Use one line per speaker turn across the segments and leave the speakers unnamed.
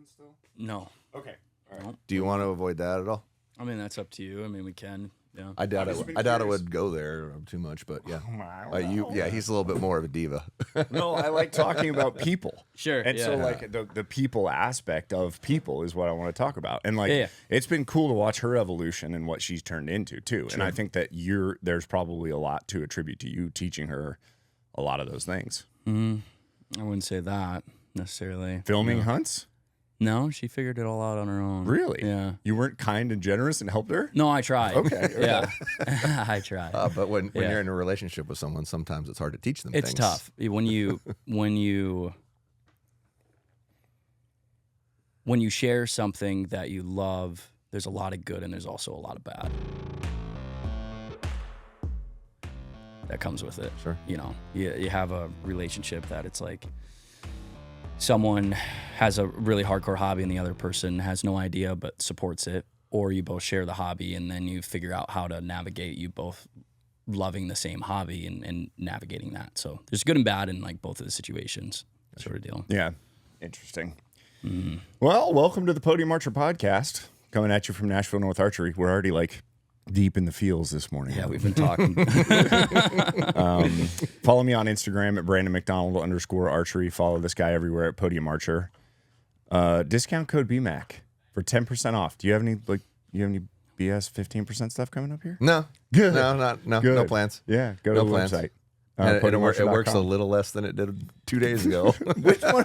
still?
No.
Okay. All right.
Nope.
Do you want to avoid that at all?
I mean, that's up to you. I mean, we can. Yeah.
I doubt
just
it.
been
I doubt it
curious.
would go there too much, but yeah.
I don't know.
Yeah, he's a little bit more of a diva.
No, I like talking about people.
Sure.
And
yeah.
so, like, the people aspect of people is what I want to talk about. And, like,
Yeah.
it's been cool to watch her evolution and what she's turned into, too. And I think that there's probably a lot to attribute to you teaching her a lot of those things.
I wouldn't say that necessarily.
Filming hunts?
No, she figured it all out on her own.
Really?
Yeah.
You weren't kind and generous and helped her?
No, I tried.
Okay.
Yeah. I tried.
But when
Yeah.
you're in a relationship with someone, sometimes it's hard to teach them
It's
things.
tough when you share something that you love. There's a lot of good and there's also a lot of bad that comes with it.
Sure.
You know, you have a relationship that it's like someone has a really hardcore hobby and the other person has no idea but supports it, or you both share the hobby and then you figure out how to navigate you both loving the same hobby and navigating that. So there's good and bad in like both of the situations, sort of deal.
Yeah. Interesting. Well, welcome to the Podium Archer Podcast. Coming at you from Nashville North Archery. We're already like deep in the fields this morning.
Yeah, we've been talking.
Follow me on Instagram at @BrandonMcDonald_archery. Follow this guy everywhere at Podium Archer. Discount code BMAC for 10% off. Do you have any BS 15% stuff coming up here?
No.
Good.
No
Good.
plans.
Yeah, go
No
to the
plans.
website.
And it works a
podiumarcher.com.
little less than it did 2 days ago.
Which one?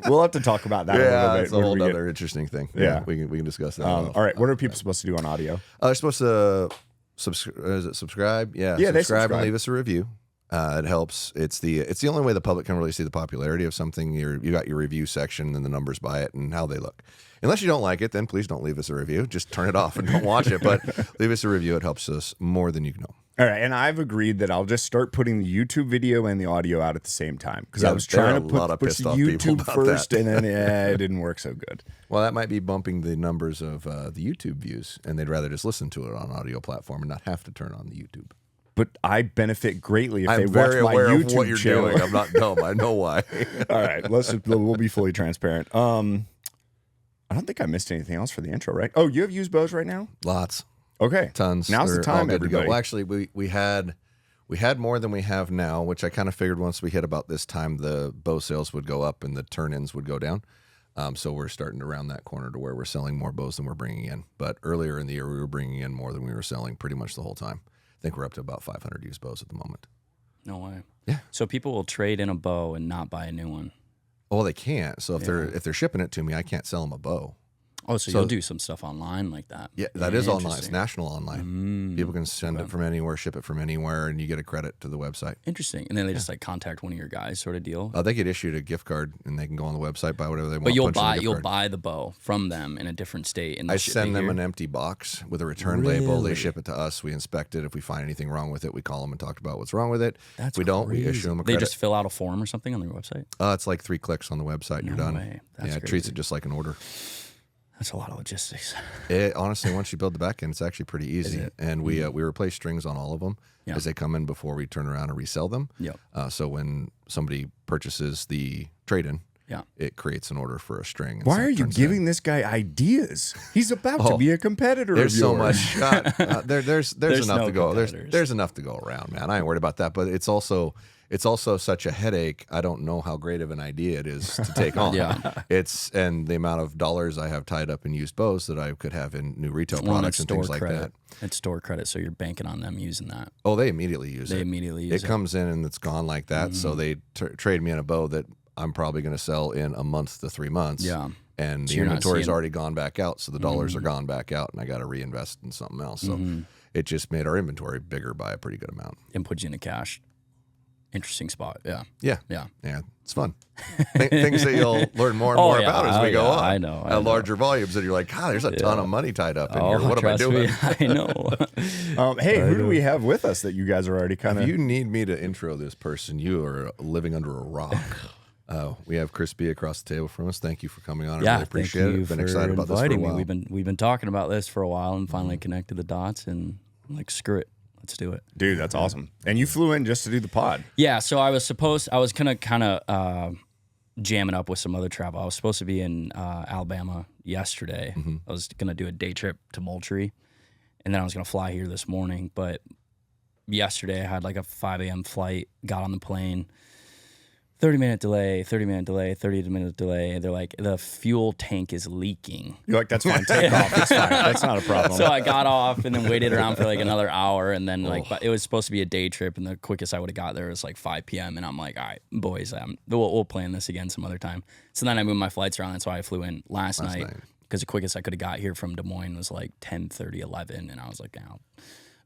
We'll have to talk about that a little
Yeah,
bit.
it's a
when
whole
we get-
other interesting thing.
Yeah.
we can discuss that.
all right, what are people supposed to do on audio?
They're supposed to subscribe? Yeah,
Yeah, they
subscribe and
subscribe.
leave us a review. It helps. It's the only way the public can really see the popularity of something. You got your review section and the numbers by it and how they look. Unless you don't like it, then please don't leave us a review. Just turn it off and don't watch it. But leave us a review. It helps us more than you know.
All right, and I've agreed that I'll just start putting the YouTube video and the audio out at the same time because
Yeah,
I was
there are
trying to
a lot
put
of
the
pissed off people
YouTube
about
first,
that.
and then it didn't work so good.
Well, that might be bumping the numbers of the YouTube views, and they'd rather just listen to it on audio platform and not have to turn on the YouTube.
But I benefit greatly if they
I'm
watch
very
my
aware
YouTube
of what you're
channel.
doing. I'm not dumb. I know why.
All right, we'll be fully transparent. I don't think I missed anything else for the intro, right? Oh, you have used bows right now?
Lots,
Okay,
tons.
Now's the
They're
time,
all good to go.
everybody.
Well, actually, we had more than we have now, which I kind of figured once we hit about this time, the bow sales would go up and the turn-ins would go down. So we're starting to round that corner to where we're selling more bows than we're bringing in. But earlier in the year, we were bringing in more than we were selling pretty much the whole time. I think we're up to about 500 used bows at the moment.
No way.
Yeah.
So people will trade in a bow and not buy a new one.
Well, they can't. So if they're shipping it to me, I can't sell them a bow.
Oh, so you'll do some stuff online like that.
Yeah, that is online. It's
Interesting.
national online. People can send it from anywhere, ship it from anywhere, and you get a credit to the website.
Interesting. And then they just like contact one of your guys, sort of deal.
They get issued a gift card, and they can go on the website, buy whatever they want.
But
punch in the gift card.
buy the bow from them in a different state. And
I
they'll ship
send
it
them
here?
an empty box with a return label. They
Really?
ship it to us. We inspect it. If we find anything wrong with it, we call them and talk about what's wrong with it.
That's
if we don't, we
crazy.
issue them a
They
credit.
just fill out a form or something on their website?
It's like 3 clicks on the website, and you're
No
done.
way. That's
It treats
crazy.
it just like an order.
That's a lot of logistics.
Honestly, once you build the back end, it's actually pretty easy.
it?
And we replace strings on all of them
Yeah.
as they come in before we turn around and resell them.
Yep.
So when somebody purchases the trade-in,
Yeah.
it creates an order for a string. and
Why
so
are
it
you
turns it
giving
in.
this guy ideas? He's about to
Oh,
be a competitor.
There's
of
so
yours.
much. There's enough
no
to go.
competitors.
There's enough to go around, man. I ain't worried about that. But it's also such a headache. I don't know how great of an idea it is to take on.
Yeah.
And the amount of dollars I have tied up in used bows that I could have in new retail
Well,
products
it's
and things
store
like
credit.
that.
It's store credit, so you're banking on them using that.
Oh, they immediately use it.
They immediately use
It comes in and it's gone like that. So they trade me in a bow that I'm probably going to sell in a month to 3 months.
Yeah.
And
So
the
you're not
inventory's
seeing-
already gone back out, so the dollars are gone back out, and I got to reinvest in something else. So it just made our inventory bigger by a pretty good amount.
And put you in a cash. Interesting spot. Yeah.
Yeah,
Yeah.
yeah, it's fun. Things that you'll learn more and
Oh,
more
yeah.
about as
Oh,
we go
yeah.
on.
I know.
At larger volumes, and you're like, God, there's a ton of money tied up in here. What am I
trust
doing?
me, I know.
Hey, who do we have with us that you guys are already kind
If
of?
you need me to intro this person, you are living under a rock. We have Chris B across the table from us. Thank you for coming on. I
Yeah,
really appreciate
thank
it.
you
I've been
for
excited about this for a
inviting me.
while.
We've been talking about this for a while and finally connected the dots and I'm like, screw it. Let's do it.
Dude, that's awesome. And you flew in just to do the pod.
Yeah, so I was gonna kind of jamming up with some other travel. I was supposed to be in Alabama yesterday. I was going to do a day trip to Moultrie, and then I was going to fly here this morning. But yesterday I had like a 5 a.m. flight, got on the plane, 30-minute delay, 30-minute delay, 30-minute delay. They're like, the fuel tank is leaking.
You're like, that's fine. Take off. It's fine. That's not a problem.
So I got off and then waited around for like another hour. And then but it was supposed to be a day trip. And the quickest I would have got there was like 5 p.m. And I'm like, all right, boys, we'll plan this again some other time. So then I moved my flights around. That's why I flew in last night. Because the quickest I could have got here from Des Moines was like 10:30, 11. And I was like, I'll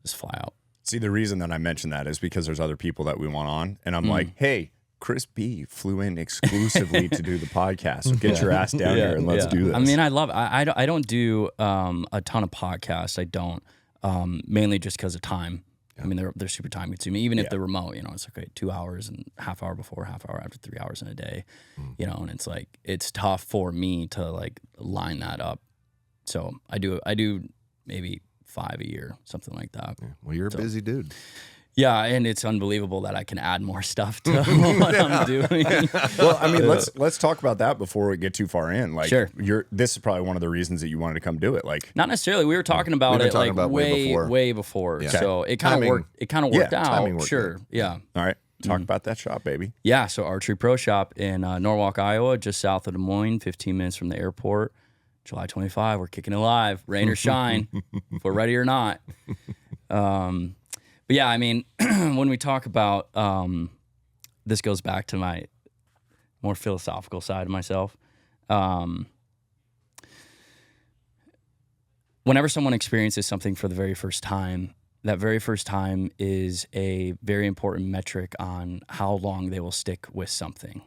just fly out.
See, the reason that I mentioned that is because there's other people that we want on. And I'm like, hey, Chris B flew in exclusively to do the podcast. So get your ass down here and let's do this.
I mean, I love it. I don't do a ton of podcasts. I don't, mainly just because of time. Yeah. I mean, they're super time consuming. Even if they're remote, it's okay, 2 hours and half hour before, half hour after, 3 hours in a day, and it's like, it's tough for me to like line that up. So I do maybe 5 a year, something like that.
Yeah. Well, you're a busy dude.
Yeah, and it's unbelievable that I can add more stuff to what I'm doing.
Well, I mean, let's talk about that before we get too far in. Like,
sure.
This is probably one of the reasons that you wanted to come do it. Like,
not necessarily. We were talking about it like way before. Yeah. So it kind of worked. It kind of worked out. Sure. Yeah.
All right. Talk about that shop, baby.
Yeah. So Archery Pro Shop in Norwalk, Iowa, just south of Des Moines, 15 minutes from the airport. July 25. We're kicking it live, rain or shine, if we're ready or not. But yeah, I mean, when we talk about, this goes back to my more philosophical side of myself. Whenever someone experiences something for the very first time, that very first time is a very important metric on how long they will stick with something.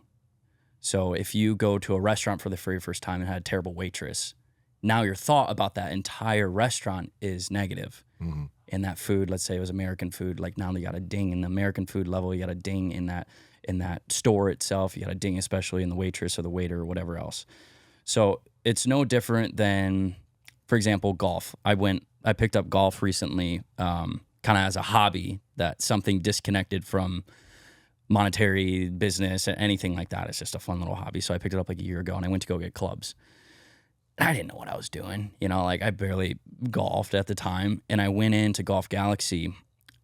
So if you go to a restaurant for the very first time and had a terrible waitress, now your thought about that entire restaurant is negative. Mm-hmm. And that food, let's say it was American food, like now you got a ding in the American food level, you got a ding in that store itself, you got a ding especially in the waitress or the waiter or whatever else. So it's no different than, for example, golf. I picked up golf recently, kind of as a hobby, that something disconnected from monetary business, anything like that. It's just a fun little hobby. So I picked it up like a year ago and I went to go get clubs. I didn't know what I was doing. Like I barely golfed at the time. And I went into Golf Galaxy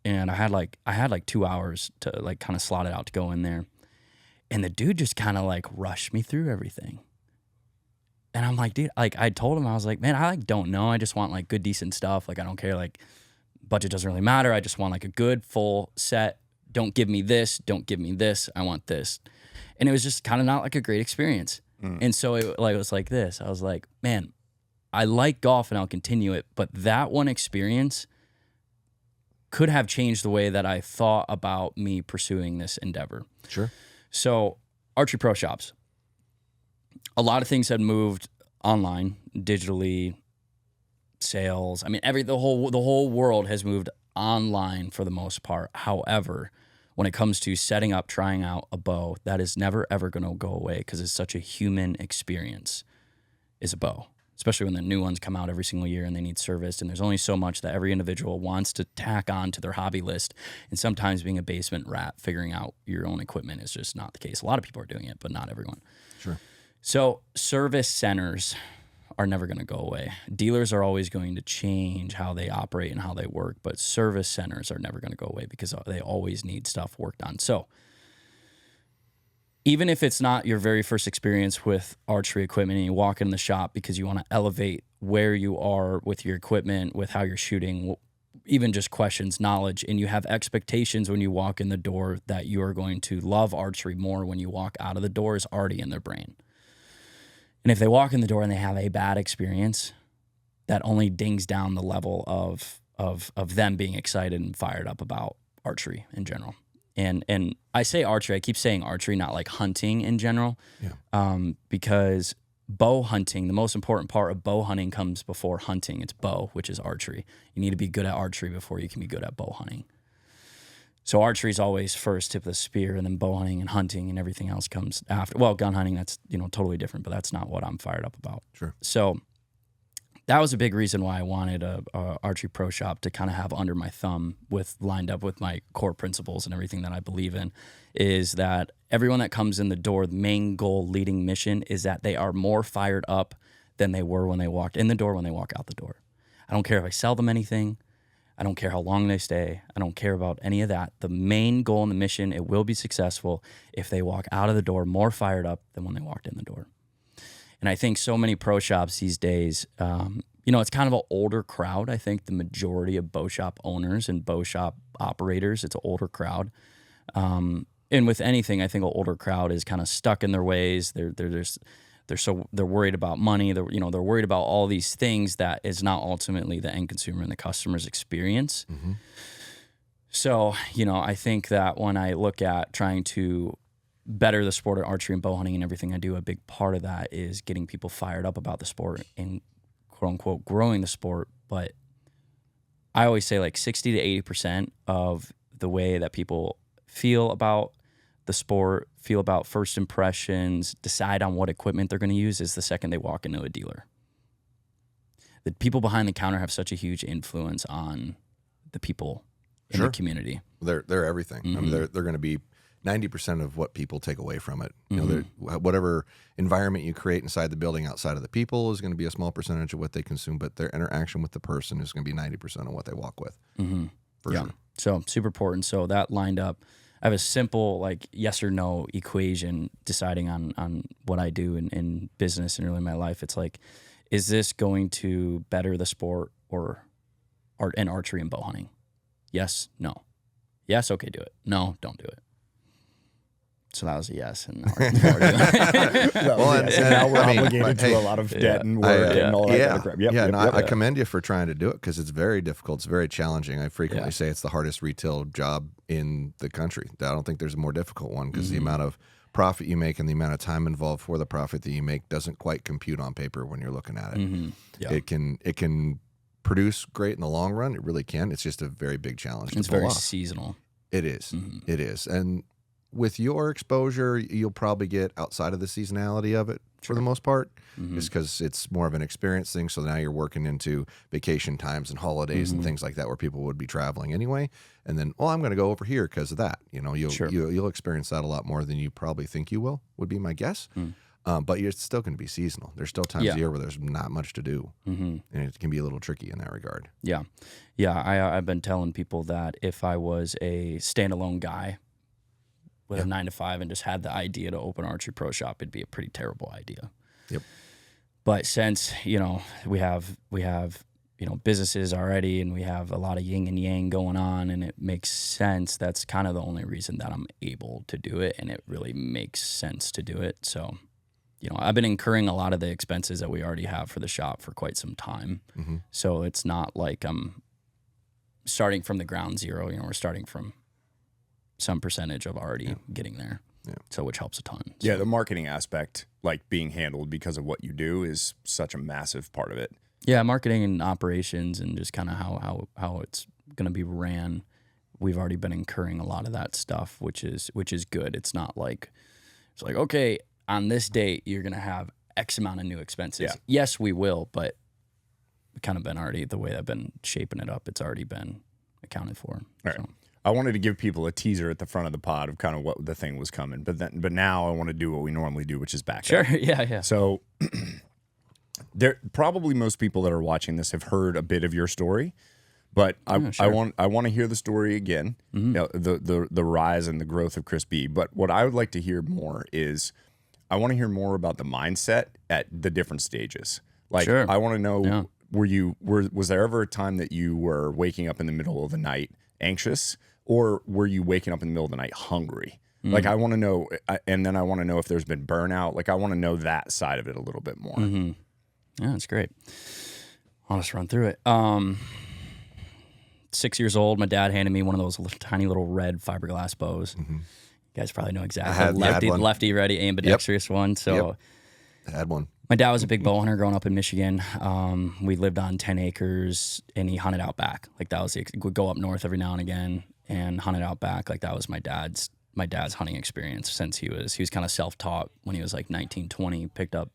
and I had like 2 hours to like kind of slot it out to go in there. And the dude just kind of like rushed me through everything. And I'm like, dude, like I told him, I was like, man, I like don't know. I just want like good, decent stuff. Like I don't care. Like budget doesn't really matter. I just want like a good full set. Don't give me this. Don't give me this. I want this. And it was just kind of not like a great experience. And so it was like this. I was like, man, I like golf and I'll continue it, but that one experience could have changed the way that I thought about me pursuing this endeavor.
Sure.
So Archery Pro Shops. A lot of things had moved online, digitally, sales. I mean, the whole world has moved online for the most part. However, when it comes to setting up, trying out a bow, that is never, ever going to go away because it's such a human experience, is a bow, especially when the new ones come out every single year and they need serviced. And there's only so much that every individual wants to tack on to their hobby list. And sometimes being a basement rat, figuring out your own equipment is just not the case. A lot of people are doing it, but not everyone.
Sure.
So service centers are never going to go away. Dealers are always going to change how they operate and how they work, but service centers are never going to go away because they always need stuff worked on. So even if it's not your very first experience with archery equipment and you walk in the shop because you want to elevate where you are with your equipment, with how you're shooting, even just questions, knowledge, and you have expectations when you walk in the door that you are going to love archery more when you walk out of the door is already in their brain. And if they walk in the door and they have a bad experience, that only dings down the level of them being excited and fired up about archery in general. And I say archery, I keep saying archery, not like hunting in general, because bow hunting, the most important part of bow hunting comes before hunting. It's bow, which is archery. You need to be good at archery before you can be good at bow hunting. So archery is always first, tip of the spear, and then bow hunting and hunting and everything else comes after. Well, gun hunting, that's totally different, but that's not what I'm fired up about.
Sure.
So that was a big reason why I wanted a archery pro shop to kind of have under my thumb, with lined up with my core principles and everything that I believe in, is that everyone that comes in the door, the main goal, leading mission is that they are more fired up than they were when they walked in the door, when they walk out the door. I don't care if I sell them anything. I don't care how long they stay. I don't care about any of that. The main goal and the mission, it will be successful if they walk out of the door more fired up than when they walked in the door. And I think so many pro shops these days, it's kind of an older crowd. I think the majority of bow shop owners and bow shop operators, it's an older crowd. And with anything, I think an older crowd is kind of stuck in their ways. They're worried about money. They're worried about all these things that is not ultimately the end consumer and the customer's experience. Mm-hmm. So, I think that when I look at trying to better the sport of archery and bow hunting and everything I do, a big part of that is getting people fired up about the sport and quote unquote growing the sport. But I always say like 60 to 80% of the way that people feel about the sport, feel about first impressions, decide on what equipment they're going to use is the second they walk into a dealer. The people behind the counter have such a huge influence on the people in the community.
They're everything.
Mm-hmm.
I mean, they're going to be 90% of what people take away from it. Whatever environment you create inside the building, outside of the people, is going to be a small percentage of what they consume, but their interaction with the person is going to be 90% of what they walk with.
Mm-hmm.
For sure.
So super important. So that lined up. I have a simple like yes or no equation deciding on what I do in business and really my life. It's like, is this going to better the sport or art and archery and bow hunting? Yes, no. Yes, okay, do it. No, don't do it. So that was a yes. And
now we're obligated to a lot of debt and work and all that kind of crap.
I commend you for trying to do it because it's very difficult. It's very challenging. I frequently say it's the hardest retail job in the country. I don't think there's a more difficult one because the amount of profit you make and the amount of time involved for the profit that you make doesn't quite compute on paper when you're looking at it. Mm-hmm. Yeah. It can produce great in the long run. It really can. It's just a very big challenge.
It's very seasonal.
It is. Mm-hmm. It is. And with your exposure, you'll probably get outside of the seasonality of it for the most part, just because it's more of an experience thing. So now you're working into vacation times and holidays and things like that where people would be traveling anyway. And then, I'm going to go over here because of that. You'll experience that a lot more than you probably think you will, would be my guess. But you're still going to be seasonal. There's still times of year where there's not much to do. And it can be a little tricky in that regard.
Yeah. I've been telling people that if I was a standalone guy with a 9 to 5 and just had the idea to open an archery pro shop, it'd be a pretty terrible idea.
Yep.
But since, we have businesses already and we have a lot of yin and yang going on and it makes sense, that's kind of the only reason that I'm able to do it, and it really makes sense to do it. So, I've been incurring a lot of the expenses that we already have for the shop for quite some time. Mm-hmm. So it's not like I'm starting from the ground zero, we're starting from some percentage of already getting there. Yeah. So which helps a ton. So.
Yeah, the marketing aspect, like being handled because of what you do, is such a massive part of it.
Yeah, marketing and operations and just kind of how it's going to be ran. We've already been incurring a lot of that stuff, which is good. It's not like okay, on this date you're going to have X amount of new expenses. Yeah. Yes, we will, but we've kind of been already the way I've been shaping it up. It's already been accounted for.
Right. So. I wanted to give people a teaser at the front of the pod of kind of what the thing was coming, but now I want to do what we normally do, which is back up.
Sure, yeah. So
there probably most people that are watching this have heard a bit of your story, but I want to hear the story again, the rise and the growth of Chris B. But what I would like to hear more is I want to hear more about the mindset at the different stages. Like I want to know, was there ever a time that you were waking up in the middle of the night anxious? Or were you waking up in the middle of the night hungry? Like, I want to know, and then I want to know if there's been burnout. Like, I want to know that side of it a little bit more.
Mm-hmm. Yeah, that's great. I'll just run through it. 6 years old, my dad handed me one of those tiny little red fiberglass bows. Mm-hmm. You guys probably know exactly. Lefty ready, ambidextrous one. So
I had one.
My dad was a big bow hunter growing up in Michigan. We lived on 10 acres, and he hunted out back. Like, that was would go up north every now and again and hunted out back. Like, that was my dad's hunting experience since he was kind of self-taught when he was like 19, 20, picked up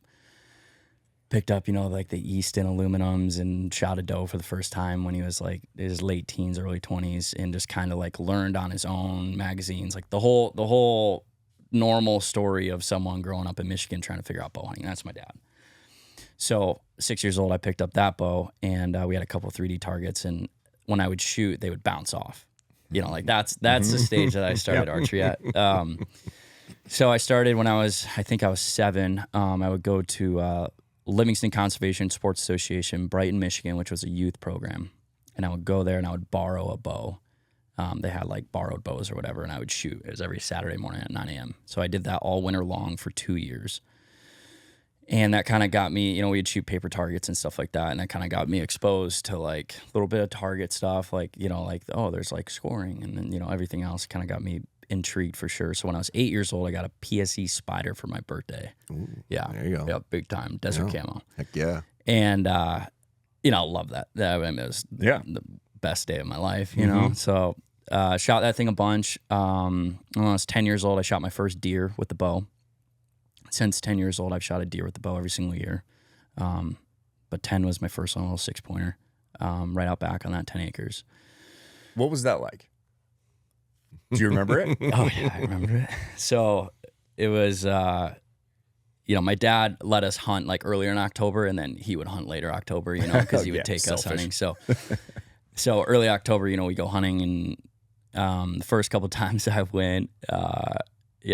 picked up, like the Easton aluminums and shot a doe for the first time when he was like his late teens, early 20s, and just kind of like learned on his own, magazines, like the whole normal story of someone growing up in Michigan trying to figure out bow hunting. That's my dad. So 6 years old, I picked up that bow, and we had a couple 3D targets, and when I would shoot, they would bounce off. Like that's the stage that I started archery at. So I started when I think I was 7. I would go to Livingston Conservation Sports Association, Brighton, Michigan, which was a youth program. And I would go there and I would borrow a bow. They had like borrowed bows or whatever, and I would shoot. It was every Saturday morning at 9 a.m. So I did that all winter long for 2 years. And that kind of got me, we'd shoot paper targets and stuff like that. And that kind of got me exposed to like a little bit of target stuff, like, there's like scoring, and then, everything else kind of got me intrigued for sure. So when I was 8 years old, I got a PSE Spider for my birthday.
Ooh,
yeah.
There you go.
Yeah. Big time. Desert camo.
Heck yeah.
And, love that. It was the best day of my life, So, shot that thing a bunch. When I was 10 years old, I shot my first deer with the bow. Since 10 years old, I've shot a deer with the bow every single year. But 10 was my first one, a little 6-pointer, right out back on that 10 acres.
What was that like? Do you remember it?
Oh, yeah, I remember it. So it was, my dad let us hunt like earlier in October, and then he would hunt later October, because he would take us hunting. So early October, we go hunting, and the first couple times I went,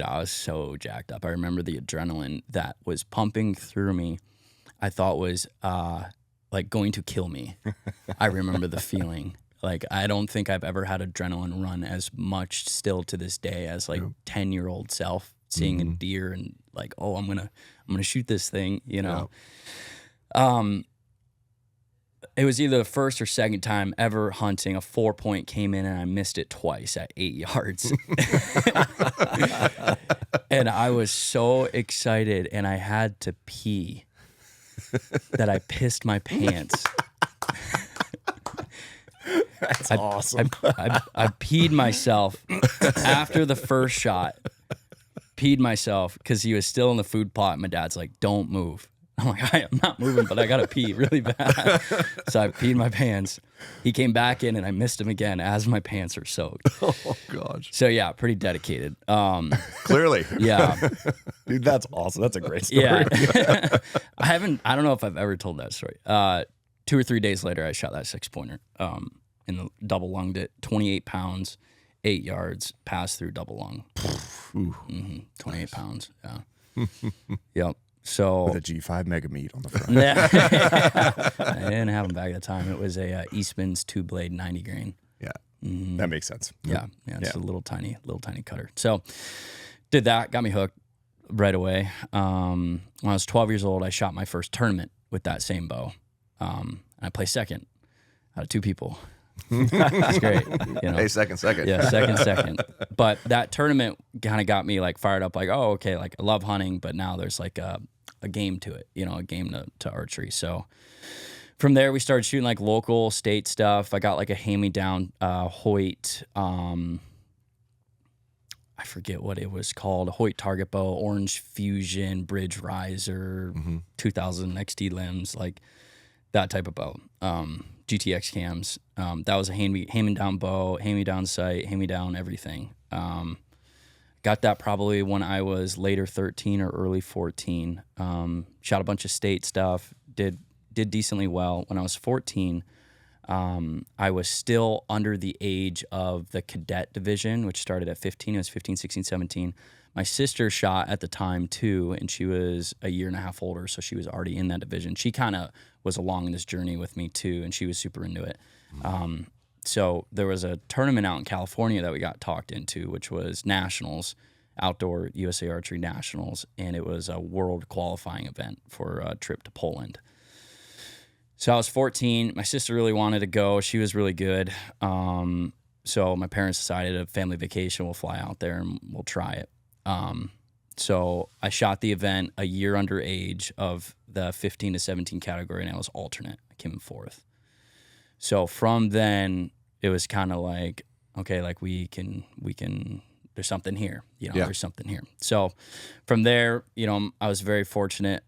I was so jacked up. I remember the adrenaline that was pumping through me. I thought was like going to kill me. I remember the feeling. Like, I don't think I've ever had adrenaline run as much still to this day as like 10-year-old self seeing a deer and like, oh, I'm gonna shoot this thing, It was either the first or second time ever hunting. A 4-point came in and I missed it twice at 8 yards. And I was so excited, and I had to pee that I pissed my pants.
That's awesome.
I peed myself after the first shot. Peed myself because he was still in the food plot. My dad's like, "Don't move." I'm like, I'm not moving, but I gotta pee really bad. So I peed my pants. He came back in, and I missed him again as my pants are soaked.
Oh gosh.
So yeah, pretty dedicated.
Clearly.
Yeah.
Dude, that's awesome. That's a great story.
Yeah. I don't know if I've ever told that story. 2 or 3 days later, I shot that 6-pointer. And the double lunged it, 28 pounds, 8 yards, passed through double lung. 28 pounds. Yeah. Yep. So
With a G5 Mega Meat on the front.
I didn't have them back at the time. It was a Eastman's 2-blade 90 grain.
Yeah. That makes sense.
Yeah. It's a little tiny cutter. So did that, got me hooked right away. When I was 12 years old, I shot my first tournament with that same bow. And I placed second out of 2 people. That's great.
Hey, second.
Yeah, second. But that tournament kind of got me like fired up, like, oh, okay, like I love hunting, but now there's like a game to it, a game to archery. So from there, we started shooting like local state stuff. I got like a hand-me-down Hoyt, I forget what it was called, a Hoyt target bow, Orange Fusion, Bridge Riser, 2000 XT limbs, like that type of bow. GTX cams. That was a hand-me-down bow, hand-me-down sight, hand-me-down everything. Got that probably when I was later 13 or early 14. Shot a bunch of state stuff, did decently well. When I was 14, I was still under the age of the cadet division, which started at 15. It was 15, 16, 17. My sister shot at the time too, and she was a year and a half older, so she was already in that division. She kind of was along in this journey with me too, and she was super into it. So there was a tournament out in California that we got talked into, which was Nationals, Outdoor USA Archery Nationals, and it was a world qualifying event for a trip to Poland. So I was 14. My sister really wanted to go. She was really good. So my parents decided a family vacation, we'll fly out there and we'll try it. So I shot the event a year under age of the 15 to 17 category, and I was alternate. I came in 4th. So from then, it was kind of like, okay, like we can, there's something here, there's something here. So from there, I was very fortunate.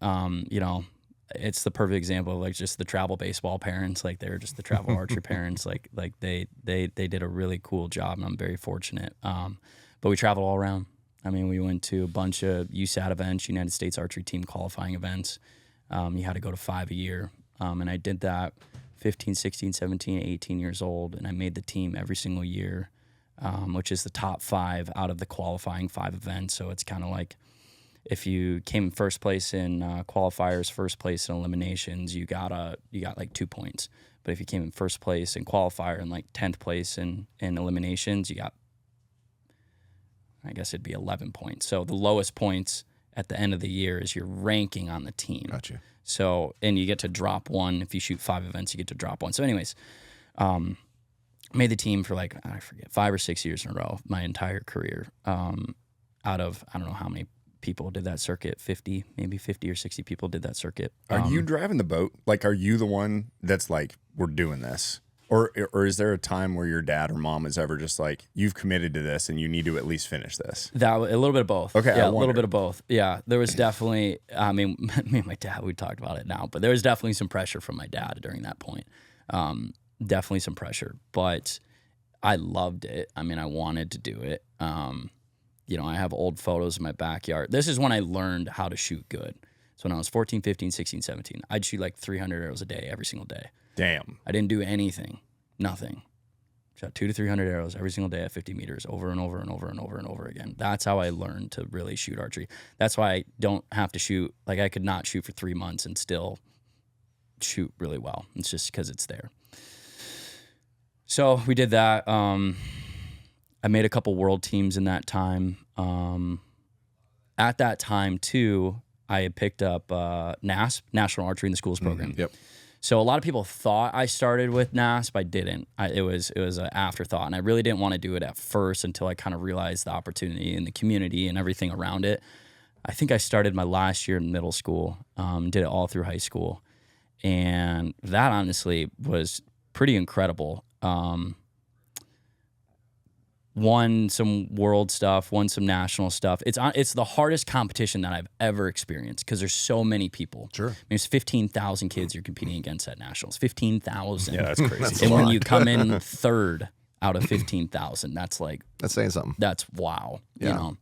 it's the perfect example of like just the travel baseball parents. Like they're just the travel archer parents. Like they did a really cool job, and I'm very fortunate. But we traveled all around. I mean, we went to a bunch of USAT events, United States Archery Team qualifying events. You had to go to 5 a year. And I did that 15, 16, 17, 18 years old, and I made the team every single year, which is the top 5 out of the qualifying 5 events. So it's kind of like if you came in first place in qualifiers, first place in eliminations, you got like 2 points. But if you came in first place in qualifier and like 10th place in eliminations, you got, I guess it'd be 11 points. So the lowest points at the end of the year is your ranking on the team.
Gotcha.
So, and you get to drop 1. If you shoot 5 events, you get to drop 1. So anyways, made the team for like, I forget, 5 or 6 years in a row, my entire career. Out of, I don't know how many people did that circuit, 50, maybe 50 or 60 people did that circuit.
Are you driving the boat? Like, are you the one that's like, we're doing this? Or is there a time where your dad or mom is ever just like, you've committed to this and you need to at least finish this?
A little bit of both.
Okay,
yeah, a little bit of both. Yeah, there was definitely, I mean, me and my dad, we talked about it now, but there was definitely some pressure from my dad during that point. Definitely some pressure, but I loved it. I mean, I wanted to do it. You know, I have old photos in my backyard. This is when I learned how to shoot good. So when I was 14, 15, 16, 17, I'd shoot like 300 arrows a day, every single day.
Damn.
I didn't do anything, nothing. Shot 200 to 300 arrows every single day at 50 meters, over and over and over and over and over again. That's how I learned to really shoot archery. That's why I don't have to shoot, like I could not shoot for 3 months and still shoot really well. It's just because it's there. So we did that. I made a couple world teams in that time. At that time too, I had picked up NASP, National Archery in the Schools program.
Yep.
So a lot of people thought I started with NASP. I didn't. It was an afterthought, and I really didn't want to do it at first until I kind of realized the opportunity and the community and everything around it. I think I started my last year in middle school, did it all through high school, and that honestly was pretty incredible. Won some world stuff, won some national stuff. It's the hardest competition that I've ever experienced because there's so many people.
Sure.
I mean, there's 15,000 kids you're competing against at nationals. 15,000.
Yeah, that's crazy.
And when you come in third out of 15,000, that's
saying something.
That's wow.
Yeah.
You know.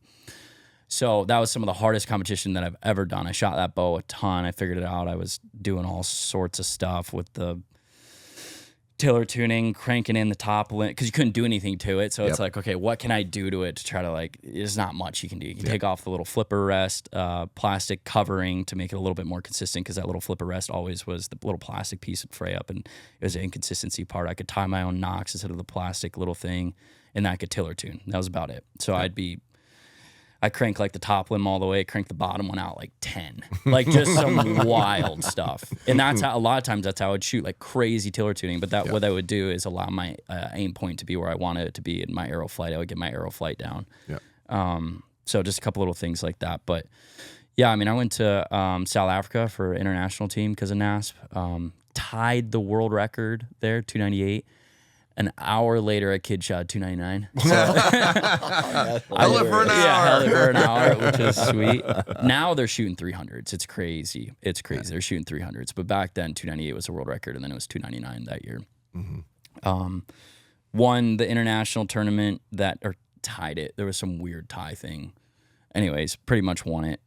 So that was some of the hardest competition that I've ever done. I shot that bow a ton. I figured it out. I was doing all sorts of stuff with the tiller tuning, cranking in the top limit, because you couldn't do anything to it. So it's like, okay, what can I do to it to try to like, there's not much you can do. You can take off the little flipper rest, plastic covering to make it a little bit more consistent, because that little flipper rest always was the little plastic piece would fray up, and it was an inconsistency part. I could tie my own nocks instead of the plastic little thing, and that I could tiller tune. That was about it. So I crank like the top limb all the way, crank the bottom one out like 10, like just some wild stuff. And that's how, a lot of times that's how I'd shoot, like crazy tiller tuning. But what I would do is allow my aim point to be where I wanted it to be in my arrow flight. I would get my arrow flight down.
Yeah.
So just a couple little things like that. But yeah, I mean, I went to South Africa for international team because of NASP. Tied the world record there, 298. An hour later, a kid shot 299. So
Held it for an hour.
Yeah, held it for an hour, which is sweet. Now they're shooting 300s. It's crazy. It's crazy. Yeah. They're shooting 300s. But back then, 298 was a world record, and then it was 299 that year. Mm-hmm. Won the international tournament or tied it. There was some weird tie thing. Anyways, pretty much won it.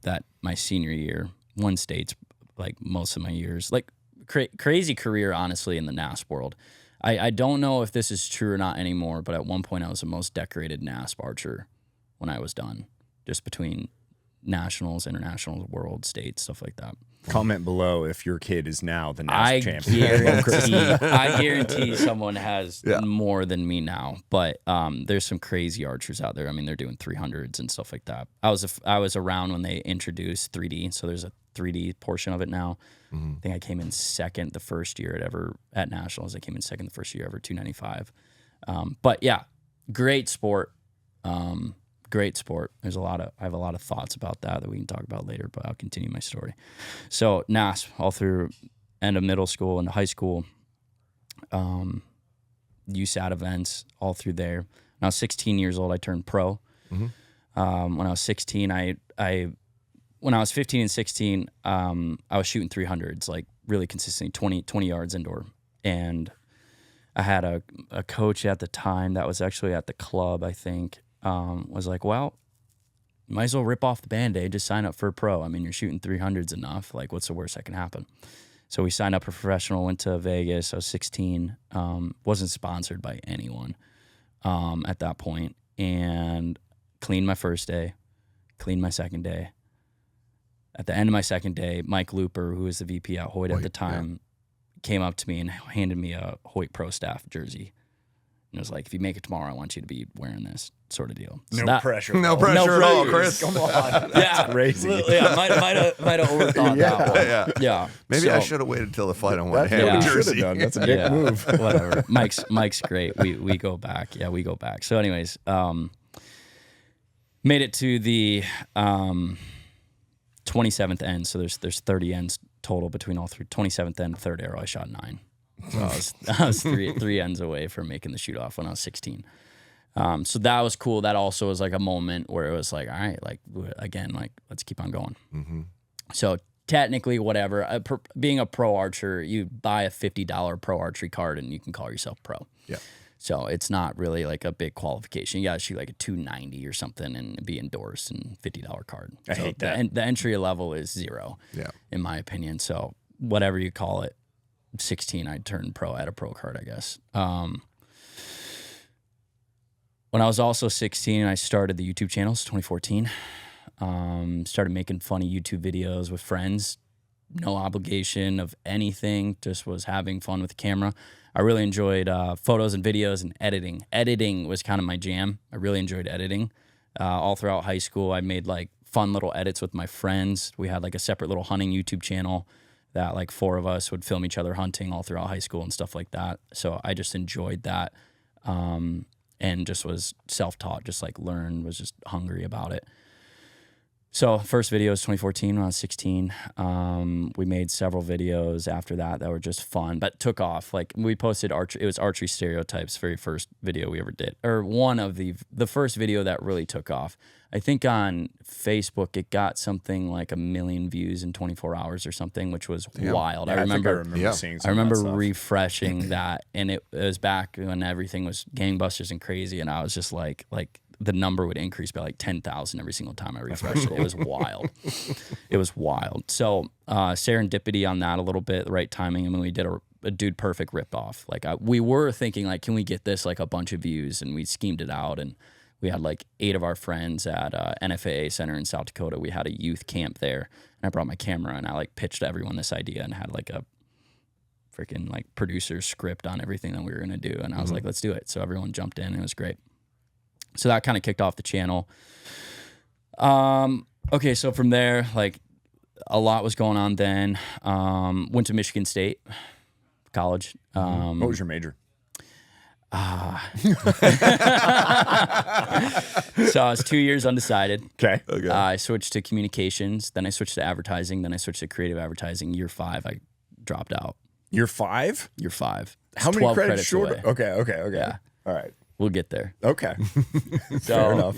That my senior year, won states like most of my years. Like crazy career, honestly, in the NASP world. I don't know if this is true or not anymore, but at one point I was the most decorated NASP archer when I was done, just between nationals, internationals, world, states, stuff like that.
Comment below if your kid is now the NASP champion.
I guarantee someone has more than me now, but there's some crazy archers out there. I mean, they're doing 300s and stuff like that. I was around when they introduced 3D, so there's a 3D portion of it now. Mm-hmm. I think I came in second the first year at nationals. I came in second the first year ever, 295. But yeah, great sport. Great sport. I have a lot of thoughts about that we can talk about later, but I'll continue my story. So NASP all through end of middle school and high school, USAT events all through there. When I was 16 years old, I turned pro. Mm-hmm. When I was 16, I when I was 15 and 16, I was shooting 300s, like really consistently, 20 yards indoor. And I had a coach at the time that was actually at the club, I think, was like, well, might as well rip off the Band-Aid, just sign up for a pro. I mean, you're shooting 300s enough. Like, what's the worst that can happen? So we signed up for professional, went to Vegas. I was 16, wasn't sponsored by anyone at that point, and cleaned my first day, cleaned my second day. At the end of my second day, Mike Looper, who was the VP at Hoyt at the time, came up to me and handed me a Hoyt Pro Staff jersey. And it was like, if you make it tomorrow, I want you to be wearing this sort of deal. So
No pressure.
No pressure at all, Chris.
Come on.
Yeah,
crazy.
Yeah, might have overthought that one. Yeah.
Maybe
So-
I should have waited till the fight on one
That's
hand.
what
Yeah.
he should have
Jersey.
done. That's a big move.
Whatever. Mike's great. We go back. Yeah, we go back. So anyways, made it to the 27th end. So there's 30 ends total between all three. 27th end, third arrow, I shot 9. So I was three ends away from making the shoot off when I was 16. So that was cool. That also was like a moment where it was like, all right, like again, like let's keep on going.
Mm-hmm.
So technically, whatever, being a pro archer, you buy a $50 pro archery card and you can call yourself pro.
Yeah.
So it's not really like a big qualification. You got to shoot like a 290 or something and be endorsed and $50 card.
I hate that.
The entry level is 0, in my opinion. So whatever you call it, 16, I turned pro. I had a pro card, I guess. When I was also 16, I started the YouTube channel. It's 2014. Started making funny YouTube videos with friends. No obligation of anything. Just was having fun with the camera. I really enjoyed photos and videos and editing. Editing was kind of my jam. I really enjoyed editing. All throughout high school, I made like fun little edits with my friends. We had like a separate little hunting YouTube channel that like 4 of us would film each other hunting all throughout high school and stuff like that. So I just enjoyed that. And just was self-taught, just like learned, was just hungry about it. So first video was 2014 when I was 16. We made several videos after that were just fun, but took off. Like we posted it was archery stereotypes, very first video we ever did, or one of the first video that really took off. I think on Facebook it got something like 1 million views in 24 hours or something, which was wild.
Yeah,
I remember
seeing
I
some
remember
of that stuff.
refreshing that, and it was back when everything was gangbusters and crazy, and I was just like the number would increase by like 10,000 every single time I refreshed it. It was wild. It was wild. So serendipity on that a little bit, the right timing. I mean, we did a Dude Perfect ripoff. Like we were thinking like, can we get this like a bunch of views? And we schemed it out, and we had like 8 of our friends at NFAA Center in South Dakota. We had a youth camp there, and I brought my camera and I like pitched everyone this idea and had like a freaking like producer script on everything that we were gonna do. And I was like, let's do it. So everyone jumped in and it was great. So that kind of kicked off the channel. Okay, so from there, like a lot was going on then. Went to Michigan State College.
What was your major?
So I was 2 years undecided.
Okay.
I switched to communications, then I switched to advertising, then I switched to creative advertising. Year 5, I dropped out.
You're 5?
Year 5.
How
It's
many
12
credits short?
away.
Okay.
Yeah.
All right.
We'll get there.
Okay.
So,
Fair enough.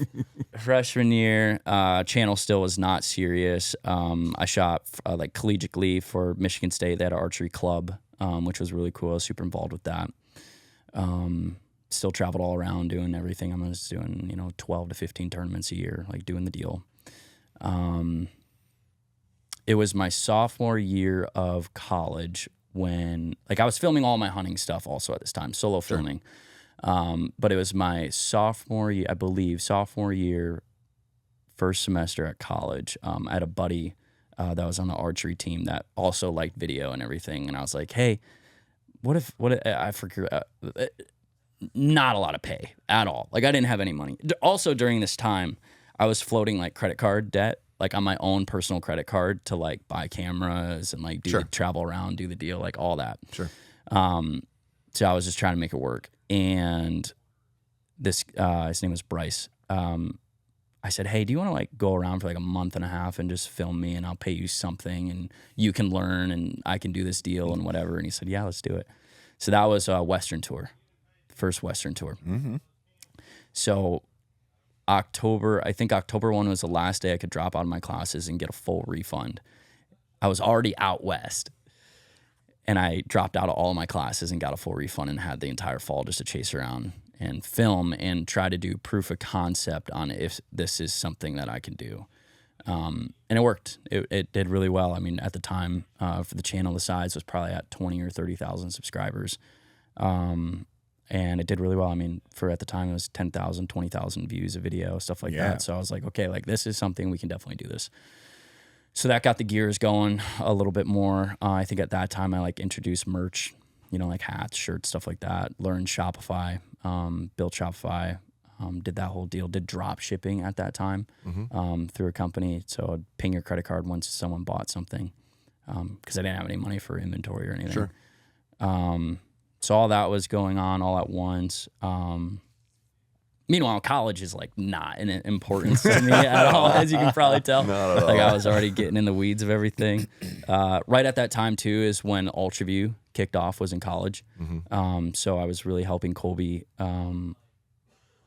Freshman year, channel still was not serious. I shot like collegiately for Michigan State. They had an archery club, which was really cool. I was super involved with that. Still traveled all around doing everything. I was doing, 12 to 15 tournaments a year, like doing the deal. It was my sophomore year of college when, like, I was filming all my hunting stuff also at this time, solo filming. But it was my sophomore year, I believe, first semester at college. I had a buddy that was on the archery team that also liked video and everything. And I was like, hey, what if I forget, not a lot of pay at all. Like I didn't have any money. Also during this time, I was floating like credit card debt, like on my own personal credit card to like buy cameras and like do the travel around, do the deal, like all that.
Sure.
So I was just trying to make it work. And this, his name was Bryce. I said, hey, do you want to like go around for like a month and a half and just film me and I'll pay you something and you can learn and I can do this deal and whatever. And he said, yeah, let's do it. So that was a Western tour, first Western tour.
Mm-hmm.
So October 1 was the last day I could drop out of my classes and get a full refund. I was already out west, and I dropped out of all of my classes and got a full refund and had the entire fall just to chase around and film and try to do proof of concept on if this is something that I can do. And it worked. It did really well. I mean, at the time, for the channel, the size was probably at 20 or 30,000 subscribers. And it did really well. I mean, for at the time, it was 10,000, 20,000 views a video, stuff like that. So I was like, okay, like this is something we can definitely do this. So that got the gears going a little bit more. I think at that time I like introduced merch, you know, like hats, shirts, stuff like that. Learned Shopify, built Shopify, did that whole deal. Did drop shipping at that time through a company. So I'd ping your credit card once someone bought something because I didn't have any money for inventory or anything.
Sure.
So all that was going on all at once. Meanwhile, college is like not an importance to me at all, as you can probably tell.
Not at
Like
all.
I was already getting in the weeds of everything. Right at that time too is when UltraView kicked off. Was in college, so I was really helping Colby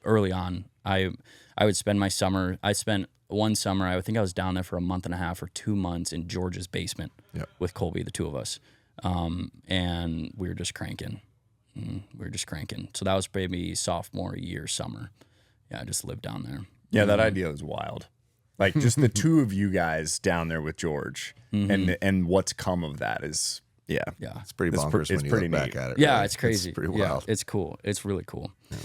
early on. I would spend my summer. I spent one summer. I think I was down there for a month and a half or 2 months in George's basement with Colby, the two of us, and we were just cranking. So that was maybe sophomore year summer. Yeah, I just lived down there.
Yeah, that idea was wild. Like just the two of you guys down there with George, and what's come of that is
Yeah.
It's pretty bonkers
it's
when you
pretty
look back
neat.
at it.
Yeah,
really.
it's crazy.
It's pretty
Yeah,
wild.
it's cool. It's really cool. Yeah.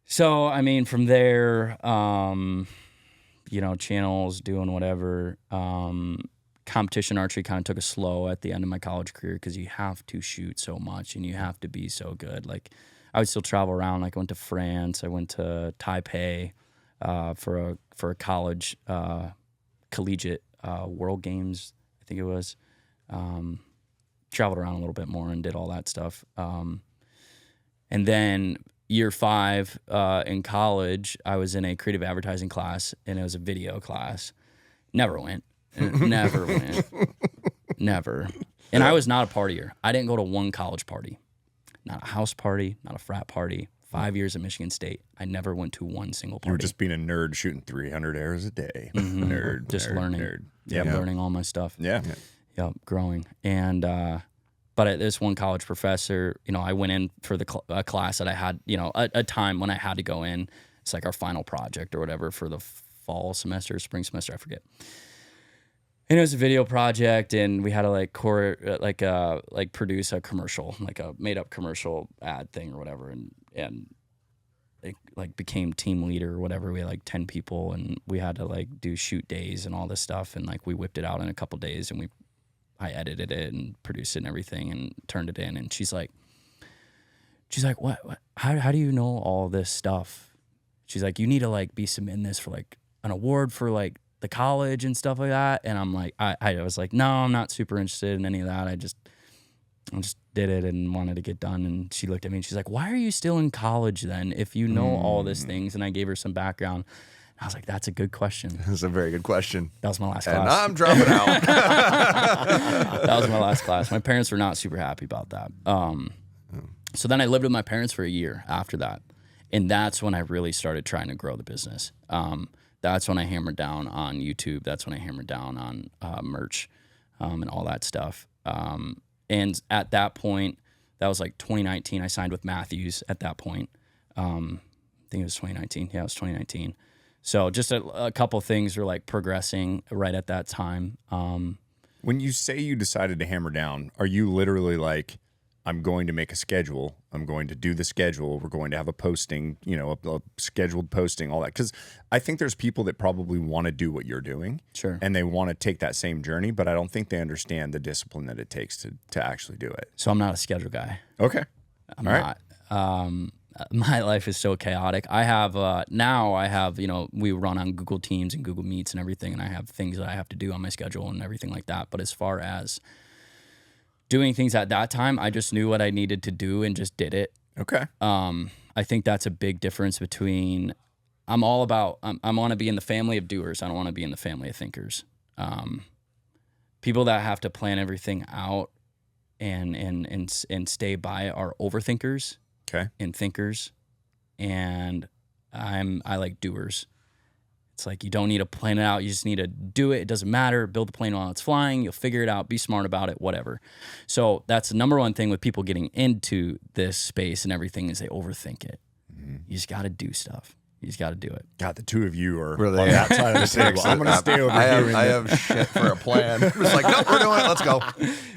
So, I mean, from there, you know, channels, doing whatever. Competition archery kind of took a slow at the end of my college career because you have to shoot so much and you have to be so good. Like, I would still travel around. Like, I went to France. I went to Taipei for a college collegiate World Games, I think it was. Traveled around a little bit more and did all that stuff. And then year 5 in college, I was in a creative advertising class, and it was a video class. Never went. Never went. Never. And I was not a partier. I didn't go to one college party. Not a house party, not a frat party. 5 years at Michigan State. I never went to one single party.
you were just being a nerd shooting 300 arrows a day. Nerd.
Just
nerd,
learning.
Nerd.
Yeah, learning all my stuff.
Yeah.
Yeah, growing. And but at this one college professor, you know, I went in for the a class that I had, you know, a time when I had to go in. It's like our final project or whatever for the fall semester, spring semester, I forget. And it was a video project, and we had to like produce a commercial, like a made up commercial ad thing or whatever, and it like became team leader or whatever. We had like 10 people, and we had to like do shoot days and all this stuff, and like we whipped it out in a couple days, and I edited it and produced it and everything and turned it in. And she's like, what? How do you know all this stuff? She's like, you need to like be submitting this for like an award for like the college and stuff like that. And I'm like, I was like, no, I'm not super interested in any of that. I just did it and wanted to get done. And she looked at me and she's like, why are you still in college then if you know all these things? And I gave her some background. I was like, that's a good question.
That's a very good question.
That was my last
And
class.
I'm dropping out.
That was my last class. My parents were not super happy about that. So then I lived with my parents for a year after that. And that's when I really started trying to grow the business. That's when I hammered down on YouTube. That's when I hammered down on merch and all that stuff. And at that point, that was like 2019. I signed with Matthews at that point. I think it was 2019. Yeah, it was 2019. So just a couple things were like progressing right at that time.
When you say you decided to hammer down, are you literally like, I'm going to make a schedule. I'm going to do the schedule. We're going to have a posting, you know, a scheduled posting, all that. Because I think there's people that probably want to do what you're doing.
Sure.
And they want to take that same journey, but I don't think they understand the discipline that it takes to actually do it.
So I'm not a schedule guy.
Okay.
I'm
All right.
not. My life is so chaotic. I have, you know, we run on Google Teams and Google Meets and everything, and I have things that I have to do on my schedule and everything like that. But as far as doing things at that time, I just knew what I needed to do and just did it.
Okay.
I think that's a big difference between, I want to be in the family of doers. I don't want to be in the family of thinkers. People that have to plan everything out and stay by it are overthinkers.
Okay.
And thinkers. And I like doers. It's like you don't need to plan it out. You just need to do it. It doesn't matter. Build the plane while it's flying. You'll figure it out. Be smart about it, whatever. So that's the number one thing with people getting into this space and everything is they overthink it. You just got to do stuff. You just got to do it.
God, the two of you are
Really?
on that side of the table. I'm going to stay over here.
I have shit for a plan. I'm just like, nope, we're doing it. Let's go.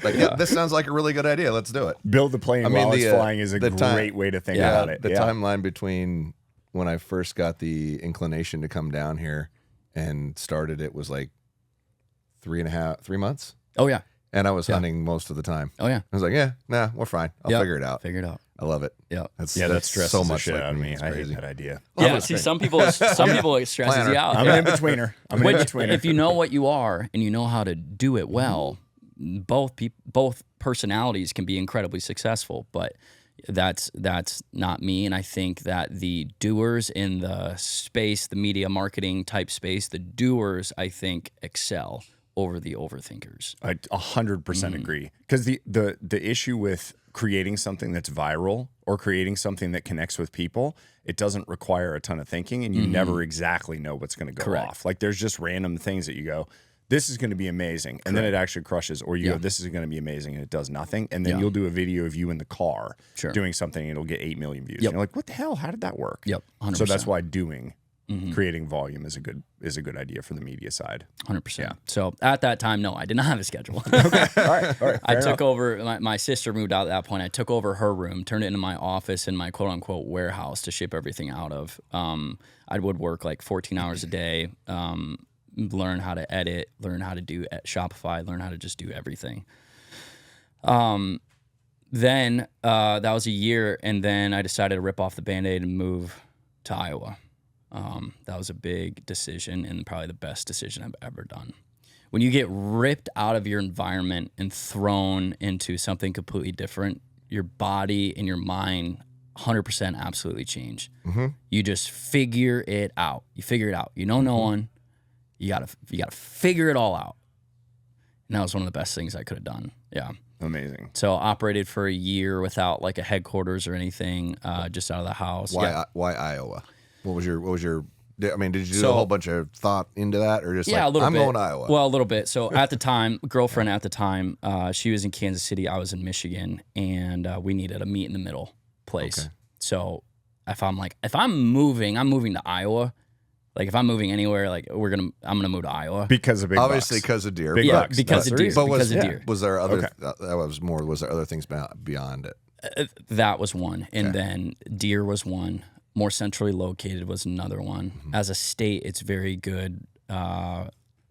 Like, yeah, this sounds like a really good idea. Let's do it.
Build the plane while it's flying is a great way to think about it.
The timeline between when I first got the inclination to come down here and started it was like 3 months.
Oh, yeah.
And I was hunting most of the time.
Oh, yeah.
I was like, nah, we're fine. I'll figure it out.
Figure it out.
I love it.
Yeah.
That stresses
so
the
much
shit
like
out of me.
It's
I hate
crazy.
that idea.
Yeah, see, some people it stresses you out.
I'm an in-betweener. I'm an in-betweener.
If you know what you are and you know how to do it well, both personalities can be incredibly successful, but that's not me. And I think that the doers in the space, the media marketing type space, the doers, I think, excel over the overthinkers.
I 100% agree. Because the issue with creating something that's viral or creating something that connects with people, it doesn't require a ton of thinking, and you never exactly know what's going to go off. Like there's just random things that you go, this is going to be amazing, and then it actually crushes, or you go, this is going to be amazing, and it does nothing, and then you'll do a video of you in the car doing something, and it'll get 8 million views. And you're like, what the hell? How did that work?
100%.
So that's why creating volume is a good idea for the media side.
100%. Yeah. So at that time, no, I did not have a schedule.
Okay. All right.
I took over, my sister moved out at that point. I took over her room, turned it into my office and my quote unquote warehouse to ship everything out of. I would work like 14 hours a day, learn how to edit, learn how to do Shopify, learn how to just do everything. Then that was a year, and then I decided to rip off the Band-Aid and move to Iowa. That was a big decision and probably the best decision I've ever done. When you get ripped out of your environment and thrown into something completely different, your body and your mind 100% absolutely change. You just figure it out. You figure it out. You know no one. You gotta figure it all out. And that was one of the best things I could have done. Yeah.
Amazing.
So operated for a year without like a headquarters or anything, just out of the house.
Why Iowa? What was your? I mean, did you do a whole bunch of thought into that, or just
a little
I'm
bit.
going to Iowa?
Well, a little bit. So at the time, girlfriend at the time, she was in Kansas City, I was in Michigan, and we needed a meet in the middle place. Okay. So if I'm moving to Iowa. Like if I'm moving anywhere, like I'm gonna move to Iowa
because of big
obviously
bucks.
Because of deer.
Big bucks.
Because of deer.
But
because of deer.
Was there other? Was there other things beyond it?
That was one, and then deer was one. More centrally located was another one. As a state, it's very good.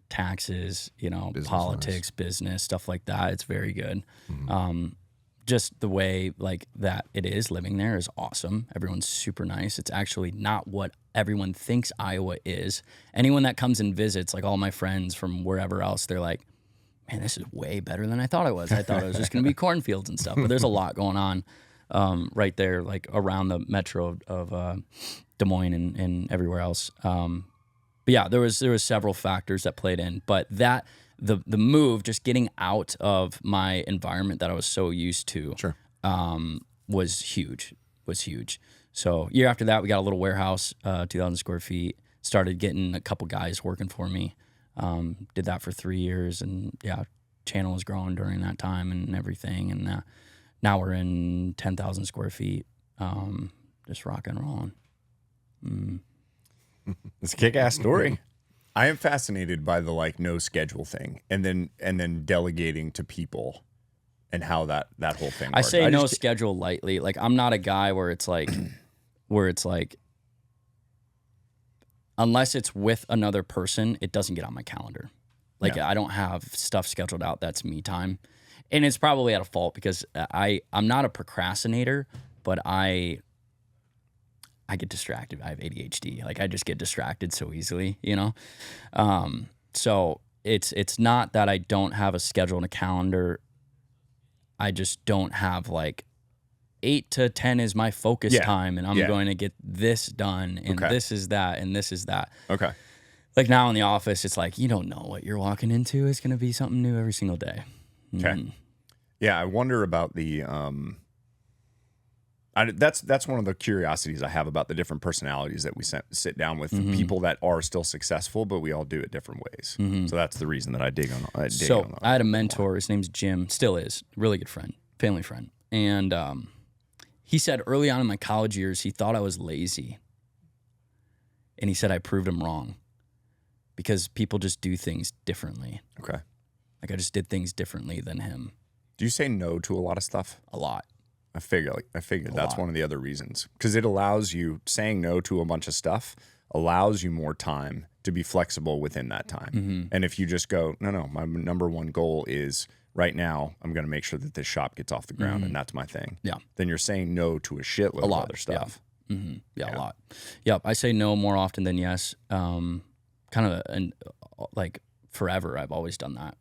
Taxes, business politics, business, stuff like that. It's very good. Just the way like that it is living there is awesome. Everyone's super nice. It's actually not what everyone thinks Iowa is. Anyone that comes and visits, like all my friends from wherever else, they're like, man, this is way better than I thought it was. I thought it was just going to be cornfields and stuff, but there's a lot going on right there, like around the metro of Des Moines and everywhere else. But yeah, there was several factors that played in, but that the move, just getting out of my environment that I was so used to, was huge. So year after that, we got a little warehouse, 2,000 square feet. Started getting a couple guys working for me. Did that for 3 years, and channel was growing during that time and everything. And now we're in 10,000 square feet, just rock and rolling.
It's a kick-ass story. I am fascinated by the no schedule thing, and then delegating to people, and how that whole thing works.
I say no schedule lightly. Like I'm not a guy where it's like, unless it's with another person, it doesn't get on my calendar. Like I don't have stuff scheduled out. That's me time, and it's probably at a fault because I'm not a procrastinator, but I get distracted. I have ADHD. Like I just get distracted so easily, So it's not that I don't have a schedule and a calendar. I just don't have 8 to 10 is my focus time, and I'm going to get this done, and this is that, and this is that. Okay. Like now in the office, it's like you don't know what you're walking into. It's going to be something new every single day.
Okay. Yeah, I wonder about the. That's one of the curiosities I have about the different personalities that we sit down with people that are still successful, but we all do it different ways. So that's the reason that I dig on.
I had a mentor. His name's Jim. Still is. Really good friend, family friend. And he said early on in my college years, he thought I was lazy. And he said I proved him wrong because people just do things differently.
Okay.
Like I just did things differently than him.
Do you say no to a lot of stuff?
A lot.
I figured that's one of the other reasons, because it allows you, saying no to a bunch of stuff allows you more time to be flexible within that time. And if you just go, no, my number one goal is right now, I'm going to make sure that this shop gets off the ground and that's my thing.
Yeah.
Then you're saying no to a shitload of other stuff.
Yeah, a lot. Yep. I say no more often than yes. Kind of like forever. I've always done that.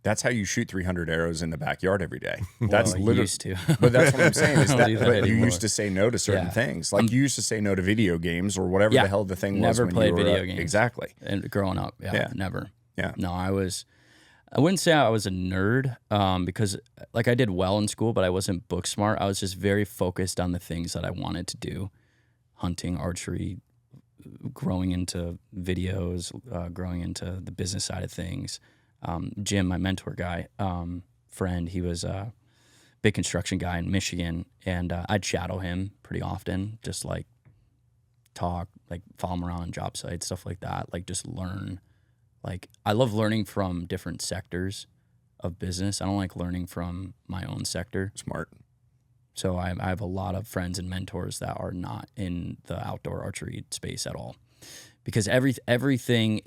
That's how you shoot 300 arrows in the backyard every day.
That's literally used to.
But that's what I'm saying. Is
I don't
that,
do that
but you
anymore.
used to say no to certain things. Like you used to say no to video games or whatever the hell the thing was.
Never
when
played
you were,
video games.
Exactly.
And growing up, never.
Yeah.
No, I wouldn't say I was a nerd because like I did well in school, but I wasn't book smart. I was just very focused on the things that I wanted to do. Hunting, archery, growing into videos, growing into the business side of things. Jim, my mentor guy, friend, he was a big construction guy in Michigan, and I'd shadow him pretty often, just like talk, like follow him around on job sites, stuff like that, like just learn. Like I love learning from different sectors of business. I don't like learning from my own sector.
Smart.
So I have a lot of friends and mentors that are not in the outdoor archery space at all. Because everything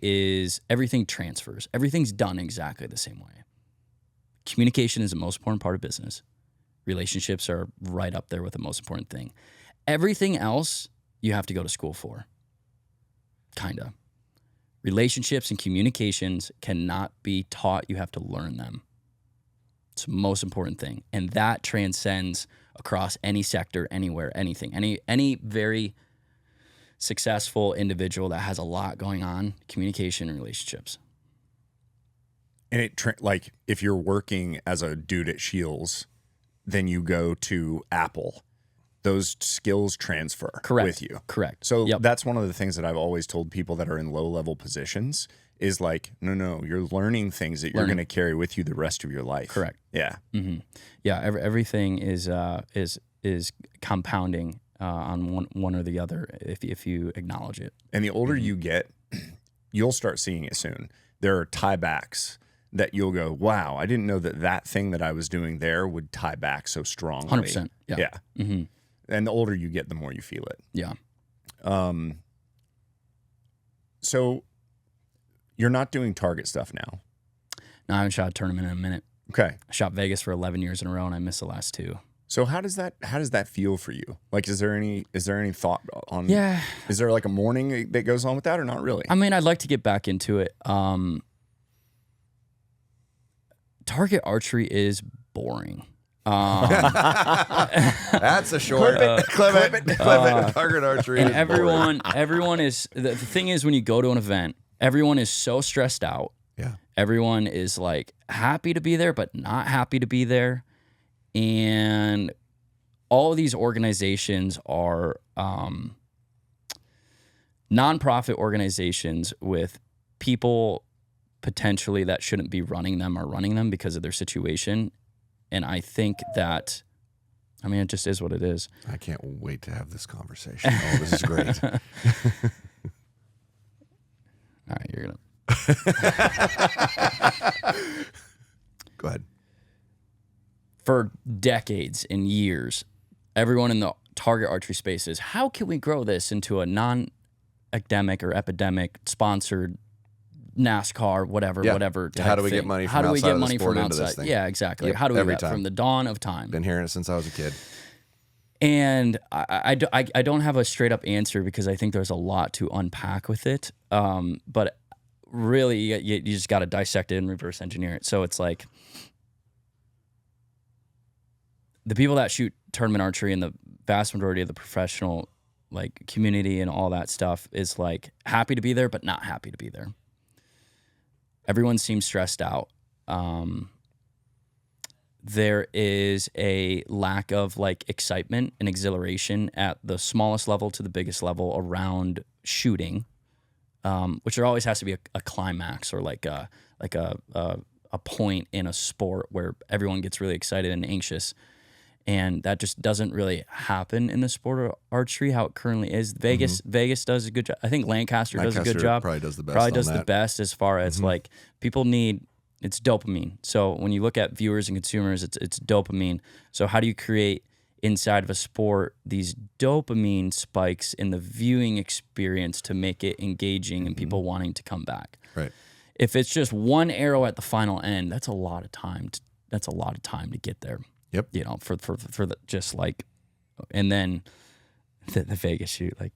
transfers. Everything's done exactly the same way. Communication is the most important part of business. Relationships are right up there with the most important thing. Everything else you have to go to school for. Kinda. Relationships and communications cannot be taught. You have to learn them. It's the most important thing. And that transcends across any sector, anywhere, anything. Any very successful individual that has a lot going on, communication and relationships.
And it like if you're working as a dude at Shields, then you go to Apple, those skills transfer with you.
Correct.
So that's one of the things that I've always told people that are in low level positions is like, no, you're learning things that you're going to carry with you the rest of your life.
Correct.
Yeah.
Mm-hmm. Yeah. Everything is compounding on one or the other if you acknowledge it.
And the older you get, you'll start seeing it soon. There are tiebacks that you'll go, wow, I didn't know that thing that I was doing there would tie back so strongly.
100%. Yeah.
Mm-hmm. And the older you get, the more you feel it.
Yeah.
So you're not doing target stuff now.
No, I haven't shot a tournament in a minute.
Okay.
I shot Vegas for 11 years in a row and I missed the last 2.
So how does that feel for you? Like, is there any thought on?
Yeah.
Is there like a morning that goes on with that, or not really?
I mean, I'd like to get back into it. Target archery is boring.
That's a short. Clip it. Target archery.
And everyone is. The thing is, when you go to an event, everyone is so stressed out.
Yeah.
Everyone is like happy to be there, but not happy to be there. And all of these organizations are nonprofit organizations with people potentially that shouldn't be running them are running them because of their situation. And I think that, I mean, it just is what it is.
I can't wait to have this conversation. Oh, this is great.
All right, you're going to.
Go ahead.
For decades and years, everyone in the target archery space is, how can we grow this into a non-academic or epidemic sponsored NASCAR, whatever.
How do we get money from outside of the sport into this thing?
Yeah, exactly.
Yep,
How do we
every
get
time.
from the dawn of time?
Been hearing it since I was a kid.
And I don't have a straight up answer because I think there's a lot to unpack with it. But really, you just got to dissect it and reverse engineer it. So it's like the people that shoot tournament archery and the vast majority of the professional like community and all that stuff is like happy to be there, but not happy to be there. Everyone seems stressed out. there is a lack of like excitement and exhilaration at the smallest level to the biggest level around shooting, which there always has to be a climax or like a point in a sport where everyone gets really excited and anxious. And that just doesn't really happen in the sport of archery, how it currently is. Vegas does a good job. I think Lancaster does a good job.
Probably does the best.
Probably does the best as far as like people need. It's dopamine. So when you look at viewers and consumers, it's dopamine. So how do you create inside of a sport these dopamine spikes in the viewing experience to make it engaging and people wanting to come back?
Right.
If it's just one arrow at the final end, that's a lot of time. That's a lot of time to get there.
Yep.
You know, for the just like, and then the Vegas shoot. Like,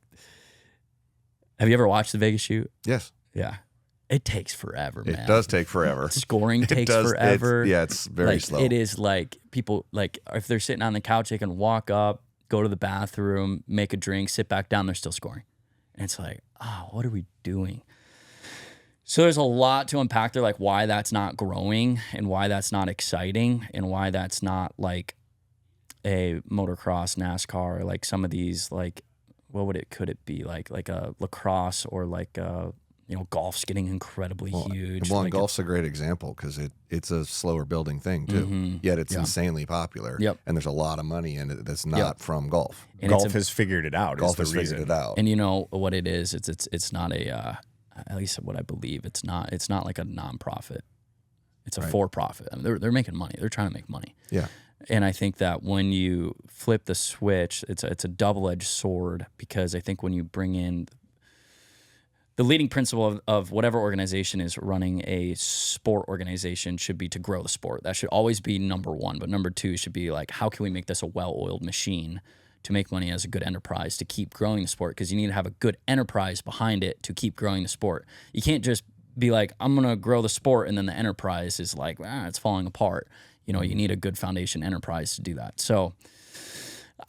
have you ever watched the Vegas shoot?
Yes.
Yeah. It takes forever, man.
It does take forever.
Scoring takes forever.
It's very
like,
slow.
It is like people, like if they're sitting on the couch, they can walk up, go to the bathroom, make a drink, sit back down, they're still scoring. And it's like, what are we doing? So there's a lot to unpack there, like why that's not growing and why that's not exciting and why that's not like a motocross, NASCAR, like some of these, like, could it be like a lacrosse or like golf's getting incredibly huge.
Well, and
like
golf's a great example because it's a slower building thing too. Yet it's insanely popular.
Yep.
And there's a lot of money in it that's not from golf.
And
golf has figured it out.
Golf has
figured
figured it out.
And you know what it is? It's not a at least what I believe. It's not like a nonprofit. It's a for-profit. I mean, they're making money. They're trying to make money.
Yeah.
And I think that when you flip the switch, it's a double-edged sword because I think when you bring in the leading principle of whatever organization is running a sport organization should be to grow the sport. That should always be number one. But number two should be like, how can we make this a well-oiled machine to make money as a good enterprise to keep growing the sport? Because you need to have a good enterprise behind it to keep growing the sport. You can't just be like, I'm going to grow the sport, and then the enterprise is like, it's falling apart. You know, you need a good foundation enterprise to do that. So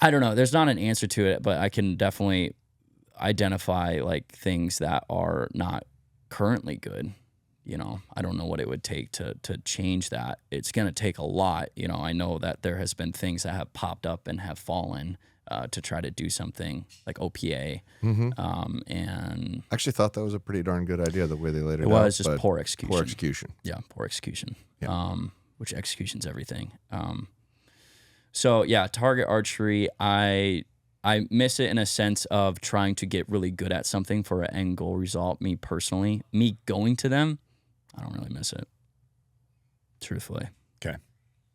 I don't know. There's not an answer to it, but I can definitely identify like things that are not currently good. You know, I don't know what it would take to change that. It's going to take a lot. You know, I know that there has been things that have popped up and have fallen to try to do something like OPA. And
I actually thought that was a pretty darn good idea the way they laid it out.
It was just poor execution.
Poor execution.
Yeah, poor execution.
Yeah.
Which execution's everything. So yeah, target archery, I miss it in a sense of trying to get really good at something for an end goal result. Me personally, me going to them, I don't really miss it. Truthfully.
Okay.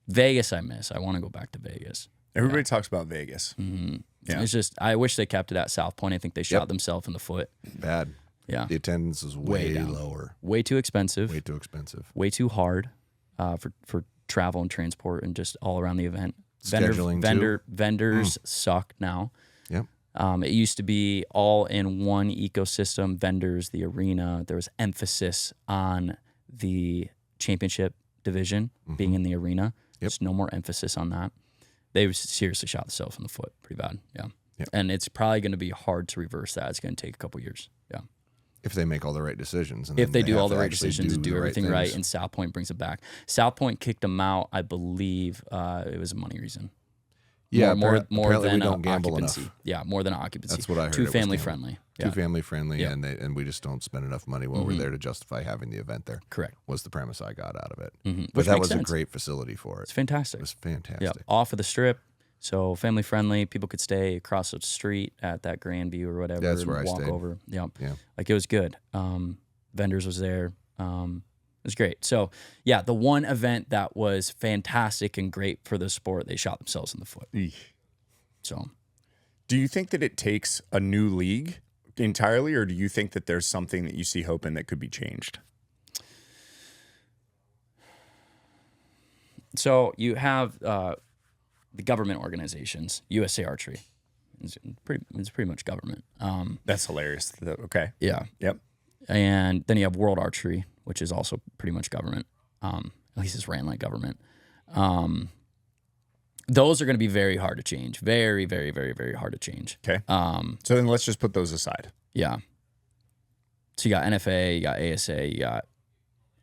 Vegas I miss. I want to go back to Vegas.
Everybody talks about Vegas.
Yeah. It's just, I wish they kept it at South Point. I think they shot themselves in the foot.
Bad.
Yeah.
The attendance is way
down.
lower.
Way too expensive.
Way too expensive.
Way too hard for travel and transport and just all around the event.
Scheduling
Vendors suck now.
Yep.
It used to be all in one ecosystem, vendors, the arena. There was emphasis on the championship division being in the arena.
Yep.
There's no more emphasis on that. They seriously shot themselves in the foot pretty bad. Yeah.
Yep.
And it's probably going to be hard to reverse that. It's going to take a couple years. Yeah.
If they make all the right decisions. And
if they do
have
all the
to
right
actually
decisions and do
the
everything right,
things.
and South Point brings it back. South Point kicked them out, I believe it was a money reason.
Yeah,
more
apparently
than
we don't gamble
occupancy.
enough.
Yeah, more than occupancy.
That's what I heard.
Too
it was
family
gambling.
friendly.
Too family friendly,
Yeah.
and we just don't spend enough money while we're there to justify having the event there.
Correct.
Was the premise I got out of it.
Which
But that
makes
was
sense.
a great facility for it.
It's fantastic.
It was fantastic.
Yeah, off of the strip, so family friendly. People could stay across the street at that Grandview or whatever.
That's
and
where I
walk
stayed.
over. Yeah,
Yeah.
like it was good. Vendors was there. It was great. So yeah, the one event that was fantastic and great for the sport, they shot themselves in the foot. So,
Do you think that it takes a new league entirely, or do you think that there's something that you see hope in that could be changed?
so you have the government organizations, USA Archery. It's pretty much government.
That's hilarious. Okay.
Yeah.
Yep.
And then you have World Archery, which is also pretty much government. At least it's ran like government. Those are going to be very hard to change. Very, very, very, very hard to change.
Okay. So then let's just put those aside.
Yeah. So you got NFA, you got ASA, you got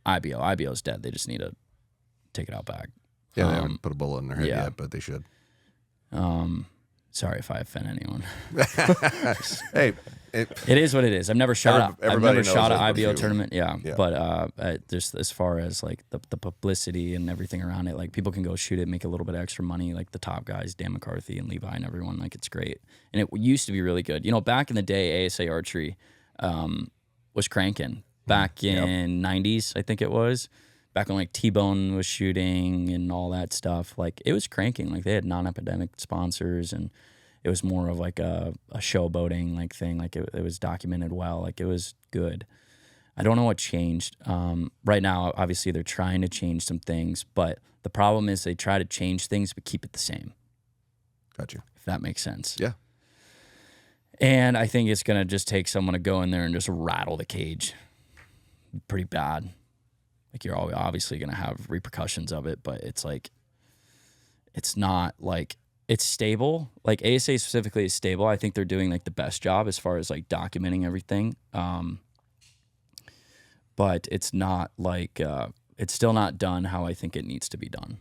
IBO. IBO is dead. They just need to take it out back.
Yeah, they haven't put a bullet in their head
yeah.
yet, but they should.
Sorry if I offend anyone.
Hey,
it is what it is. I've never shot. I've never shot an IBO
few.
tournament. Yeah. But just as far as like the publicity and everything around it, like people can go shoot it, make a little bit of extra money. Like the top guys, Dan McCarthy and Levi and everyone. Like it's great, and it used to be really good. You know, back in the day, ASA Archery was cranking. Back in '90s, I think it was. Back when like T-Bone was shooting and all that stuff, like it was cranking. Like they had non-epidemic sponsors, and it was more of like a showboating like thing. Like it was documented well. Like it was good. I don't know what changed. Right now, obviously they're trying to change some things, but the problem is they try to change things but keep it the same.
Got you.
If that makes sense.
Yeah.
And I think it's gonna just take someone to go in there and just rattle the cage. Pretty bad. Like you're obviously going to have repercussions of it, but it's like, it's not like, it's stable. Like ASA specifically is stable. I think they're doing like the best job as far as like documenting everything. But it's not like, it's still not done how I think it needs to be done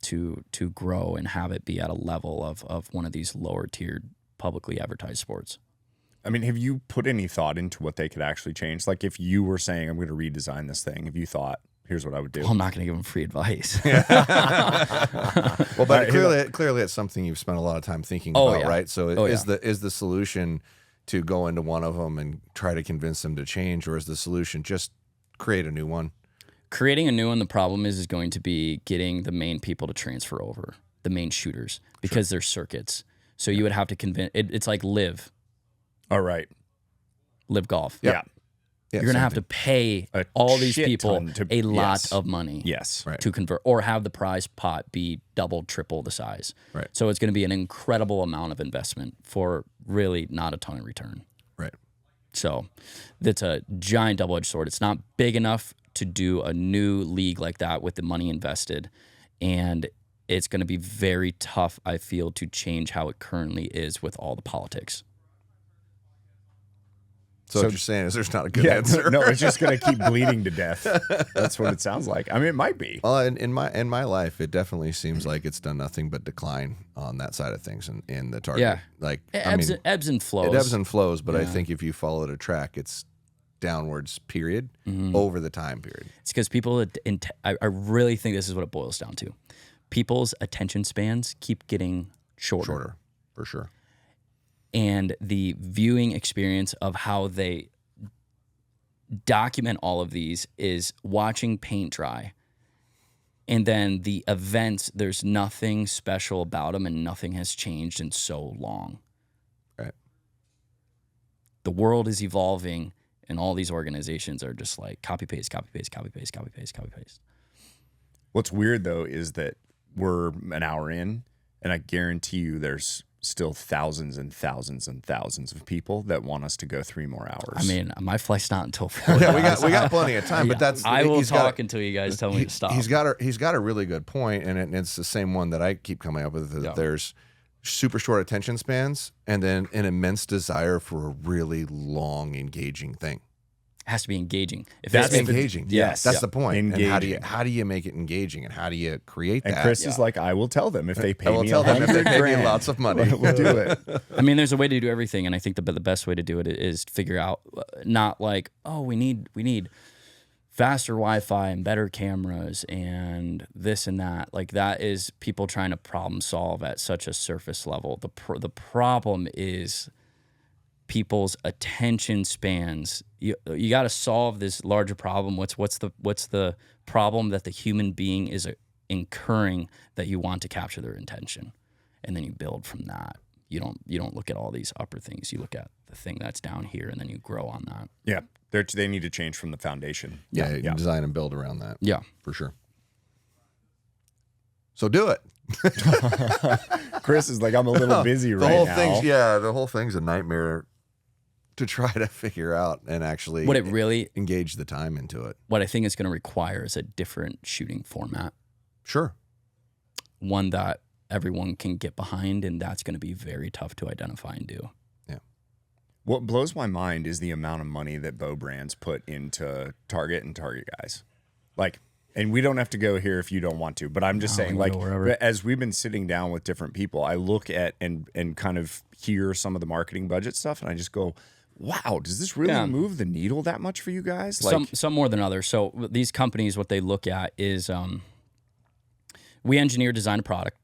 to grow and have it be at a level of one of these lower tiered publicly advertised sports.
I mean, have you put any thought into what they could actually change? Like if you were saying, I'm going to redesign this thing, have you thought, here's what I would do?
Well, I'm not going to give them free advice.
Well, but clearly it's something you've spent a lot of time thinking about, right? So is the solution to go into one of them and try to convince them to change, or is the solution just create a new one?
Creating a new one, the problem is going to be getting the main people to transfer over, the main shooters, because they're circuits. So you would have to convince, it's like live.
All right.
Live golf.
Yeah.
You're going to have to pay all these people a lot of money to convert, or have the prize pot be double, triple the size.
Right.
So it's going to be an incredible amount of investment for really not a ton of return.
Right.
So that's a giant double-edged sword. It's not big enough to do a new league like that with the money invested, and it's going to be very tough, I feel, to change how it currently is with all the politics.
So what you're saying is there's not a good answer.
No, it's just going to keep bleeding to death. That's what it sounds like. I mean, it might be.
Well, in my life, it definitely seems like it's done nothing but decline on that side of things in the target.
Yeah.
Like
ebbs and flows.
It ebbs and flows, but I think if you followed a track, it's downwards period over the time period.
It's because people, I really think this is what it boils down to. People's attention spans keep getting shorter.
Shorter, for sure.
And the viewing experience of how they document all of these is watching paint dry. And then the events, there's nothing special about them and nothing has changed in so long.
Right.
The world is evolving and all these organizations are just like copy, paste, copy, paste, copy, paste, copy, paste, copy, paste.
What's weird, though, is that we're an hour in, and I guarantee you there's still thousands and thousands and thousands of people that want us to go 3 more hours.
I mean, my flight's not until 4
Yeah, we got plenty of time, but that's
I will talk until you guys tell me to stop.
He's got a really good point, and it's the same one that I keep coming up with. That there's super short attention spans, and then an immense desire for a really long, engaging thing.
It has to be engaging. If
That's
it's
engaging.
Yes,
that's the point.
Engaging.
And how do you make it engaging, and how do you create that?
And Chris is like, I will tell them if they pay me.
I will tell them if they pay me
$100,000.
lots of money.
We'll do it.
I mean, there's a way to do everything, and I think the best way to do it is figure out, not like, oh, we need faster Wi-Fi and better cameras and this and that. Like that is people trying to problem solve at such a surface level. The problem is people's attention spans. You got to solve this larger problem. What's the problem that the human being is incurring that you want to capture their attention, and then you build from that. You don't look at all these upper things. You look at the thing that's down here, and then you grow on that.
Yeah, they need to change from the foundation.
Yeah, design and build around that.
Yeah,
for sure. So do it.
Chris is like, I'm a little busy right now.
The whole thing's a nightmare to try to figure out and actually
what it really
engage the time into it.
What I think it's going to require is a different shooting format.
Sure.
One that everyone can get behind, and that's going to be very tough to identify and do.
Yeah.
What blows my mind is the amount of money that bow brands put into Target and Target guys. Like, And we don't have to go here if you don't want to, but I'm just saying,
we can
like,
go wherever.
as we've been sitting down with different people, I look at and kind of hear some of the marketing budget stuff, and I just go, wow, does this really move the needle that much for you guys? Like,
some more than others. So these companies, what they look at is we engineer, design a product.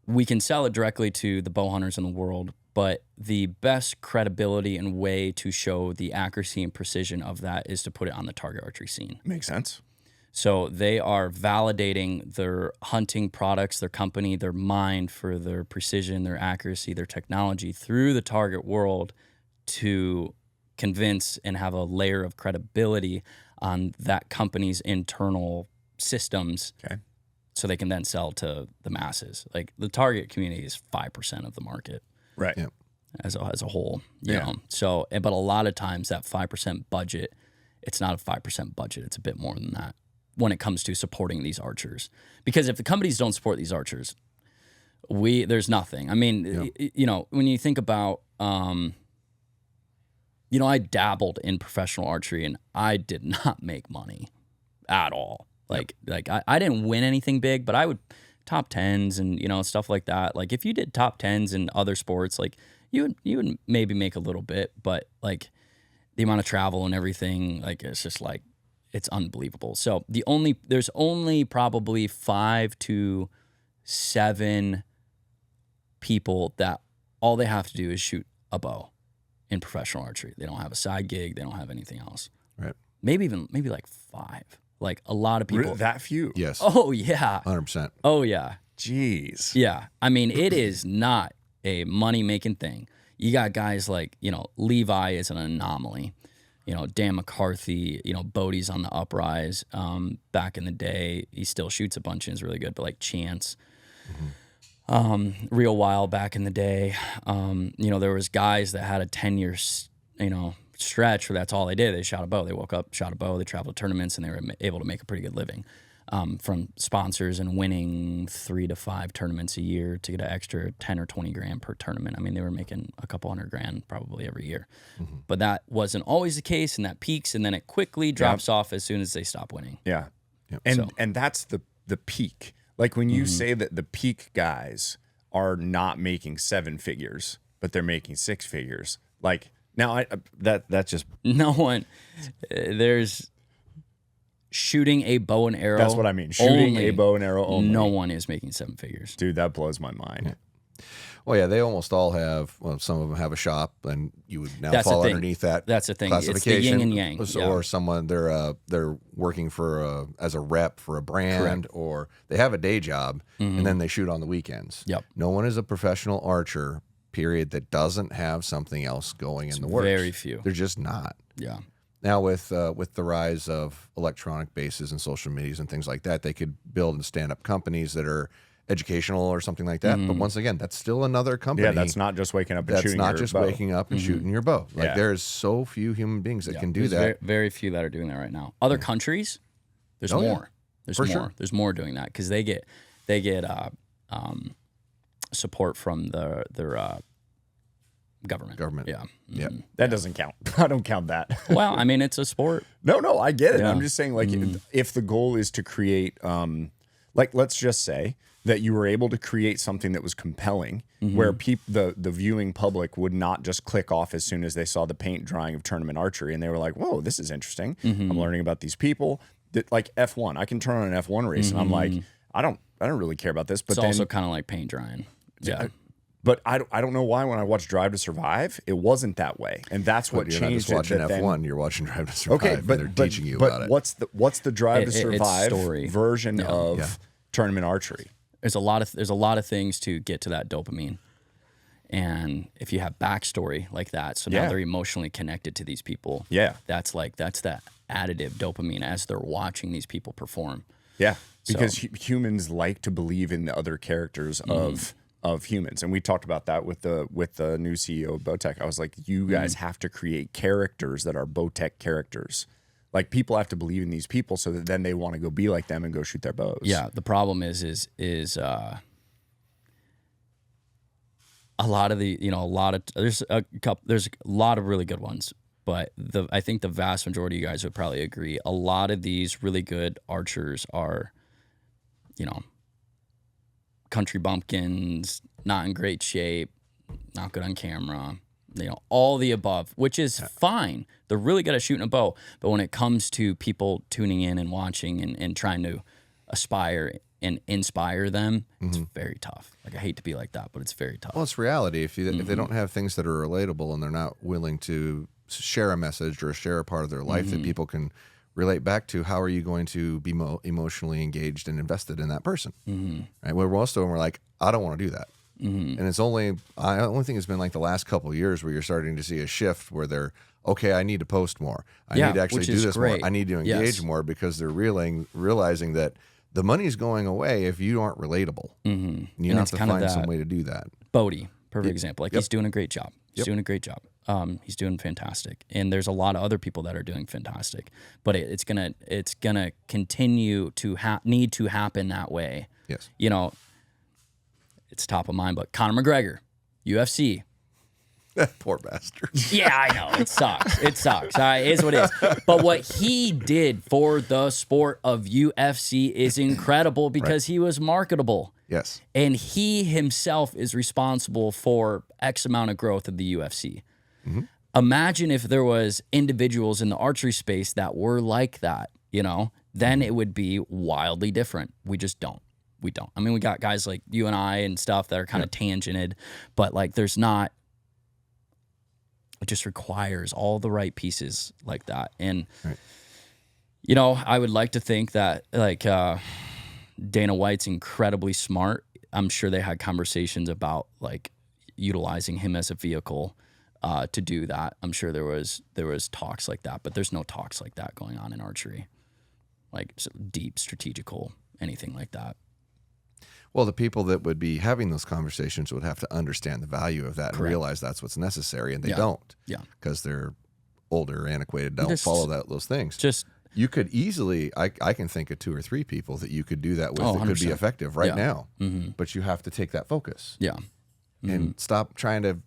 We can sell it directly to the bow hunters in the world, but the best credibility and way to show the accuracy and precision of that is to put it on the target archery scene.
makes sense.
So they are validating their hunting products, their company, their mind for their precision, their accuracy, their technology through the target world to convince and have a layer of credibility on that company's internal systems.
Okay.
So they can then sell to the masses. Like the target community is 5% of the market.
Right.
Yeah.
As a whole, you know. So, but a lot of times that 5% budget, it's not a 5% budget. It's a bit more than that when it comes to supporting these archers. Because if the companies don't support these archers, there's nothing. I mean, you know, when you think about, you know, I dabbled in professional archery and I did not make money at all. Like I didn't win anything big, but I would top 10s and, you know, stuff like that. Like if you did top 10s in other sports, like you would maybe make a little bit, but like the amount of travel and everything, like it's just like, it's unbelievable. So there's only probably 5 to 7 people that all they have to do is shoot a bow in professional archery. They don't have a side gig. They don't have anything else.
Right.
Maybe like 5. Like a lot of people.
That few?
Yes.
Oh yeah.
100%.
Oh yeah.
Jeez.
Yeah. I mean, it is not a money-making thing. You got guys like, you know, Levi is an anomaly. You know, Dan McCarthy, you know, Bodie's on the uprise. Back in the day, he still shoots a bunch and is really good, but like Chance, Real Wild back in the day. You know, there was guys that had a 10-year, you know, stretch where that's all they did. They shot a bow. They woke up, shot a bow. They traveled to tournaments, and they were able to make a pretty good living from sponsors and winning 3 to 5 tournaments a year to get an extra 10 or 20 grand per tournament. I mean, they were making a couple $100,000 probably every year. But that wasn't always the case, and that peaks, and then it quickly drops off as soon as they stop winning.
Yeah.
Yep.
And that's the peak. Like when you say that the peak guys are not making 7 figures, but they're making 6 figures. Like now that's just
No one, there's shooting a bow and arrow.
that's what I mean. Shooting
only,
a bow and arrow only.
No one is making 7 figures.
Dude, that blows my mind.
Well, yeah, they almost all have. Well, some of them have a shop, and you would now
That's the
fall
thing.
underneath that.
That's the thing. It's the
classification.
yin and yang.
Or someone they're working for as a rep for a brand, or they have a day job and then they shoot on the weekends.
Yep.
No one is a professional archer, period, that doesn't have something else going in the works.
Very few.
They're just not.
Yeah.
Now with the rise of electronic bases and social medias and things like that, they could build and stand up companies that are educational or something like that. But once again, that's still another company.
Yeah, that's not just waking up and
That's
shooting
not
your
just
bow.
waking up and shooting your bow. Like
Yeah.
there's so few human beings that can do
There's
that.
Very few that are doing that right now. Other countries, there's
Oh, yeah.
more. There's
For
more.
sure.
There's more doing that because they get support from their government.
Government.
Yeah.
Yeah.
That doesn't count. I don't count that.
Well, I mean, it's a sport.
No, I get it.
Yeah.
I'm just saying, like, if the goal is to create, like, let's just say that you were able to create something that was compelling, where the viewing public would not just click off as soon as they saw the paint drying of tournament archery, and they were like, "Whoa, this is interesting. I'm learning about these people." That, like F1, I can turn on an F1 race, and I'm like, I don't really care about this. But
It's
then,
also kind of like paint drying. Yeah.
but I don't know why when I watched Drive to Survive, it wasn't that way, and that's what
But you're not
changed
just watching
it. that
F1,
then-
you're watching Drive to Survive.
Okay,
and
but
they're teaching you
but
about it.
what's the Drive to
It's
Survive
story.
version of tournament archery?
There's a lot of things to get to that dopamine. And if you have backstory like that, so now
Yeah.
they're emotionally connected to these people.
Yeah.
That's that additive dopamine as they're watching these people perform.
Yeah, because humans like to believe in the other characters of humans, and we talked about that with the new CEO of Bowtech. I was like, you guys have to create characters that are Bowtech characters. Like people have to believe in these people so that then they want to go be like them and go shoot their bows.
Yeah, the problem is a lot of the there's a lot of really good ones, but I think the vast majority of you guys would probably agree. A lot of these really good archers are, country bumpkins, not in great shape, not good on camera, all the above, which is fine. They're really good at shooting a bow. But when it comes to people tuning in and watching and trying to aspire and inspire them, it's very tough. Like, I hate to be like that, but it's very tough.
Well, it's reality. If they don't have things that are relatable and they're not willing to share a message or share a part of their life that people can relate back to, how are you going to be emotionally engaged and invested in that person? Right? Where most of them are like, I don't want to do that. And it's I only think it's been like the last couple of years where you're starting to see a shift where they're, okay, I need to post more. I need to actually do this more. I need to engage more, because they're realizing that the money's going away if you aren't relatable. You have to find some way to do that.
Bodie, perfect example. Like, he's doing a great job. He's doing a great job. He's doing fantastic. And there's a lot of other people that are doing fantastic. But it's gonna continue to need to happen that way.
Yes.
It's top of mind, but Conor McGregor, UFC.
Poor bastard.
Yeah, I know. It sucks. It sucks. All right, it is what it is. But what he did for the sport of UFC is incredible, because he was marketable.
Yes.
And he himself is responsible for X amount of growth of the UFC. Imagine if there was individuals in the archery space that were like that, then it would be wildly different. We just don't. We don't. I mean, we got guys like you and I and stuff that are kind of tangented, but like, there's not, it just requires all the right pieces like that. And, I would like to think that like Dana White's incredibly smart. I'm sure they had conversations about like utilizing him as a vehicle to do that. I'm sure there was talks like that, but there's no talks like that going on in archery, like deep strategical, anything like that.
Well, the people that would be having those conversations would have to understand the value of that and realize that's what's necessary, and they don't. Yeah. Because they're older, antiquated, don't follow those things. You could easily, I can think of 2 or 3 people that you could do that with that could be effective now. But you have to take that focus. Yeah. And stop trying to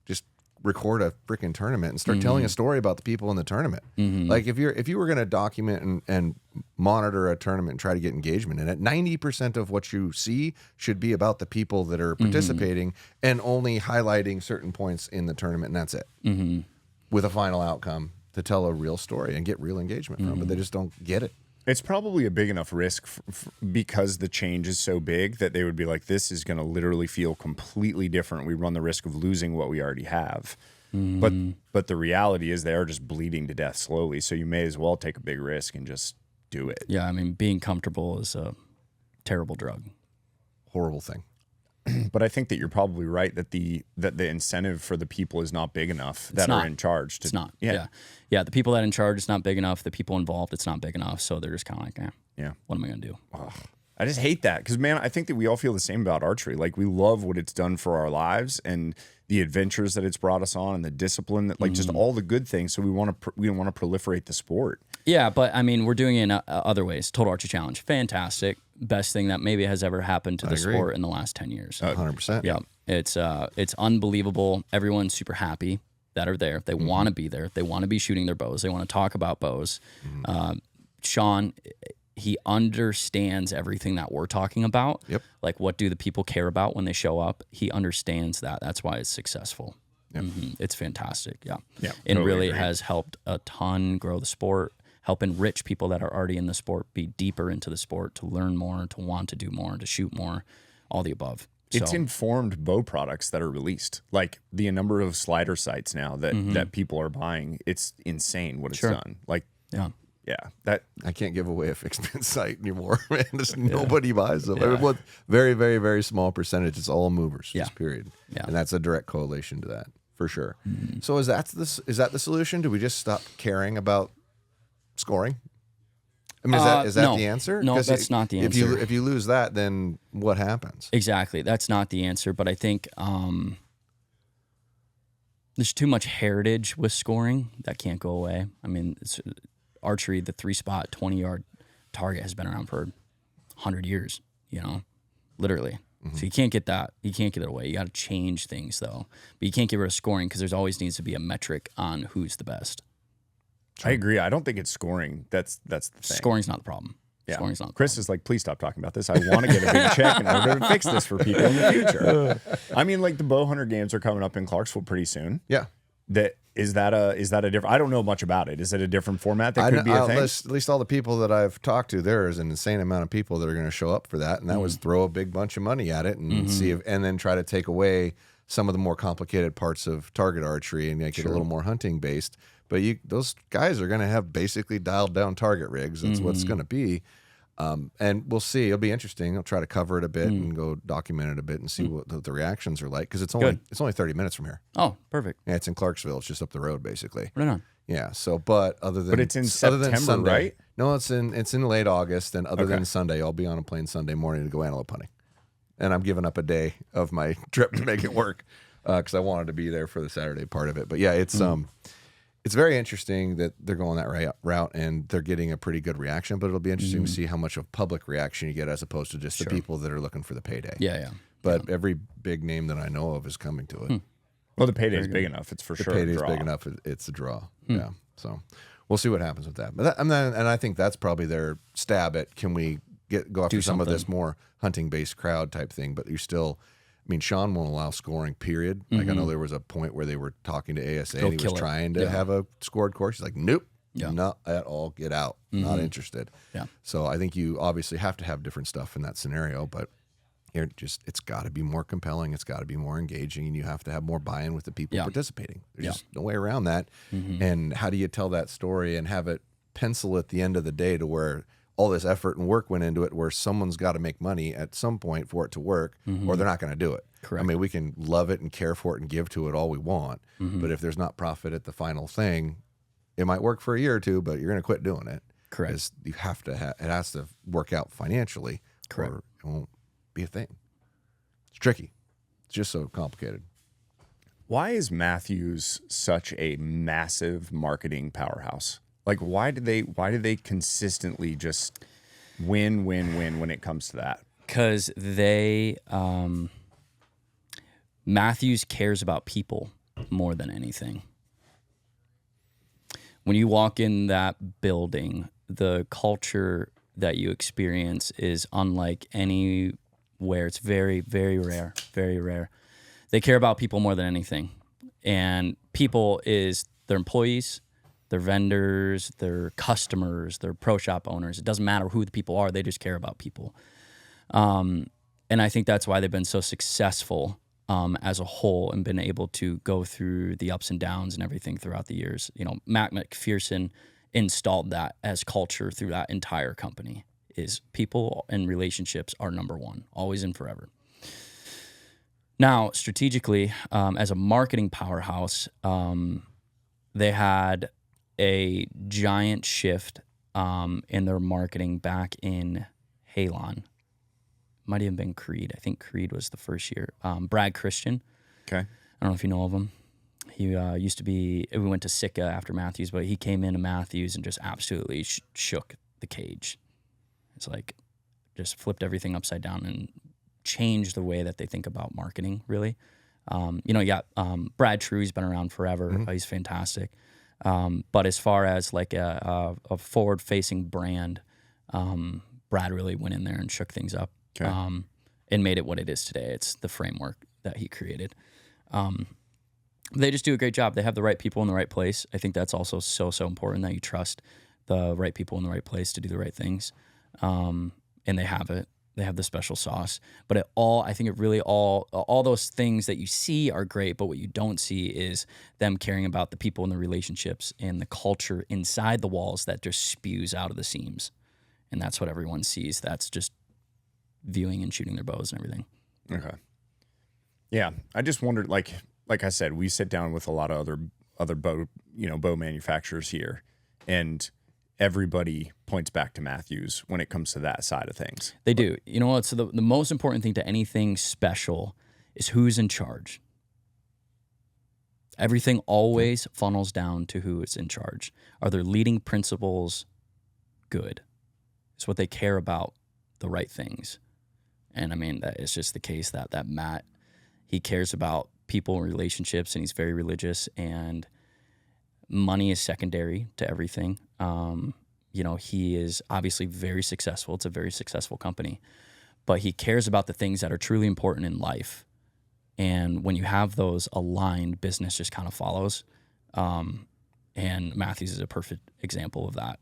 just record a freaking tournament and start telling a story about the people in the tournament. Like, if you were going to document and monitor a tournament and try to get engagement in it, 90% of what you see should be about the people that are participating and only highlighting certain points in the tournament, and that's it. With a final outcome to tell a real story and get real engagement from, but they just don't get it.
It's probably a big enough risk because the change is so big that they would be like, this is going to literally feel completely different. We run the risk of losing what we already have. But the reality is they are just bleeding to death slowly. So you may as well take a big risk and just do it.
Yeah, I mean, being comfortable is a terrible drug.
Horrible thing.
But I think that you're probably right that the incentive for the people is not big enough that are in charge.
It's not. Yeah. The people that are in charge, it's not big enough. The people involved, it's not big enough. So they're just kind of like, what am I going to do?
Oh, I just hate that because, man, I think that we all feel the same about archery. Like, we love what it's done for our lives and the adventures that it's brought us on and the discipline that, like, just all the good things. So we want to proliferate the sport. Yeah,
but I mean, we're doing it in other ways. Total Archery Challenge, fantastic. Best thing that maybe has ever happened to the sport in the last 10 years.
100%.
Yeah, it's unbelievable. Everyone's super happy that are there. They want to be there. They want to be shooting their bows. They want to talk about bows. Sean, he understands everything that we're talking about. Yep. Like, what do the people care about when they show up? He understands that. That's why it's successful. Yep. It's fantastic. Yeah. And totally really has helped a ton grow the sport, help enrich people that are already in the sport, be deeper into the sport, to learn more, to want to do more, to shoot more, all the above.
It's informed bow products that are released. Like, the number of slider sites now that people are buying, it's insane what it's done. Like, that
I can't give away a fixed pin sight anymore, man. Nobody buys them. I mean, very, very, very small percentage. It's all movers. Just period. Yeah. And that's a direct correlation to that, for sure. So is that the solution? Do we just stop caring about scoring? I mean, is that the answer?
No, that's not the answer.
If you lose that, then what happens?
Exactly. That's not the answer. But I think there's too much heritage with scoring that can't go away. I mean, archery, the 3-spot, 20-yard target has been around for 100 years, literally. So you can't get that. You can't get it away. You got to change things though. But you can't get rid of scoring because there's always needs to be a metric on who's the best.
I agree. I don't think it's scoring. That's the thing.
Scoring's not the problem.
Yeah.
Scoring's not the
Chris is like, please stop talking about this. I want to get a big check in order to fix this for people in the future. I mean, like the bow hunter games are coming up in Clarksville pretty soon.
Yeah.
Is that a different? I don't know much about it. Is it a different format that could be a thing?
At least all the people that I've talked to, there is an insane amount of people that are going to show up for that, and that was throw a big bunch of money at it and see if, and then try to take away some of the more complicated parts of target archery and make it a little more hunting based. But those guys are going to have basically dialed down target rigs. That's what it's going to be. And we'll see. It'll be interesting. I'll try to cover it a bit and go document it a bit and see what the reactions are like, because it's only 30 minutes from here.
Oh, perfect.
Yeah, it's in Clarksville. It's just up the road, basically.
Right on.
Yeah. So, but
it's in September,
Sunday,
right?
No, it's in late August, and other than Sunday, I'll be on a plane Sunday morning to go antelope hunting, and I'm giving up a day of my trip to make it work because I wanted to be there for the Saturday part of it. But yeah, it's very interesting that they're going that route and they're getting a pretty good reaction, but it'll be interesting to see how much of public reaction you get as opposed to just the people that are looking for the payday.
Yeah.
But every big name that I know of is coming to it.
Well, the payday is big enough. It's for sure.
The payday is big enough. It's a draw. Yeah. So we'll see what happens with that. But and I think that's probably their stab at, can we go after some of this more hunting based crowd type thing, but you're still, I mean, Sean won't allow scoring, period. Like, I know there was a point where they were talking to ASA and he was trying to have a scored course. He's like, nope, not at all. Get out. Not interested.
Yeah.
So I think you obviously have to have different stuff in that scenario, but it's got to be more compelling. It's got to be more engaging, and you have to have more buy-in with the people participating. There's just no way around that. And how do you tell that story and have it pencil at the end of the day to where all this effort and work went into it, where someone's got to make money at some point for it to work, or they're not going to do it.
Correct.
I mean, we can love it and care for it and give to it all we want, but if there's not profit at the final thing, it might work for a year or two, but you're going to quit doing it.
Correct.
You have to it has to work out financially.
Correct.
Or it won't be a thing. It's tricky. It's just so complicated.
Why is Matthews such a massive marketing powerhouse? Like, why do they consistently just win when it comes to that?
Because Matthews cares about people more than anything. When you walk in that building, the culture that you experience is unlike anywhere. It's very, very rare, very rare. They care about people more than anything. And people is their employees, their vendors, their customers, their pro shop owners. It doesn't matter who the people are. They just care about people. And I think that's why they've been so successful as a whole and been able to go through the ups and downs and everything throughout the years. You know, Matt McPherson installed that as culture through that entire company. Is people and relationships are number one, always and forever. Now, strategically, as a marketing powerhouse, they had a giant shift in their marketing back in Halon. Might have been Creed. I think Creed was the first year. Brad Christian.
Okay.
I don't know if you know of him. He used to be, we went to Sitka after Matthews, but he came into Matthews and just absolutely shook the cage. It's like just flipped everything upside down and changed the way that they think about marketing, really. You got Brad True, he's been around forever. He's fantastic. But as far as like a forward-facing brand, Brad really went in there and shook things up and made it what it is today. It's the framework that he created. They just do a great job. They have the right people in the right place. I think that's also so important that you trust the right people in the right place to do the right things. And they have it. They have the special sauce. But I think it really all those things that you see are great, but what you don't see is them caring about the people and the relationships and the culture inside the walls that just spews out of the seams. And that's what everyone sees. That's just viewing and shooting their bows and everything.
Okay. Yeah. I just wondered, like I said, we sit down with a lot of other bow manufacturers here, and everybody points back to Matthews when it comes to that side of things.
They do. You know what? So the most important thing to anything special is who's in charge. Everything always funnels down to who is in charge. Are their leading principles good? It's what they care about, the right things. And I mean, that is just the case that Matt, he cares about people and relationships, and he's very religious, and money is secondary to everything. You know, he is obviously very successful. It's a very successful company, but he cares about the things that are truly important in life. And when you have those aligned, business just kind of follows. And Matthews is a perfect example of that.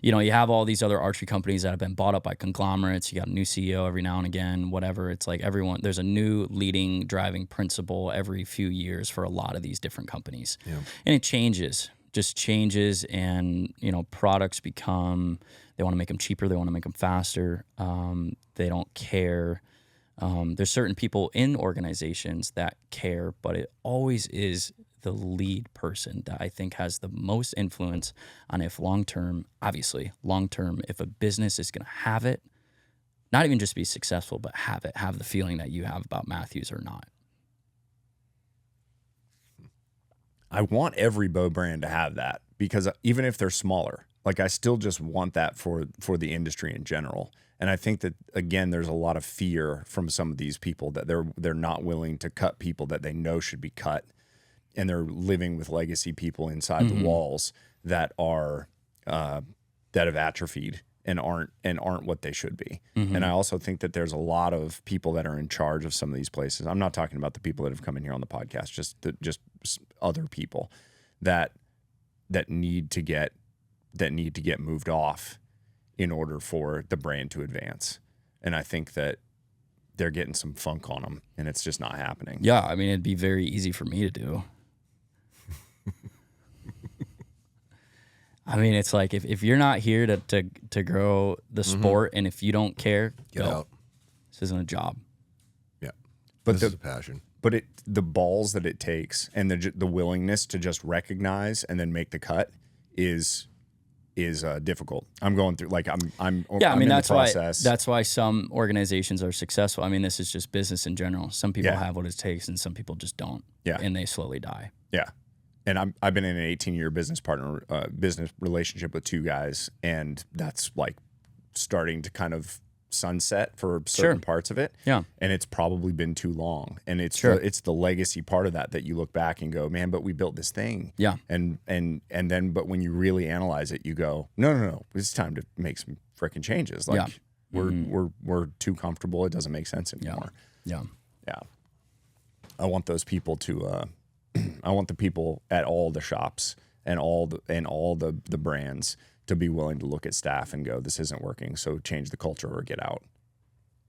You know, you have all these other archery companies that have been bought up by conglomerates. You got a new CEO every now and again, whatever. It's like there's a new leading, driving principle every few years for a lot of these different companies. Yeah. And it just changes. And, you know, products they want to make them cheaper. They want to make them faster. They don't care. There's certain people in organizations that care, but it always is the lead person that I think has the most influence on if long-term, if a business is going to have it, not even just be successful, but have the feeling that you have about Matthews or not.
I want every bow brand to have that, because even if they're smaller, like I still just want that for the industry in general. And I think that, again, there's a lot of fear from some of these people that they're not willing to cut people that they know should be cut. And they're living with legacy people inside the walls that are that have atrophied and aren't what they should be. And I also think that there's a lot of people that are in charge of some of these places. I'm not talking about the people that have come in here on the podcast, just other people that need to get moved off in order for the brand to advance. And I think that they're getting some funk on them, and it's just not happening.
Yeah, I mean, it'd be very easy for me to do. I mean, it's like if you're not here to grow the sport, and if you don't care,
get out.
This isn't a job.
Yeah, but this is a passion.
But the balls that it takes and the willingness to just recognize and then make the cut is difficult. I'm going through I'm
that's why some organizations are successful. I mean, this is just business in general. Some people have what it takes, and some people just don't. Yeah, and they slowly die.
Yeah. And I've been in an 18-year business relationship with two guys, and that's like starting to kind of sunset for certain parts of it.
Yeah.
And it's probably been too long. And it's the legacy part of that you look back and go, man, but we built this thing.
Yeah.
And then but when you really analyze it, you go, no, it's time to make some freaking changes. Like we're too comfortable. It doesn't make sense anymore.
Yeah.
Yeah. I want those people to I want the people at all the shops and all the brands to be willing to look at staff and go, this isn't working, so change the culture or get out.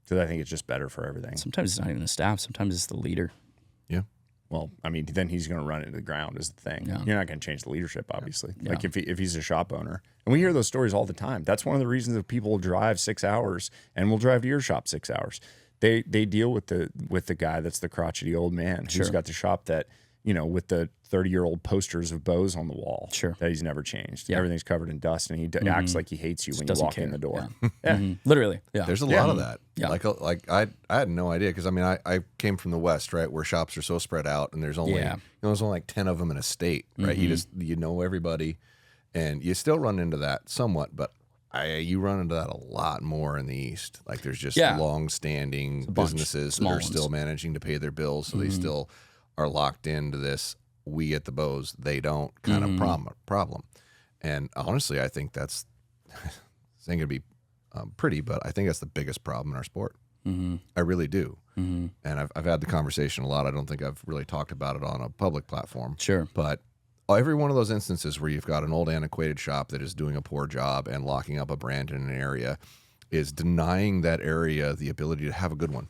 Because I think it's just better for everything.
Sometimes it's not even the staff. Sometimes it's the leader.
Yeah.
Well, I mean, then he's going to run it to the ground is the thing. Yeah. You're not going to change the leadership, obviously. Yeah. Like if he's a shop owner. And we hear those stories all the time. That's one of the reasons that people drive 6 hours and will drive to your shop 6 hours. They deal with the guy that's the crotchety old man who's got the shop that, you know, with the 30-year-old posters of bows on the wall that he's never changed. Yeah. Everything's covered in dust, and he acts like he hates you when you walk in the door.
Yeah. Literally. Yeah.
There's a lot of that. Yeah. Like I had no idea, because I mean I came from the West, right, where shops are so spread out, and there's only there's only like 10 of them in a state, right? You know everybody, and you still run into that somewhat, but you run into that a lot more in the East. Like there's just long-standing businesses that are still managing to pay their bills, so they still are locked into this we get the bows, they don't kind of problem. And honestly, I think that's it's ain't gonna be pretty, but I think that's the biggest problem in our sport. I really do. And I've had the conversation a lot. I don't think I've really talked about it on a public platform.
Sure.
But every one of those instances where you've got an old antiquated shop that is doing a poor job and locking up a brand in an area is denying that area the ability to have a good one.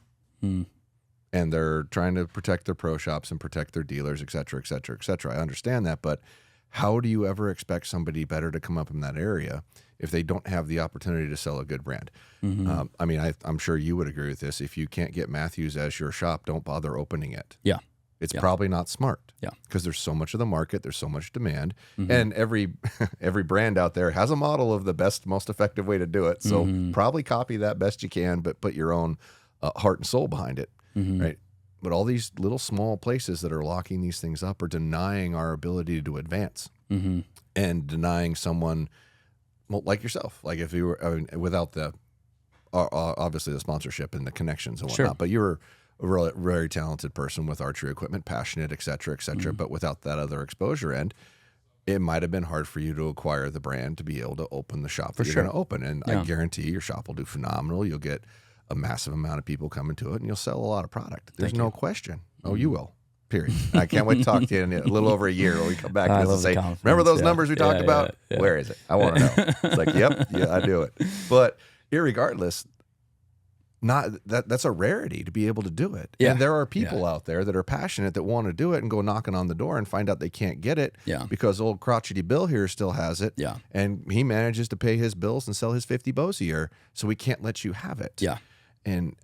And they're trying to protect their pro shops and protect their dealers, et cetera, et cetera, et cetera. I understand that, but how do you ever expect somebody better to come up in that area if they don't have the opportunity to sell a good brand? I mean, I'm sure you would agree with this. If you can't get Matthews as your shop, don't bother opening it.
Yeah.
It's probably not smart.
Yeah.
Because there's so much of the market, there's so much demand, and every brand out there has a model of the best, most effective way to do it. So probably copy that best you can, but put your own heart and soul behind it. Right. But all these little small places that are locking these things up are denying our ability to advance and denying someone, well, like yourself, like if you were without the obviously the sponsorship and the connections and whatnot, but you're a really, very talented person with archery equipment, passionate, et cetera, but without that other exposure end, it might have been hard for you to acquire the brand to be able to open the shop that you're going to open. And I guarantee your shop will do phenomenal. You'll get a massive amount of people coming to it, and you'll sell a lot of product. There's no question. Oh, you will. Period. I can't wait to talk to you in a little over a year when we come back to this and say, remember those numbers we talked about? Yeah. Where is it? I want to know. It's like, yep, yeah, I do it. But irregardless, that's a rarity to be able to do it. Yeah. And there are people out there that are passionate that want to do it and go knocking on the door and find out they can't get it because old crotchety Bill here still has it. Yeah. And he manages to pay his bills and sell his 50 bows a year, so we can't let you have it. Yeah. And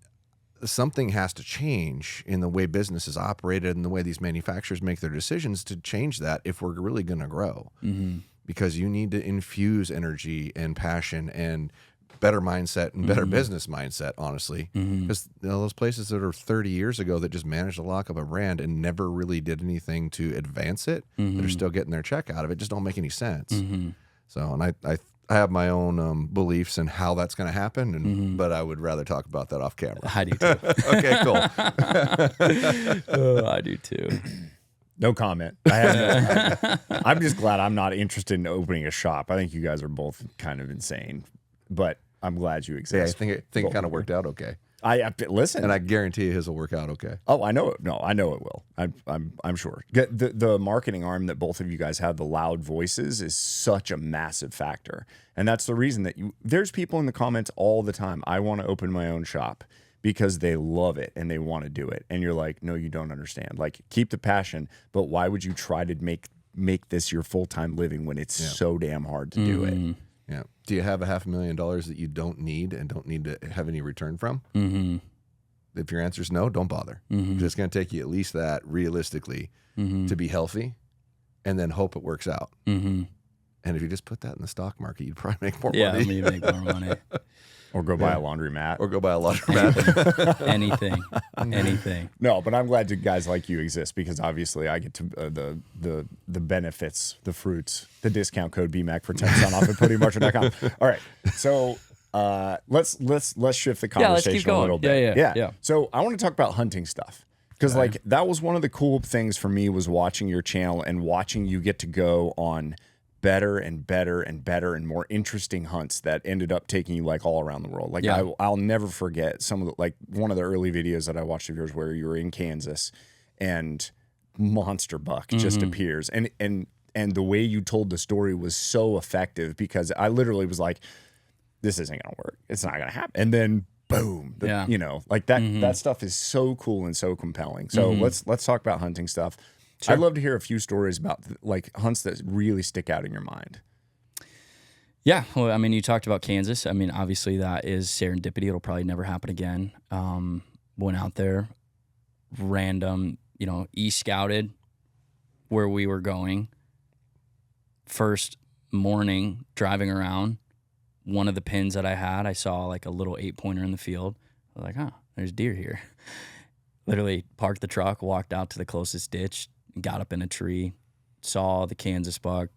something has to change in the way business is operated and the way these manufacturers make their decisions to change that if we're really going to grow. Because you need to infuse energy and passion and better mindset and better business mindset, honestly. Because those places that are 30 years ago that just managed to lock up a brand and never really did anything to advance it, that are still getting their check out of it, just don't make any sense. So, and I have my own beliefs in how that's going to happen, but I would rather talk about that off camera.
I do too.
Okay, cool.
I do too.
No comment. I'm just glad I'm not interested in opening a shop. I think you guys are both kind of insane, but I'm glad you exist.
Yeah, I think it kind of worked out okay.
I listen,
and I guarantee his will work out okay.
Oh, I know it. No, I know it will. I'm sure. The marketing arm that both of you guys have, the loud voices, is such a massive factor, and that's the reason that there's people in the comments all the time. I want to open my own shop because they love it and they want to do it, and you're like, no, you don't understand. Like, keep the passion, but why would you try to make this your full-time living when it's so damn hard to do it?
Yeah. Do you have $500,000 that you don't need and don't need to have any return from? If your answer is no, don't bother. It's going to take you at least that realistically to be healthy, and then hope it works out. And if you just put that in the stock market, you'd probably make more money.
Yeah, you make more money.
Or go buy a laundromat.
Or go buy a laundromat.
Anything.
No, but I'm glad guys like you exist, because obviously I get to the benefits, the fruits, the discount code BMAC for 10% off at podiumarcher.com. All right, so let's shift the conversation a little bit. Yeah. So I want to talk about hunting stuff, because like that was one of the cool things for me, was watching your channel and watching you get to go on better and better and better and more interesting hunts that ended up taking you like all around the world. Like I'll never forget some of the, like one of the early videos that I watched of yours where you were in Kansas and monster buck just appears, and the way you told the story was so effective, because I literally was like, this isn't gonna work, it's not gonna happen, and then boom, you know, like that that stuff is so cool and so compelling. So let's talk about hunting stuff. Sure. I'd love to hear a few stories about like hunts that really stick out in your mind.
Yeah, well, I mean, you talked about Kansas. I mean, obviously that is serendipity. It'll probably never happen again. Went out there, random, you know, e-scouted where we were going. First morning driving around, one of the pins that I had, I saw like a little 8-pointer in the field. I was like, huh, there's deer here. Literally parked the truck, walked out to the closest ditch, got up in a tree, saw the Kansas buck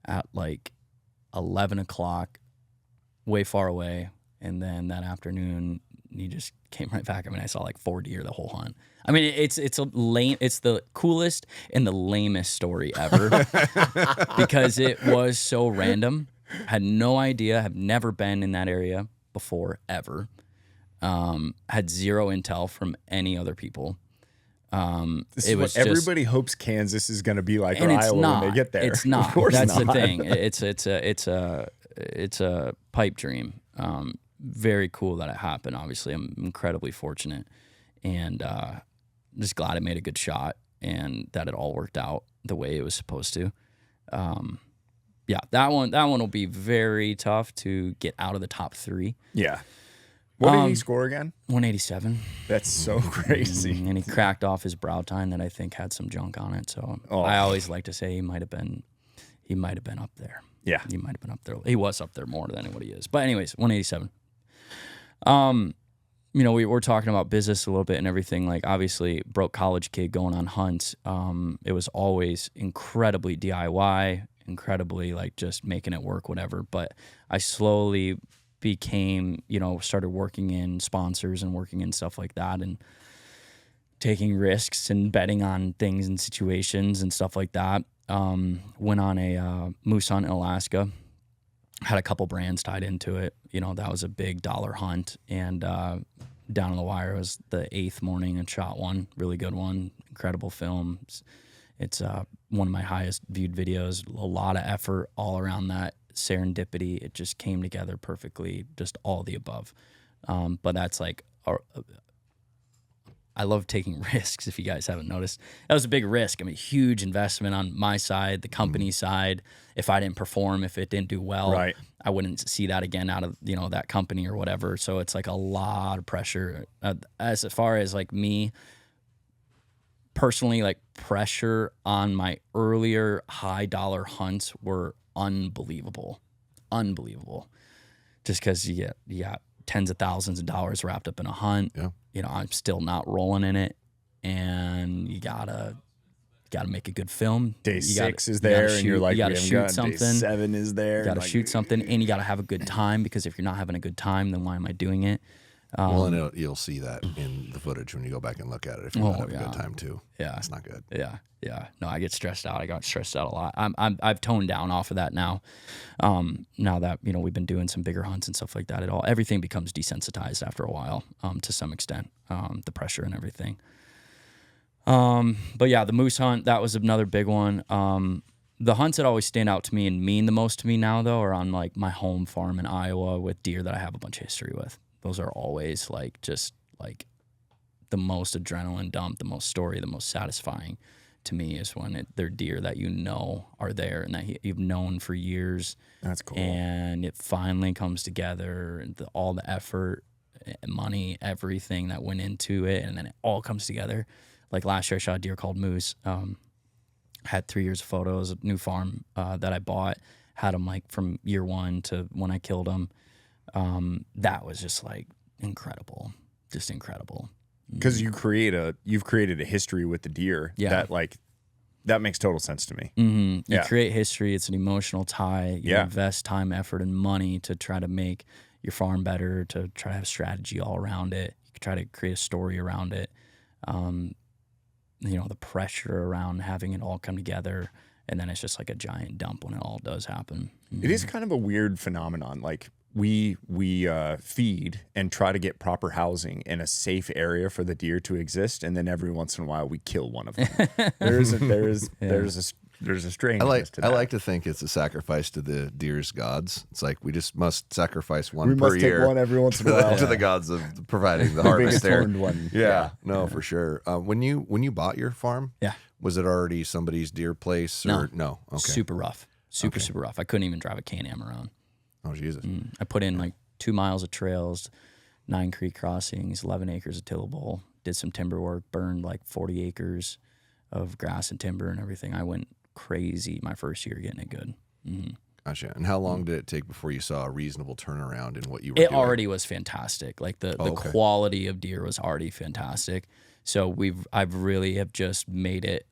at like 11 o'clock, way far away. And then that afternoon, he just came right back. I mean, I saw like 4 deer the whole hunt. I mean, it's the coolest and the lamest story ever because it was so random. Had no idea, have never been in that area before, ever. Had zero intel from any other people.
This is what everybody hopes Kansas is going to be like, or Iowa when they get there.
It's not. That's the thing. It's a pipe dream. Very cool that it happened. Obviously, I'm incredibly fortunate, and just glad I made a good shot and that it all worked out the way it was supposed to. Yeah, that one will be very tough to get out of the top 3.
Yeah. What did he score again?
187.
That's so crazy.
And he cracked off his brow tine that I think had some junk on it. So I always like to say he might have been up there.
Yeah.
He might have been up there. He was up there more than what he is. But anyways, 187. You know, we're talking about business a little bit and everything. Like, obviously, broke college kid going on hunts. It was always incredibly DIY, incredibly like just making it work, whatever. But I slowly became, started working in sponsors and working in stuff like that and taking risks and betting on things and situations and stuff like that. Went on a moose hunt in Alaska. Had a couple brands tied into it. That was a big dollar hunt. And down on the wire was the 8th morning and shot one. Really good one. Incredible film. It's one of my highest viewed videos. A lot of effort all around that. Serendipity. It just came together perfectly. Just all of the above. But that's like... I love taking risks, if you guys haven't noticed. That was a big risk. I mean, huge investment on my side, the company side. If I didn't perform, if it didn't do well, I wouldn't see that again out of, that company or whatever. So it's like a lot of pressure. As far as like me personally, like pressure on my earlier high dollar hunts were unbelievable. Just because you got tens of thousands of dollars wrapped up in a hunt.
Yeah.
I'm still not rolling in it, and you gotta make a good film.
Day 6 is there, and you're like,
you gotta shoot something. Day
7 is there.
You gotta shoot something, and you gotta have a good time, because if you're not having a good time, then why am I doing it?
And you'll see that in the footage when you go back and look at it. If you're not having a good time too, it's not good.
Yeah. No, I get stressed out. I got stressed out a lot. I've toned down off of that now. Now that we've been doing some bigger hunts and stuff like that, everything becomes desensitized after a while, to some extent, the pressure and everything. But yeah, the moose hunt, that was another big one. The hunts that always stand out to me and mean the most to me now, though, are on like my home farm in Iowa with deer that I have a bunch of history with. Those are always like just like the most adrenaline dump, the most story, the most satisfying to me is when they're deer that are there and that you've known for years.
That's cool.
And it finally comes together, and all the effort, money, everything that went into it, and then it all comes together. Like last year, I shot a deer called Moose. Had 3 years of photos, a new farm that I bought. Had him like from year 1 to when I killed him. That was just like incredible, just incredible.
Because you've created a history with the deer that makes total sense to me.
Mm-hmm. You create history. It's an emotional tie. You invest time, effort, and money to try to make your farm better, to try to have strategy all around it. You can try to create a story around it. The pressure around having it all come together, and then it's just like a giant dump when it all does happen. Mm-hmm.
It is kind of a weird phenomenon. Like we feed and try to get proper housing in a safe area for the deer to exist, and then every once in a while we kill one of them. There's a strangeness to that.
I like to think it's a sacrifice to the deer's gods. It's like we just must sacrifice one per year.
Take one every once in a while
to the gods of providing the harvest there.
One.
For sure. When you bought your farm, was it already somebody's deer place? Or? No. Okay.
Super rough. Super rough. I couldn't even drive a Can-Am around.
Oh, Jesus.
I put in like 2 miles of trails, 9 creek crossings, 11 acres of tillable, did some timber work, burned like 40 acres of grass and timber and everything. I went crazy my first year getting it good. Mm-hmm.
Gotcha. And how long did it take before you saw a reasonable turnaround in what you were
doing?
It
already was fantastic. Like the quality of deer was already fantastic. So I've really have just made it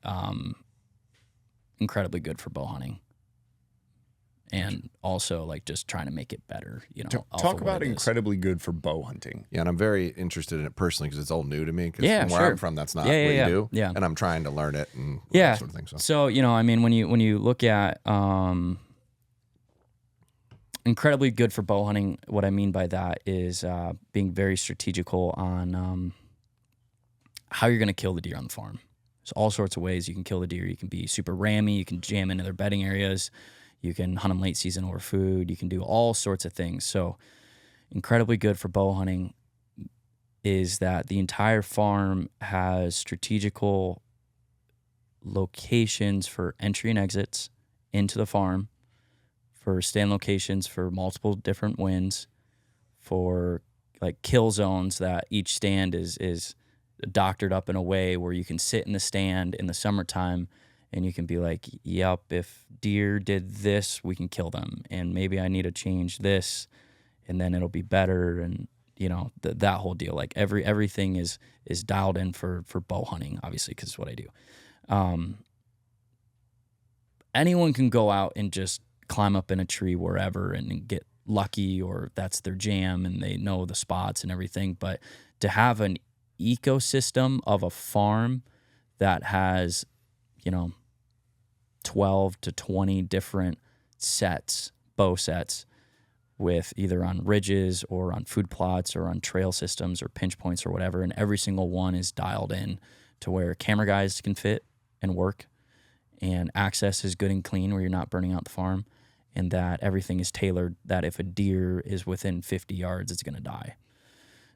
incredibly good for bow hunting. And also, like, just trying to make it better,
Talk about incredibly good for bow hunting.
Yeah, and I'm very interested in it personally because it's all new to me. Because from where I'm from, that's not what you do.
Yeah,
and I'm trying to learn it and that sort of thing.
So I mean, when you look at incredibly good for bow hunting, what I mean by that is being very strategical on how you're going to kill the deer on the farm. There's all sorts of ways you can kill the deer. You can be super rammy. You can jam into their bedding areas. You can hunt them late season over food. You can do all sorts of things. So incredibly good for bow hunting is that the entire farm has strategical locations for entry and exits into the farm, for stand locations for multiple different winds, for like kill zones that each stand is doctored up in a way where you can sit in the stand in the summertime and you can be like, yep, if deer did this, we can kill them. And maybe I need to change this, and then it'll be better. And, that whole deal. Like everything is dialed in for bow hunting, obviously, because it's what I do. Anyone can go out and just climb up in a tree wherever and get lucky or that's their jam and they know the spots and everything. But to have an ecosystem of a farm that has, 12 to 20 different bow sets with either on ridges or on food plots or on trail systems or pinch points or whatever, and every single one is dialed in to where camera guys can fit and work, and access is good and clean where you're not burning out the farm, and that everything is tailored that if a deer is within 50 yards, it's going to die.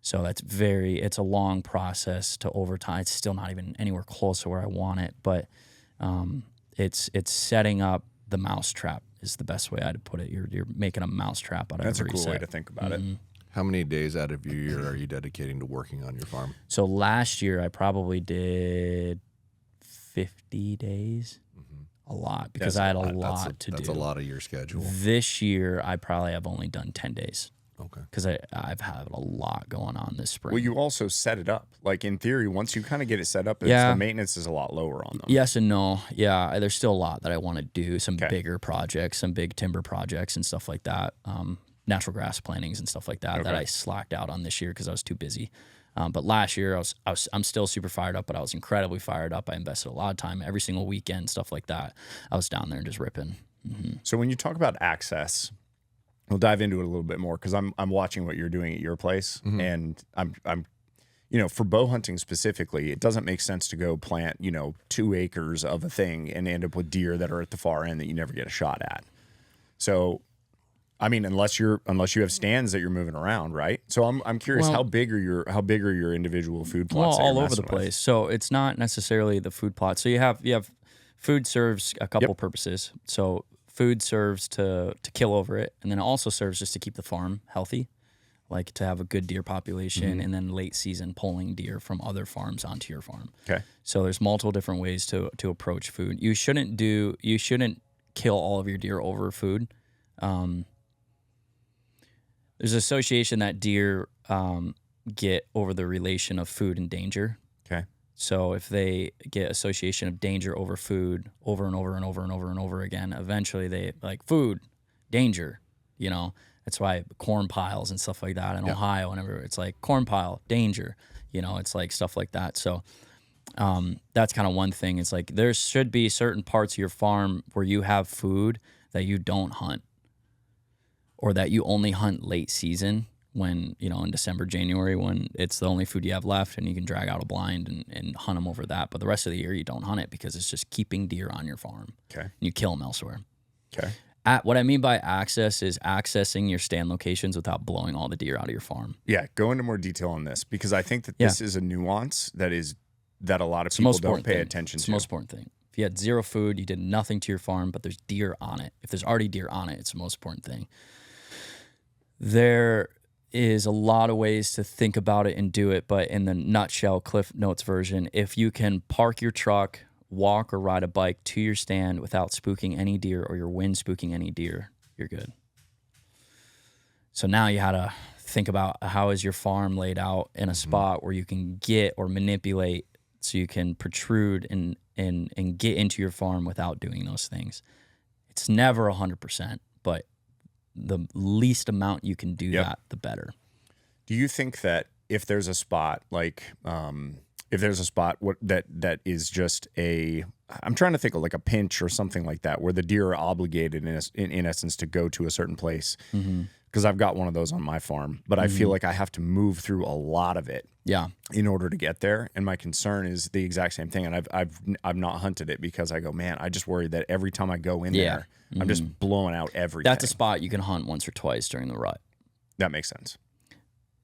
So it's a long process to over time. It's still not even anywhere close to where I want it, but it's setting up the mousetrap is the best way I'd put it. You're making a mousetrap out of
That's a
every
cool
set.
way to think about it.
How many days out of your year are you dedicating to working on your farm?
So last year I probably did 50 days. A lot, because I had a lot to do.
That's a lot of your schedule.
This year I probably have only done 10 days.
Okay.
Because I've had a lot going on this spring.
Well, you also set it up. Like in theory, once you kind of get it set up, the maintenance is a lot lower on them.
Yes and no. Yeah, there's still a lot that I want to do. Some bigger projects, some big timber projects and stuff like that. Natural grass plantings and stuff like that that I slacked out on this year because I was too busy. But last year I'm still super fired up, but I was incredibly fired up. I invested a lot of time every single weekend, stuff like that. I was down there just ripping.
So when you talk about access, we'll dive into it a little bit more because I'm watching what you're doing at your place, and I'm for bow hunting specifically, it doesn't make sense to go plant 2 acres of a thing and end up with deer that are at the far end that you never get a shot at. So, I mean, unless you have stands that you're moving around, right? So I'm curious, how big are your individual food plots?
Well, all over the place. So it's not necessarily the food plot. So you have food serves a couple purposes. So food serves to kill over it, and then it also serves just to keep the farm healthy, like to have a good deer population, and then late season pulling deer from other farms onto your farm. Okay. So there's multiple different ways to approach food. You shouldn't kill all of your deer over food. There's an association that deer get over the relation of food and danger. Okay. So if they get association of danger over food over and over and over and over and over again, eventually they like food, danger, That's why corn piles and stuff like that in Ohio and everywhere, it's like corn pile, danger, it's like stuff like that. So that's kind of one thing. It's like there should be certain parts of your farm where you have food that you don't hunt, or that you only hunt late season when, in December, January, when it's the only food you have left and you can drag out a blind and hunt them over that. But the rest of the year you don't hunt it because it's just keeping deer on your farm. Okay. And you kill them elsewhere. Okay. What I mean by access is accessing your stand locations without blowing all the deer out of your farm.
Yeah, go into more detail on this because I think that this is a nuance that a lot of people don't pay attention to.
It's the most important thing. If you had zero food, you did nothing to your farm, but there's deer on it. If there's already deer on it, it's the most important thing. There is a lot of ways to think about it and do it, but in the nutshell, Cliff Notes version, if you can park your truck, walk or ride a bike to your stand without spooking any deer or your wind spooking any deer, you're good. So now you had to think about how is your farm laid out in a spot where you can get or manipulate so you can protrude and get into your farm without doing those things. It's never 100%, but the least amount you can do that, the better.
Do you think that if there's a spot that is just I'm trying to think of like a pinch or something like that, where the deer are obligated in essence to go to a certain place? Because I've got one of those on my farm, but I feel like I have to move through a lot of it in order to get there. And my concern is the exact same thing. And I've not hunted it because I go, man, I just worry that every time I go in there, I'm just blowing out everything.
That's a spot you can hunt once or twice during the rut.
That makes sense.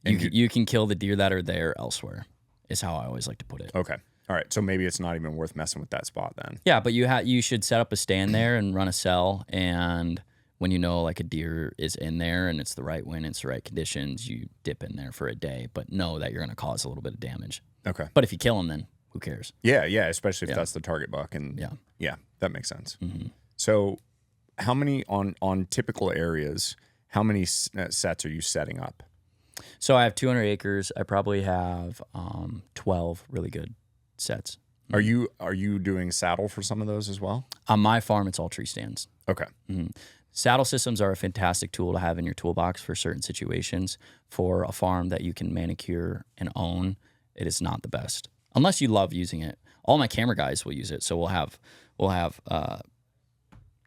You can kill the deer that are there elsewhere, is how I always like to put it.
Okay. All right. So maybe it's not even worth messing with that spot then.
Yeah, but you should set up a stand there and run a cell, and when like a deer is in there and it's the right wind, it's the right conditions, you dip in there for a day, but know that you're going to cause a little bit of damage. Okay. But if you kill them, then who cares?
Yeah, especially if that's the target buck. And yeah, that makes sense. So how many on typical areas, how many sets are you setting up?
So I have 200 acres. I probably have 12 really good sets.
Are you doing saddle for some of those as well?
On my farm, it's all tree stands.
Okay.
Saddle systems are a fantastic tool to have in your toolbox for certain situations. For a farm that you can manicure and own, it is not the best unless you love using it. All my camera guys will use it, so we'll have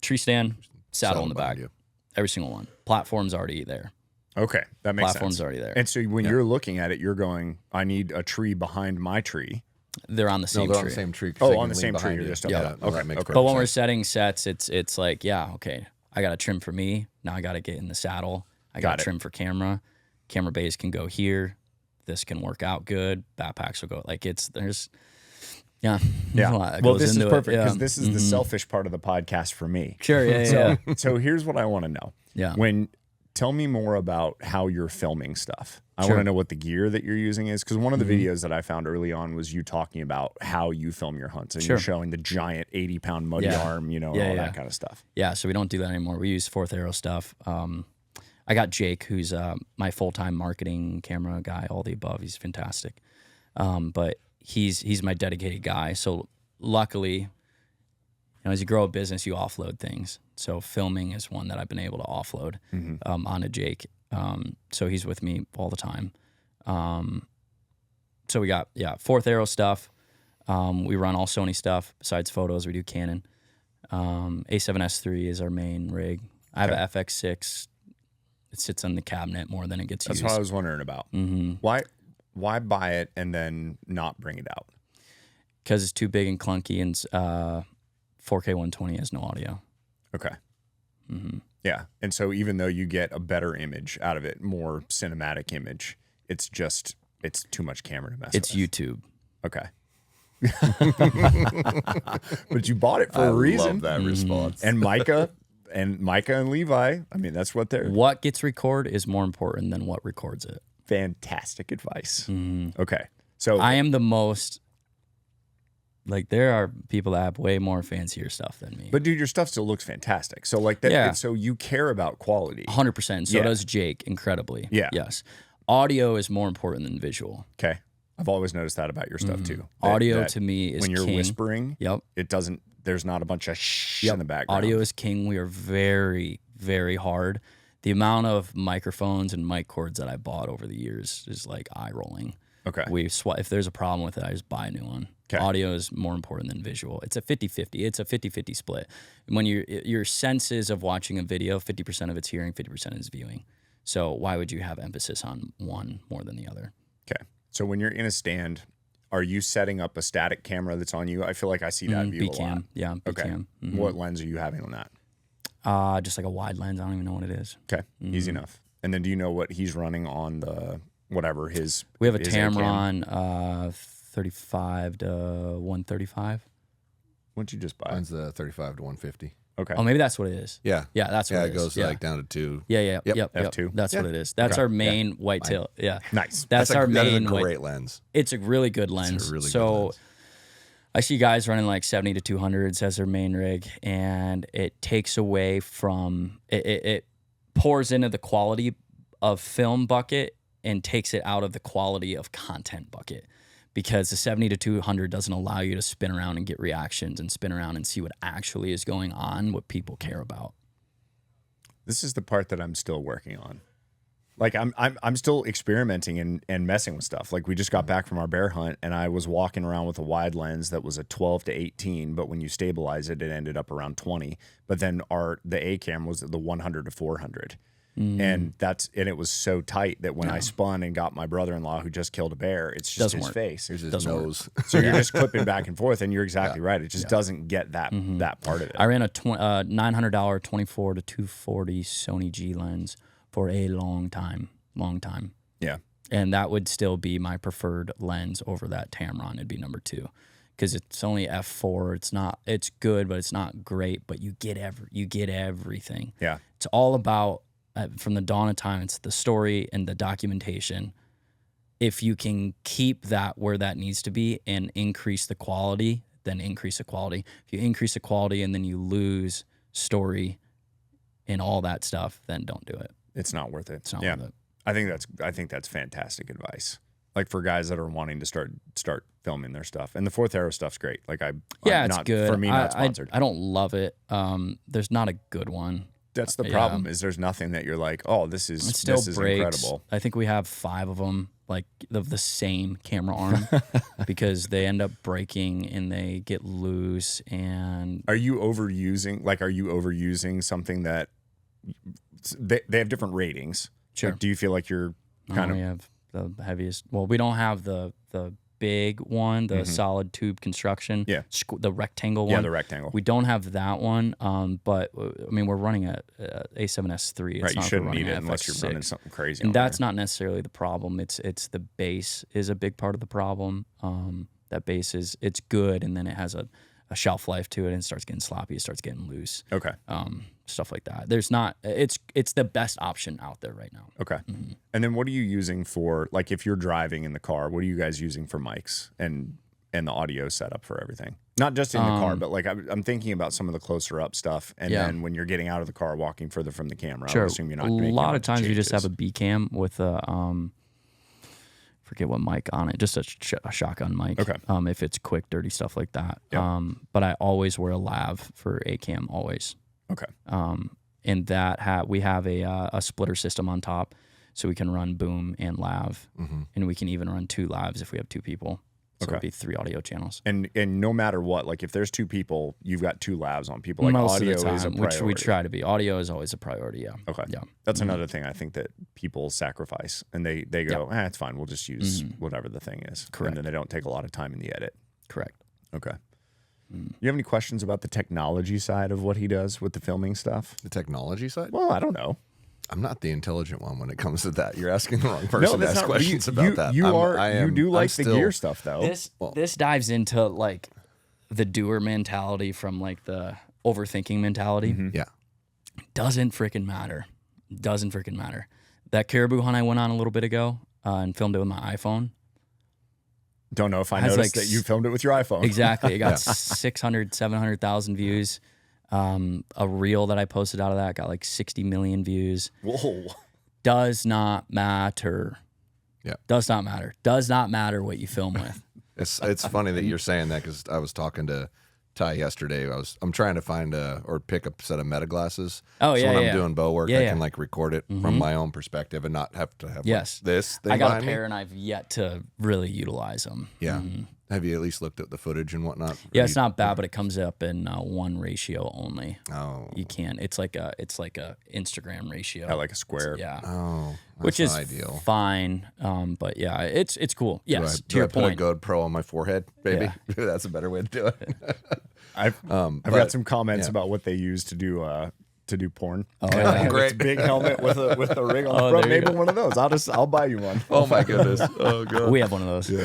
tree stand, saddle in the back, every single one. Platform's already there.
Okay, that makes
Platform's
sense.
already there.
And so when you're looking at it, you're going, I need a tree behind my tree.
They're on the same
they're
tree.
on the same tree.
Oh, on the same tree. You're just
yeah.
okay.
No, that makes perfect
But when we're
sense.
setting sets, it's like, yeah, okay, I got to trim for me. Now I got to get in the saddle. I got to trim for camera. Camera base can go here. This can work out good. Backpacks will go like there's a lot that
Well,
goes
this is
into
perfect
it.
because this is the selfish part of the podcast for me.
Sure, yeah.
So here's what I want to know.
Yeah.
Tell me more about how you're filming stuff. I
Sure.
want to know what the gear that you're using is, because one of the videos that I found early on was you talking about how you film your hunts, and you're showing the giant 80-pound muddy arm, all that kind of stuff.
Yeah, so we don't do that anymore. We use Fourth Arrow stuff. I got Jake, who's my full-time marketing camera guy, all the above. He's fantastic. But he's my dedicated guy. So luckily, as you grow a business, you offload things. So filming is one that I've been able to offload onto Jake. So he's with me all the time. So we got, Fourth Arrow stuff. We run all Sony stuff. Besides photos, we do Canon. A7S III is our main rig. I have an FX6. It sits on the cabinet more than it gets used.
That's what I was wondering about.
Mm-hmm.
Why buy it and then not bring it out?
Because it's too big and clunky, and 4K 120 has no audio.
Okay. Mm-hmm. Yeah. And so even though you get a better image out of it, more cinematic image, it's too much camera to mess with.
It's YouTube.
Okay. But you bought it for a reason.
I love that response.
And Micah and Levi, I mean, that's what they're...
What gets recorded is more important than what records it.
Fantastic advice.
Mm-hmm.
Okay. So
I am the most... Like, there are people that have way more fancier stuff than me.
But dude, your stuff still looks fantastic. So like that.
Yeah.
So you care about quality.
100%. So does Jake, incredibly.
Yeah.
Yes. Audio is more important than visual.
Okay. I've always noticed that about your stuff too.
Audio to me is
when you're
king.
whispering.
Yep.
It doesn't. There's not a bunch of shh in the background.
Audio is king. We are very, very hard. The amount of microphones and mic cords that I bought over the years is like eye rolling.
Okay.
If there's a problem with it, I just buy a new one.
Okay.
Audio is more important than visual. It's a 50-50. It's a 50-50 split. When your senses of watching a video, 50% of it's hearing, 50% is viewing. So why would you have emphasis on one more than the other?
Okay. So when you're in a stand, are you setting up a static camera that's on you? I feel like I see that view a lot.
B-cam. Yeah,
Okay.
B-cam. Mm-hmm.
What lens are you having on that?
Just like a wide lens. I don't even know what it is.
Okay. Easy enough. And then do you know what he's running on the whatever his?
We have a
his A-cam?
Tamron 35 to 135.
What'd you just buy?
Mine's the 35 to 150.
Okay.
Oh, maybe that's what it is.
Yeah.
Yeah, that's what
Yeah,
it
it
is.
goes
Yeah.
like down to 2.
Yep.
F2.
That's what it is. That's
Okay.
our main whitetail. Yeah.
Nice.
That's our
That is
main
a great lens.
It's a really good lens.
It's a really good
so
lens.
I see guys running like 70 to 200s as their main rig, and it takes away from it pours into the quality of film bucket and takes it out of the quality of content bucket, because the 70 to 200 doesn't allow you to spin around and get reactions and spin around and see what actually is going on, what people care about.
This is the part that I'm still working on. Like I'm still experimenting and messing with stuff. Like we just got back from our bear hunt, and I was walking around with a wide lens that was a 12 to 18, but when you stabilize it, it ended up around 20. But then the A cam was the 100 to 400. And it was so tight that when I spun and got my brother-in-law who just killed a bear, it's just his face.
Here's his
Doesn't
nose.
So you're just clipping back and forth, and you're exactly right. It just doesn't get that part of it.
I ran a $900 24 to 240 Sony G lens for a long time.
Yeah.
And that would still be my preferred lens over that Tamron. It'd be number 2, because it's only f4. It's good, but it's not great. But you get everything.
Yeah.
It's all about from the dawn of time. It's the story and the documentation. If you can keep that where that needs to be and increase the quality, then increase the quality. If you increase the quality and then you lose story and all that stuff, then don't do it.
It's not worth it.
It's not worth it.
I think that's fantastic advice. Like for guys that are wanting to start filming their stuff. And the Fourth Arrow stuff's great. Like
it's good.
For me, not sponsored.
I don't love it. There's not a good one.
That's the problem. Is there's nothing that you're like, oh, this is incredible.
I think we have 5 of them, like of the same camera arm, because they end up breaking and they get loose. And
are you overusing something that they have different ratings?
Sure.
Like, do you feel like you're kind of?
We have the heaviest. Well, we don't have the big one, the solid tube construction.
Yeah.
The rectangle one.
Yeah, the rectangle.
We don't have that one. But I mean, we're running a A7S3. It's
right. You
not
shouldn't
running
need it
an
unless you're
FX6.
running something crazy.
And that's not necessarily the problem. It's the base is a big part of the problem. That base it's good, and then it has a shelf life to it, and it starts getting sloppy. It starts getting loose.
Okay.
Stuff like that. There's not. It's the best option out there right now.
Okay. And then what are you using for, like, if you're driving in the car, what are you guys using for mics and the audio setup for everything? Not just in the car, but like I'm thinking about some of the closer up stuff. And then when you're getting out of the car, walking further from the camera, I would assume you're not making
a lot of times
changes.
you just have a B cam with a forget what mic on it, just a shotgun mic.
Okay.
If it's quick, dirty stuff like that.
Yep.
But I always wear a lav for A cam, always.
Okay.
And that we have a splitter system on top, so we can run boom and lav, and we can even run 2 lavs if we have 2 people. So it'd be 3 audio channels.
And no matter what, like if there's 2 people, you've got 2 lavs on people. Like
Most
audio
of the time,
is a priority.
which we try to be. Audio is always a priority. Yeah.
Okay.
Yeah.
That's another thing I think that people sacrifice, and they go, it's fine. We'll just use whatever the thing is.
Correct.
And then they don't take a lot of time in the edit.
Correct.
Okay. You have any questions about the technology side of what he does with the filming stuff?
The technology side?
Well, I don't know.
I'm not the intelligent one when it comes to that. You're asking the wrong person to ask questions
you,
about that.
You do like the gear stuff, though.
This dives into like the doer mentality from like the overthinking mentality.
Yeah.
Doesn't freaking matter. Doesn't freaking matter. That caribou hunt I went on a little bit ago and filmed it with my iPhone.
Don't know if I noticed that you filmed it with your iPhone.
Exactly. It got 600, 700,000 views. A reel that I posted out of that got like 60 million views.
Whoa.
Does not matter.
Yeah.
Does not matter. Does not matter what you film with.
It's funny that you're saying that, because I was talking to Ty yesterday. I'm trying to find or pick a set of meta glasses.
Oh,
so
yeah,
when
yeah.
I'm doing bow work,
Yeah,
I
yeah.
can like record it from my own perspective and not have to have
Yes.
like, this thing
I got a
behind me.
pair and I've yet to really utilize them.
Yeah. Have you at least looked at the footage and whatnot?
Yeah, it's not bad, but it comes up in 1 ratio only.
Oh.
You can't. It's like a Instagram ratio.
I like a square.
Yeah.
Oh.
Which
That's
is
not ideal.
But yeah, it's cool. Yes,
Do I
your
put
point.
a GoPro on my forehead, baby?
Yeah.
Maybe that's a better way to do it.
I've got some comments about what they use to do porn.
Oh, yeah.
Great.
It's a big helmet with a rig on the
Oh,
front.
there you
Maybe
go.
one of those. I'll buy you one.
Oh my goodness. Oh god.
We have one of those.
Do you?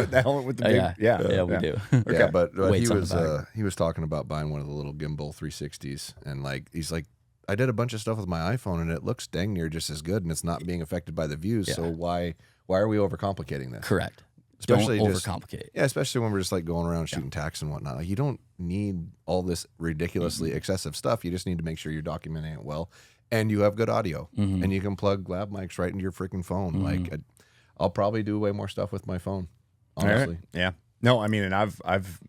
The helmet with the big.
Yeah, we do.
Yeah, but
Weights
he
on
was
the back.
he was talking about buying one of the little gimbal 360s, and like he's like, I did a bunch of stuff with my iPhone, and it looks dang near just as good, and it's not being affected by the views.
Yeah.
So why are we overcomplicating this?
Correct.
Especially
Don't
just-
overcomplicate it.
Yeah, especially when we're just like going around shooting tacks and whatnot. Like, you don't need all this ridiculously excessive stuff. You just need to make sure you're documenting it well, and you have good audio, and you can plug lab mics right into your freaking phone. Like, I'll probably do way more stuff with my phone, honestly.
Right. Yeah. No, I mean, and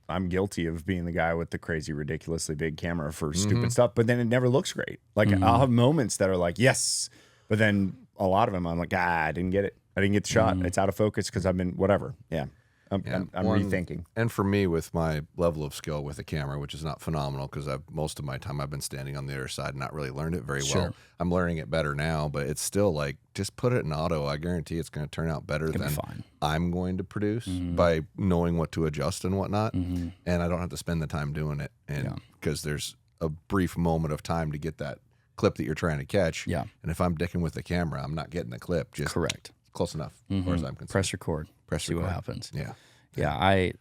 I'm guilty of being the guy with the crazy, ridiculously big camera for stupid stuff, but then it never looks great. Like I'll have moments that are like, yes, but then a lot of them I'm like, I didn't get it. I didn't get the shot. It's out of focus because I've been whatever. Yeah. I'm rethinking.
And for me, with my level of skill with a camera, which is not phenomenal, because most of my time I've been standing on the other side and not really learned it very well. I'm learning it better now, but it's still like, just put it in auto. I guarantee it's going to turn out better than I'm going to produce by knowing what to adjust and whatnot. And I don't have to spend the time doing it. And because there's a brief moment of time to get that clip that you're trying to catch.
Yeah.
And if I'm dicking with the camera, I'm not getting the clip. Just
Correct.
close enough, as far as I'm concerned.
Press record. See
record.
what happens.
Yeah.
Yeah.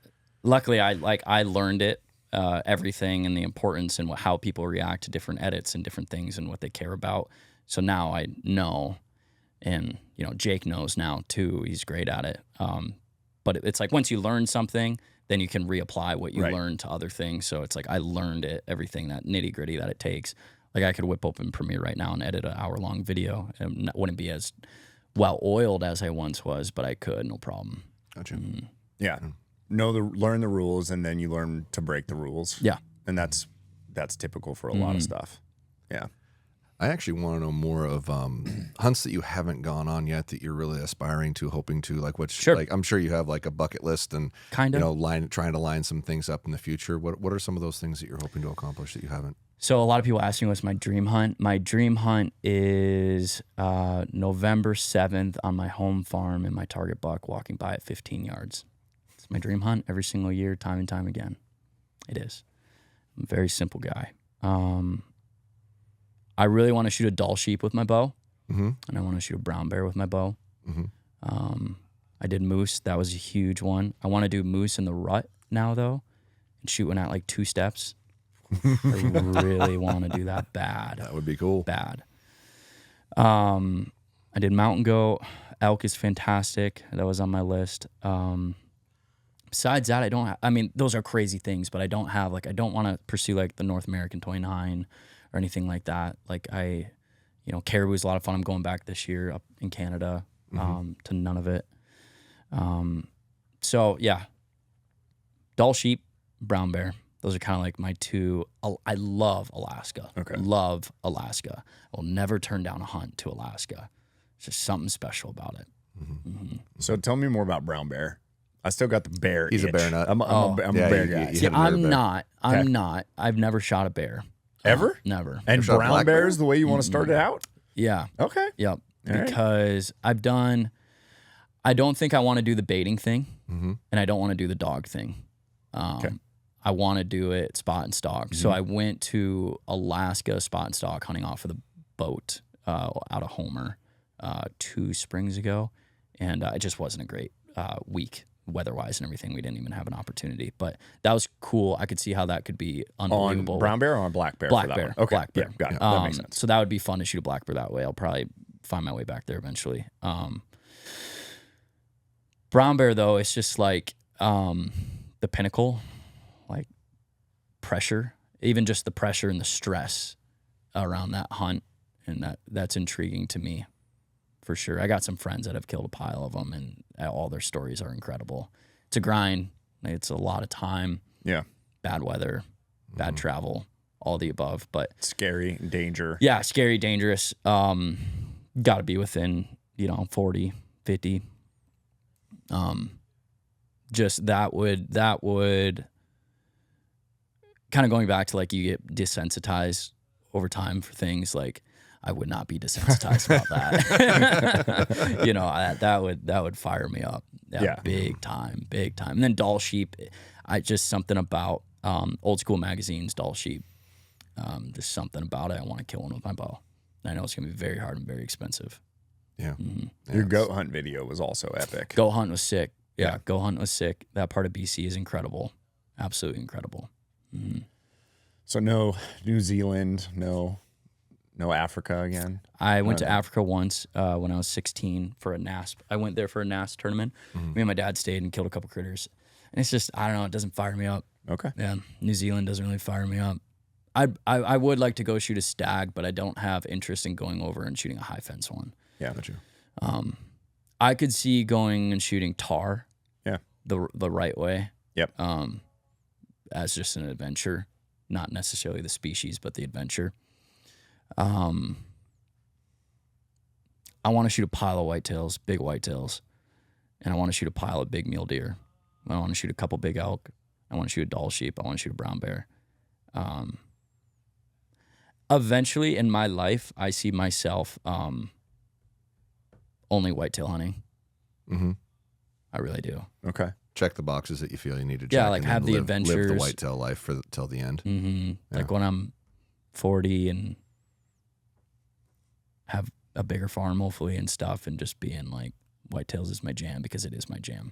Luckily I learned it, everything and the importance and how people react to different edits and different things and what they care about. So now I know, and Jake knows now too. He's great at it. But it's like once you learn something, then you can reapply what you learned to other things. So it's like I learned it, everything that nitty gritty that it takes. Like I could whip open Premiere right now and edit an hour-long video. It wouldn't be as well oiled as I once was, but I could, no problem.
Gotcha.
Yeah. Learn the rules, and then you learn to break the rules.
Yeah.
And that's typical for a lot of stuff. Yeah.
I actually want to know more of hunts that you haven't gone on yet that you're really aspiring to, hoping to, like which,
Sure.
like I'm sure you have like a bucket list and
Kind of.
you know, trying to line some things up in the future. What are some of those things that you're hoping to accomplish that you haven't?
So a lot of people ask me what's my dream hunt. My dream hunt is November 7th on my home farm and my target buck walking by at 15 yards. It's my dream hunt every single year, time and time again. It is. I'm a very simple guy. I really want to shoot a Dall sheep with my bow, and I want to shoot a brown bear with my bow. I did moose. That was a huge one. I want to do moose in the rut now, though, and shoot one at like 2 steps. I really want to do that bad.
That would be cool.
Bad. I did mountain goat. Elk is fantastic. That was on my list. Besides that, I mean, those are crazy things, but I don't want to pursue like the North American 29 or anything like that. Like caribou is a lot of fun. I'm going back this year up in Canada to none of it. So yeah, Dall sheep, brown bear. Those are kind of like my two. I love Alaska.
Okay.
Love Alaska. I will never turn down a hunt to Alaska. It's just something special about it.
So tell me more about brown bear. I still got the bear.
He's a
itch.
bear nut.
I'm a bear guy.
you
See,
hit a murder bear.
I'm not. I've never shot a bear.
Ever?
Never.
And
shot a
brown
black
bear
bear?
is the way you want to start it out?
Yeah.
Okay.
Yep.
All right.
Because I don't think I want to do the baiting thing, and I don't want to do the dog thing.
Okay.
I want to do it spot and stalk. So I went to Alaska spot and stalk hunting off of the boat out of Homer 2 springs ago, and it just wasn't a great week weather-wise and everything. We didn't even have an opportunity, but that was cool. I could see how that could be unbelievable.
On brown bear or on black bear?
Black
for that
bear.
one? Okay.
Black bear.
Yeah, got it. That makes sense.
So that would be fun to shoot a black bear that way. I'll probably find my way back there eventually. Brown bear, though, it's just like the pinnacle, like pressure, even just the pressure and the stress around that hunt, and that's intriguing to me. For sure. I got some friends that have killed a pile of them, and all their stories are incredible. It's a grind. It's a lot of time.
Yeah.
Bad weather, bad travel, all the above. But
Scary, danger.
yeah, scary, dangerous. Got to be within, 40, 50. Just that would kind of going back to like you get desensitized over time for things like. I would not be desensitized about that. That would fire me up. Yeah. Big time. And then Dall sheep, just something about old school magazines, Dall sheep. Just something about it. I want to kill one with my bow. And I know it's gonna be very hard and very expensive.
Yeah.
Your goat hunt video was also epic.
Goat hunt was sick. Yeah, goat hunt was sick. That part of BC is incredible. Absolutely incredible.
So no New Zealand, no Africa again.
I went to Africa once when I was 16 for a NASP. I went there for a NASP tournament. Me and my dad stayed and killed a couple critters. And it's just, I don't know, it doesn't fire me up.
Okay.
Yeah, New Zealand doesn't really fire me up. I would like to go shoot a stag, but I don't have interest in going over and shooting a high fence one.
Yeah. Got you.
I could see going and shooting tar.
Yeah.
The right way.
Yep.
As just an adventure, not necessarily the species, but the adventure. I want to shoot a pile of whitetails, big whitetails, and I want to shoot a pile of big mule deer. I want to shoot a couple big elk. I want to shoot a Dall sheep. I want to shoot a brown bear. Eventually in my life, I see myself only whitetail hunting. I really do.
Okay.
Check the boxes that you feel you need to check.
Yeah, like
and
have the
live
adventures.
the whitetail life till the end.
Like when I'm 40 and have a bigger farm hopefully and stuff, and just being like whitetails is my jam because it is my jam.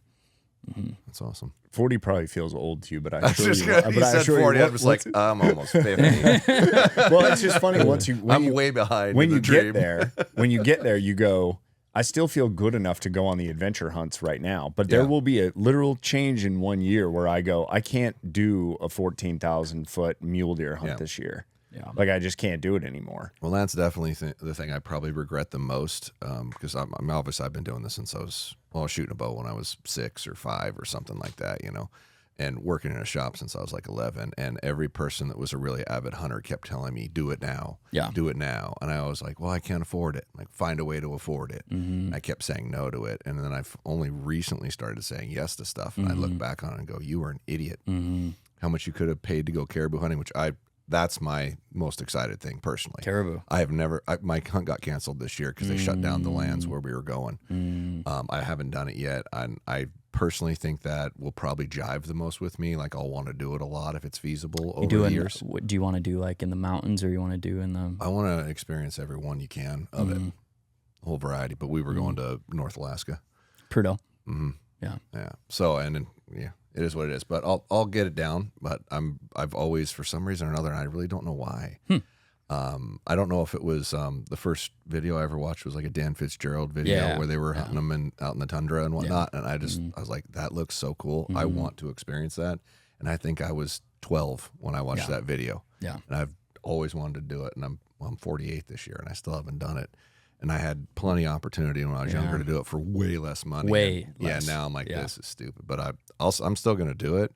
That's awesome.
40 probably feels old to you, but I
You
assure you.
said 40. I was like, I'm almost 50.
Well, it's just funny
I'm way behind.
When
in
you
the dream.
get there, you go, I still feel good enough to go on the adventure hunts right now, but there will be a literal change in 1 year where I go, I can't do a 14,000 foot mule deer hunt this year.
Yeah.
Like I just can't do it anymore.
Well, that's definitely the thing I probably regret the most, because I'm obviously I've been doing this since I was shooting a bow when I was 6 or 5 or something like that, and working in a shop since I was like 11. And every person that was a really avid hunter kept telling me, do it now.
Yeah.
Do it now. And I was like, well, I can't afford it. Like, find a way to afford it.
Mm-hmm.
I kept saying no to it. And then I've only recently started saying yes to stuff. And I look back on it and go, you were an idiot. How much you could have paid to go caribou hunting, which that's my most excited thing personally.
Caribou.
I have never, my hunt got canceled this year because they shut down the lands where we were going. I haven't done it yet. I personally think that will probably jive the most with me. Like, I'll want to do it a lot if it's feasible over the years.
What do you want to do, like in the mountains, or you want to do in the?
I want to experience every one you can of it, a whole variety. But we were going to North Alaska.
Prudhoe. Yeah.
Yeah. So, and then, yeah, it is what it is. But I'll get it down. But I've always, for some reason or another, and I really don't know why. I don't know if it was the first video I ever watched was like a Dan Fitzgerald video where they were hunting them out in the tundra and whatnot. And I was like, that looks so cool. I want to experience that. And I think I was 12 when I watched that video. Yeah. And I've always wanted to do it. And I'm 48 this year and I still haven't done it. And I had plenty of opportunity when I was younger to do it for way less money. Less. Yeah. Now I'm like, this is stupid. But I'm still going to do it.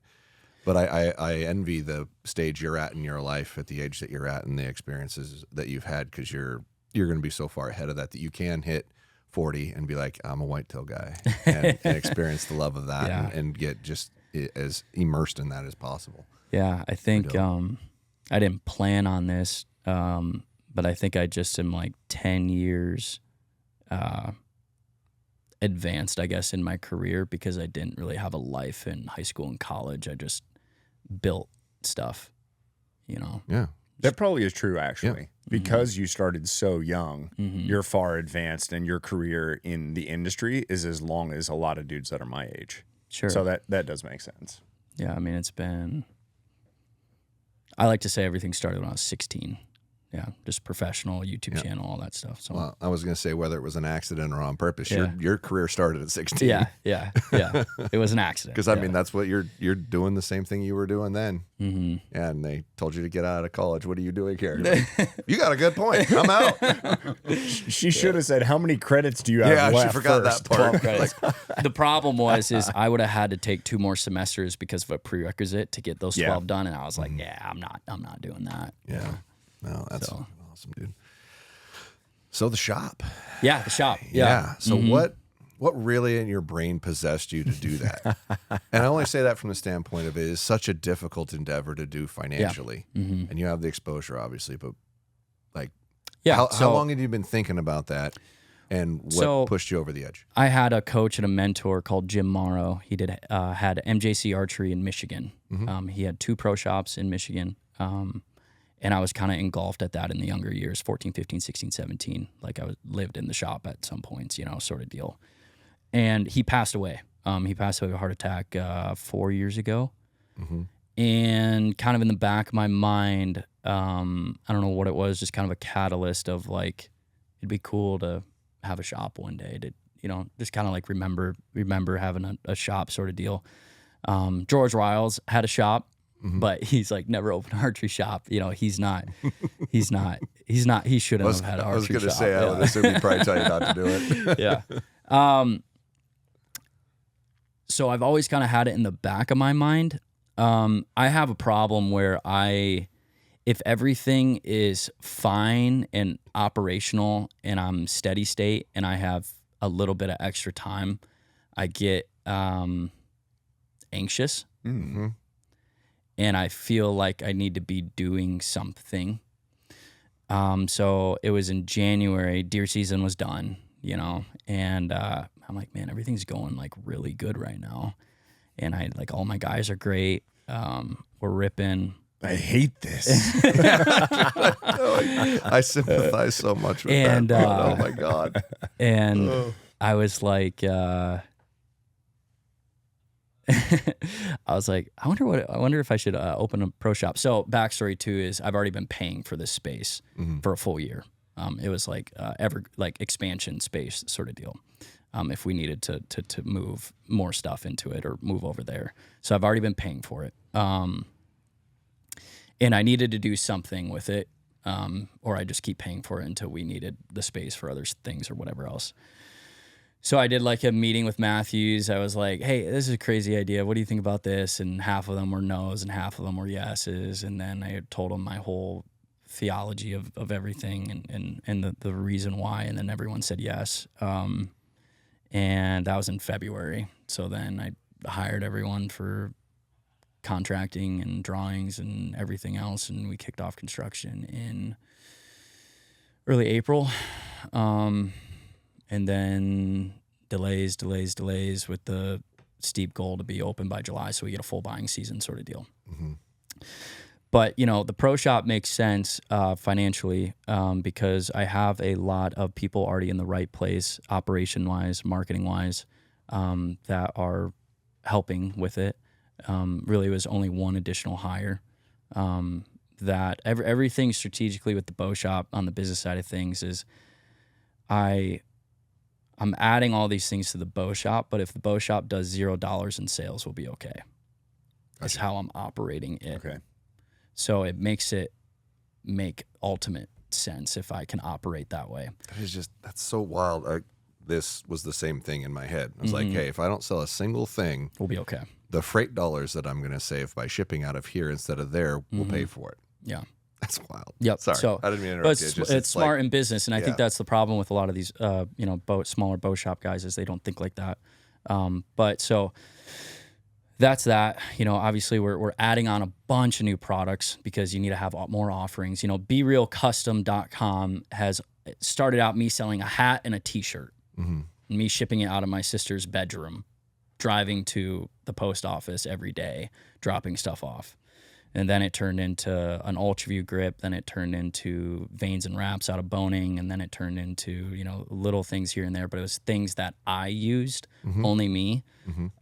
But I envy the stage you're at in your life at the age that you're at and the experiences that you've had, because you're going to be so far ahead of that you can hit 40 and be like, I'm a whitetail guy and experience the love of that and get just as immersed in that as possible.
Yeah, I think I didn't plan on this, but I think I just am like 10 years advanced, I guess, in my career, because I didn't really have a life in high school and college. I just built stuff, you know?
Yeah.
That probably is true, actually. Because you started so young, you're far advanced, and your career in the industry is as long as a lot of dudes that are my age.
Sure.
So that does make sense.
Yeah, I mean, I like to say everything started when I was 16. Yeah, just professional YouTube channel, all that stuff. So,
well, I was going to say whether it was an accident or on purpose. Your career started at 16.
Yeah. It was an accident.
Because I mean, that's what you're doing, the same thing you were doing then. And they told you to get out of college. What are you doing here? Like, you got a good point. I'm out.
She should have said, "How many credits do you have left?"
She forgot
first?
that part.
12 credits. The problem was I would have had to take 2 more semesters because of a prerequisite to get those 12 done, and I was like, I'm not doing that.
Yeah. No, that's awesome, dude. So the shop.
Yeah, the shop. Yeah.
So what really in your brain possessed you to do that? And I only say that from the standpoint of it is such a difficult endeavor to do financially. And you have the exposure, obviously, but like, how long had you been thinking about that? And what pushed you over the edge?
I had a coach and a mentor called Jim Morrow. He had MJC Archery in Michigan. He had 2 pro shops in Michigan. And I was kind of engulfed at that in the younger years, 14, 15, 16, 17. Like, I lived in the shop at some points, sort of deal. And he passed away. He passed away of a heart attack 4 years ago. And kind of in the back of my mind, I don't know what it was, just kind of a catalyst of like, it'd be cool to have a shop one day to, just kind of like remember having a shop sort of deal. George Riles had a shop. But he's like never opened an archery shop. He shouldn't have had an archery shop.
I was going to say, I would assume he'd probably tell you not to do it.
Yeah. So I've always kind of had it in the back of my mind. I have a problem where if everything is fine and operational and I'm steady state and I have a little bit of extra time, I get anxious. And I feel like I need to be doing something. So it was in January, deer season was done, and I'm like, man, everything's going like really good right now. And all my guys are great. We're ripping.
I hate this.
I sympathize so much with that. Oh my God.
And I was like, I was like, I wonder if I should open a pro shop. So backstory too is I've already been paying for this space for a full year. It was like expansion space sort of deal. If we needed to move more stuff into it or move over there. So I've already been paying for it. And I needed to do something with it. Or I just keep paying for it until we needed the space for other things or whatever else. So I did like a meeting with Matthews. I was like, hey, this is a crazy idea. What do you think about this? And half of them were no's and half of them were yeses. And then I told them my whole theology of everything and the reason why. And then everyone said yes. And that was in February. So then I hired everyone for contracting and drawings and everything else. And we kicked off construction in early April. And then delays with the steep goal to be open by July, so we get a full buying season sort of deal. Mm-hmm. But, the pro shop makes sense financially because I have a lot of people already in the right place, operation-wise, marketing-wise, that are helping with it. Really, it was only one additional hire. That everything strategically with the bow shop on the business side of things is I'm adding all these things to the bow shop, but if the bow shop does $0 in sales, we'll be okay. That's how I'm operating it.
Okay.
So it makes it make ultimate sense if I can operate that way.
That's so wild. This was the same thing in my head. I was like, hey, if I don't sell a single thing,
we'll be okay.
The freight dollars that I'm going to save by shipping out of here instead of there will pay for it.
Yeah.
That's wild.
Yep.
Sorry,
so,
I didn't mean to interrupt you.
It's smart in business, and I think that's the problem with a lot of these, smaller bow shop guys is they don't think like that. But so that's that. Obviously we're adding on a bunch of new products because you need to have more offerings. BeRealCustom.com has started out me selling a hat and a T-shirt, me shipping it out of my sister's bedroom, driving to the post office every day, dropping stuff off. And then it turned into an UltraView grip. Then it turned into veins and wraps out of boning. And then it turned into, little things here and there. But it was things that I used, only me.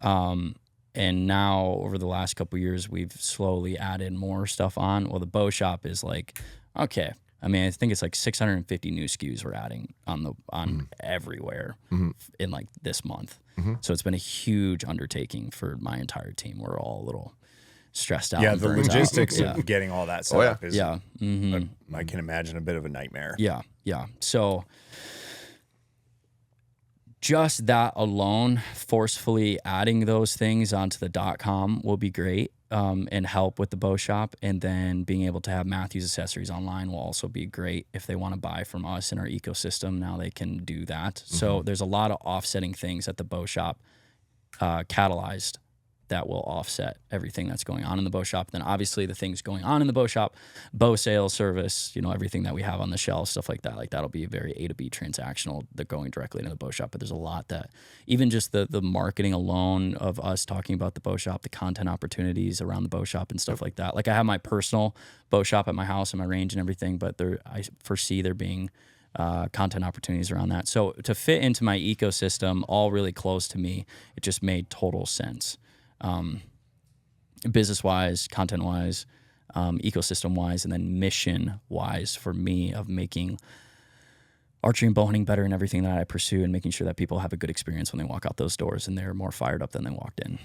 And now over the last couple of years, we've slowly added more stuff on. Well, the bow shop is like, okay. I mean, I think it's like 650 new SKUs we're adding on everywhere in like this month. So it's been a huge undertaking for my entire team. We're all a little stressed out.
Yeah, the logistics of getting all that set up is,
I
can imagine, a bit of a nightmare.
Yeah. So just that alone, forcefully adding those things onto the .com will be great and help with the bow shop. And then being able to have Matthews accessories online will also be great. If they want to buy from us in our ecosystem, now they can do that. So there's a lot of offsetting things at the bow shop catalyzed that will offset everything that's going on in the bow shop. Then obviously the things going on in the bow shop, bow sales, service, everything that we have on the shelf, stuff like that. Like that'll be very A to B transactional. They're going directly into the bow shop. But there's a lot that even just the marketing alone of us talking about the bow shop, the content opportunities around the bow shop and stuff like that. Like I have my personal bow shop at my house and my range and everything, but I foresee there being content opportunities around that. So to fit into my ecosystem, all really close to me, it just made total sense. Business-wise, content-wise, ecosystem-wise, and then mission-wise for me of making archery and bowhunting better in everything that I pursue and making sure that people have a good experience when they walk out those doors and they're more fired up than they walked in.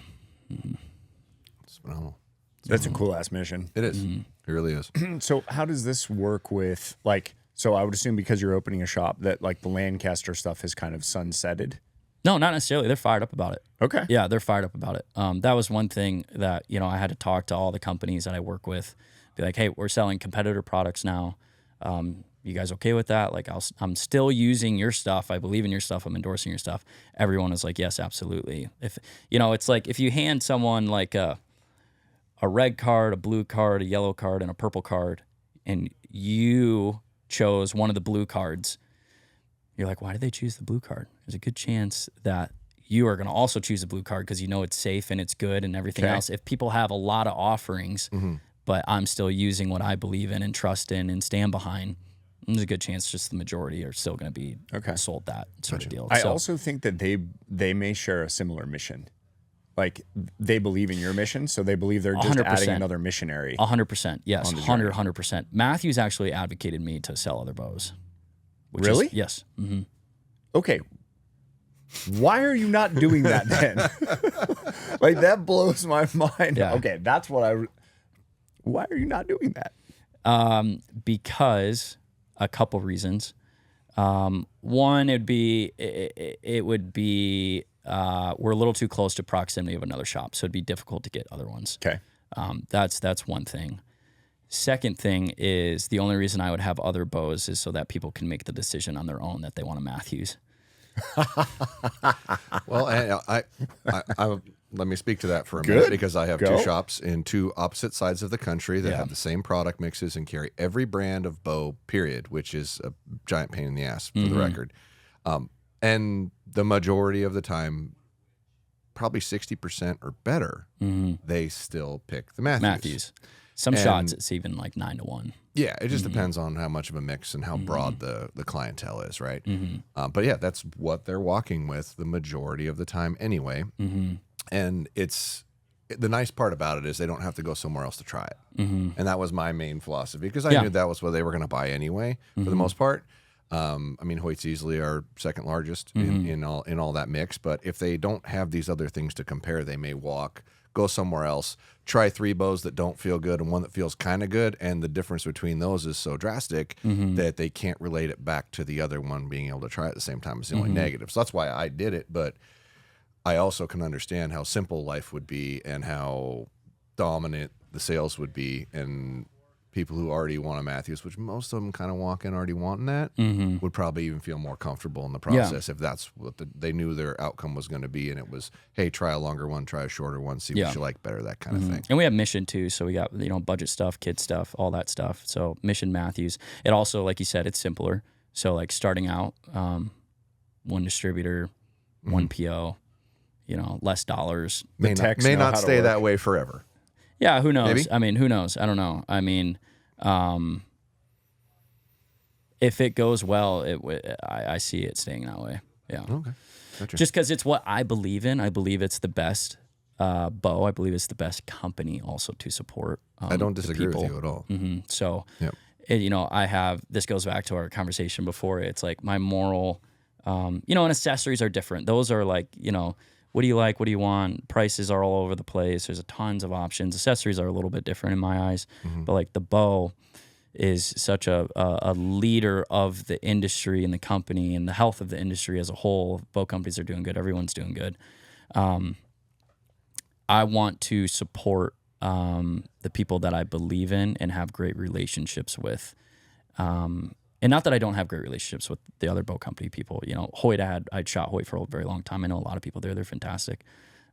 It's phenomenal.
That's a cool-ass mission.
It is. It really is.
So how does this work with, so I would assume because you're opening a shop that, the Lancaster stuff has kind of sunsetted?
No, not necessarily. They're fired up about it.
Okay.
Yeah, they're fired up about it. That was one thing that, I had to talk to all the companies that I work with. Be like, hey, we're selling competitor products now. You guys okay with that? I'm still using your stuff. I believe in your stuff. I'm endorsing your stuff. Everyone is like, yes, absolutely. If it's like if you hand someone a red card, a blue card, a yellow card, and a purple card, and you chose one of the blue cards, you're like, why did they choose the blue card? There's a good chance that you are going to also choose the blue card because it's safe and it's good and everything else. If people have a lot of offerings, but I'm still using what I believe in and trust in and stand behind, there's a good chance just the majority are still going to be sold that sort of deal.
I also think that they may share a similar mission. They believe in your mission, so they believe they're just
100%.
adding another missionary.
100%. Yes, 100%. Matthews actually advocated me to sell other bows.
Really?
Yes. Mm-hmm.
Okay. Why are you not doing that then? That blows my mind.
Yeah.
Okay, that's what why are you not doing that?
Because a couple reasons. One, it would be we're a little too close to proximity of another shop, so it'd be difficult to get other ones.
Okay.
That's one thing. Second thing is the only reason I would have other bows is so that people can make the decision on their own that they want a Matthews.
Well, I let me speak to that for a minute because I have two shops in two opposite sides of the country that have the same product mixes and carry every brand of bow, period, which is a giant pain in the ass for the record. And the majority of the time, probably 60% or better, they still pick the Matthews.
Some shots, it's even like 9-1.
Yeah, it just depends on how much of a mix and how broad the clientele is, right? But yeah, that's what they're walking with the majority of the time anyway. And it's the nice part about it is they don't have to go somewhere else to try it. And that was my main philosophy because I knew that was what they were going to buy anyway for the most part. I mean, Hoyt's easily our second largest in all that mix. But if they don't have these other things to compare, they may go somewhere else, try 3 bows that don't feel good and one that feels kind of good. And the difference between those is so drastic that they can't relate it back to the other one being able to try at the same time is the only negative. So that's why I did it. But I also can understand how simple life would be and how dominant the sales would be. And people who already want a Matthews, which most of them kind of walk in already wanting that, would probably even feel more comfortable in the process if that's what they knew their outcome was going to be. And it was, hey, try a longer one, try a shorter one, see what you like better, that kind of thing.
And we have Mission too. So we got, budget stuff, kid stuff, all that stuff. So Mission Matthews. It also, like you said, it's simpler. So like starting out, one distributor, one PO, less dollars.
May not stay that way forever.
Yeah, who knows?
Maybe?
I mean, who knows? I don't know. I mean, if it goes well, I see it staying that way. Yeah.
Okay. Gotcha.
Just because it's what I believe in. I believe it's the best bow. I believe it's the best company also to support.
I don't disagree with you at all.
So,
Yep.
I have, this goes back to our conversation before. It's like my moral, and accessories are different. Those are like, what do you like? What do you want? Prices are all over the place. There's tons of options. Accessories are a little bit different in my eyes, but like the bow is such a leader of the industry and the company and the health of the industry as a whole. Bow companies are doing good. Everyone's doing good. I want to support the people that I believe in and have great relationships with. And not that I don't have great relationships with the other bow company people. Hoyt, I'd shot Hoyt for a very long time. I know a lot of people there. They're fantastic.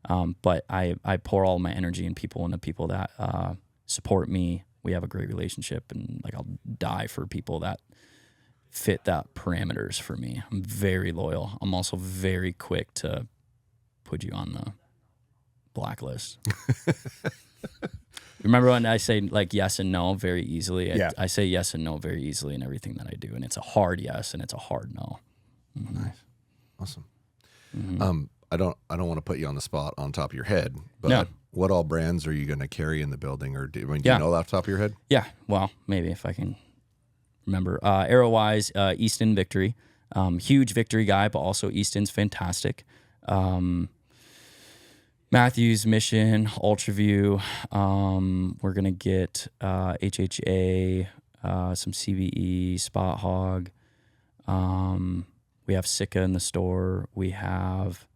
But I pour all my energy and people into people that support me. We have a great relationship, and like I'll die for people that fit that parameters for me. I'm very loyal. I'm also very quick to put you on the blacklist. Remember when I say like yes and no very easily? I say yes and no very easily in everything that I do, and it's a hard yes and it's a hard no.
Nice, awesome. I don't want to put you on the spot on top of your head, but what all brands are you going to carry in the building, or do you know off the top of your head? Yeah,
well, maybe if I can remember. Arrow-wise, Easton Victory, huge Victory guy, but also Easton's fantastic. Matthews, Mission, Ultraview. We're going to get HHA, some CBE, Spot Hog. We have Sika in the store. We have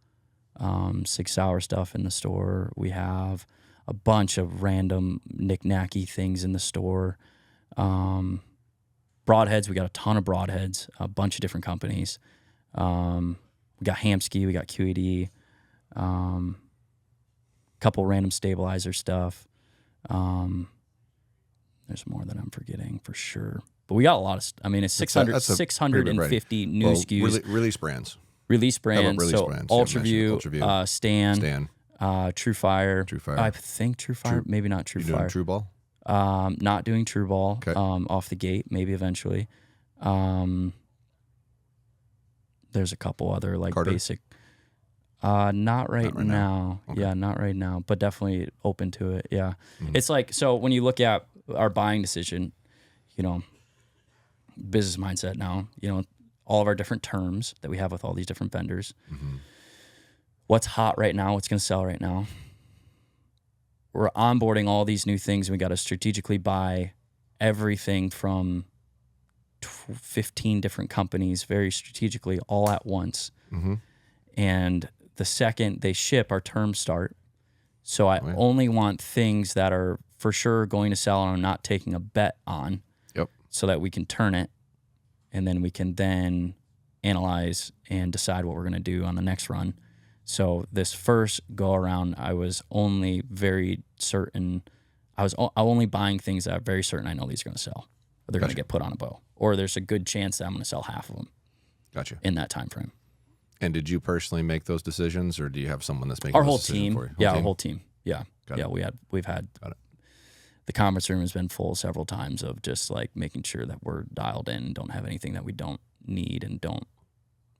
6 Hour stuff in the store. We have a bunch of random knick-knacky things in the store. Broadheads, we got a ton of broadheads, a bunch of different companies. We got Hamsky, we got QED. Couple random stabilizer stuff. There's more that I'm forgetting for sure. But we got a lot of, it's 650 new SKUs.
Release brands.
Release brands. So
brands?
Ultraview, Stan, True Fire. I think True Fire, maybe not True Fire.
You doing True Ball?
Not doing True Ball.
Okay.
Off the gate, maybe eventually. There's a couple other like
Carter?
Basic. Not right now.
Okay.
Yeah, not right now, but definitely open to it. Yeah. It's like, so when you look at our buying decision, business mindset now, all of our different terms that we have with all these different vendors, what's hot right now, what's going to sell right now. We're onboarding all these new things, and we got to strategically buy everything from 15 different companies very strategically all at once. And the second they ship, our terms start. So I only want things that are for sure going to sell and I'm not taking a bet on.
Yep.
So that we can turn it, and then we can then analyze and decide what we're going to do on the next run. So this first go around, I was only very certain. I'm only buying things that I'm very certain I know these are going to sell. Or they're going to get put on a bow, or there's a good chance that I'm going to sell half of them.
Gotcha.
In that time frame.
And did you personally make those decisions, or do you have someone that's making
our
those
whole
decisions
team?
for you?
Yeah, our whole team. Yeah, we've had.
Got it.
The conference room has been full several times of just like making sure that we're dialed in and don't have anything that we don't need and don't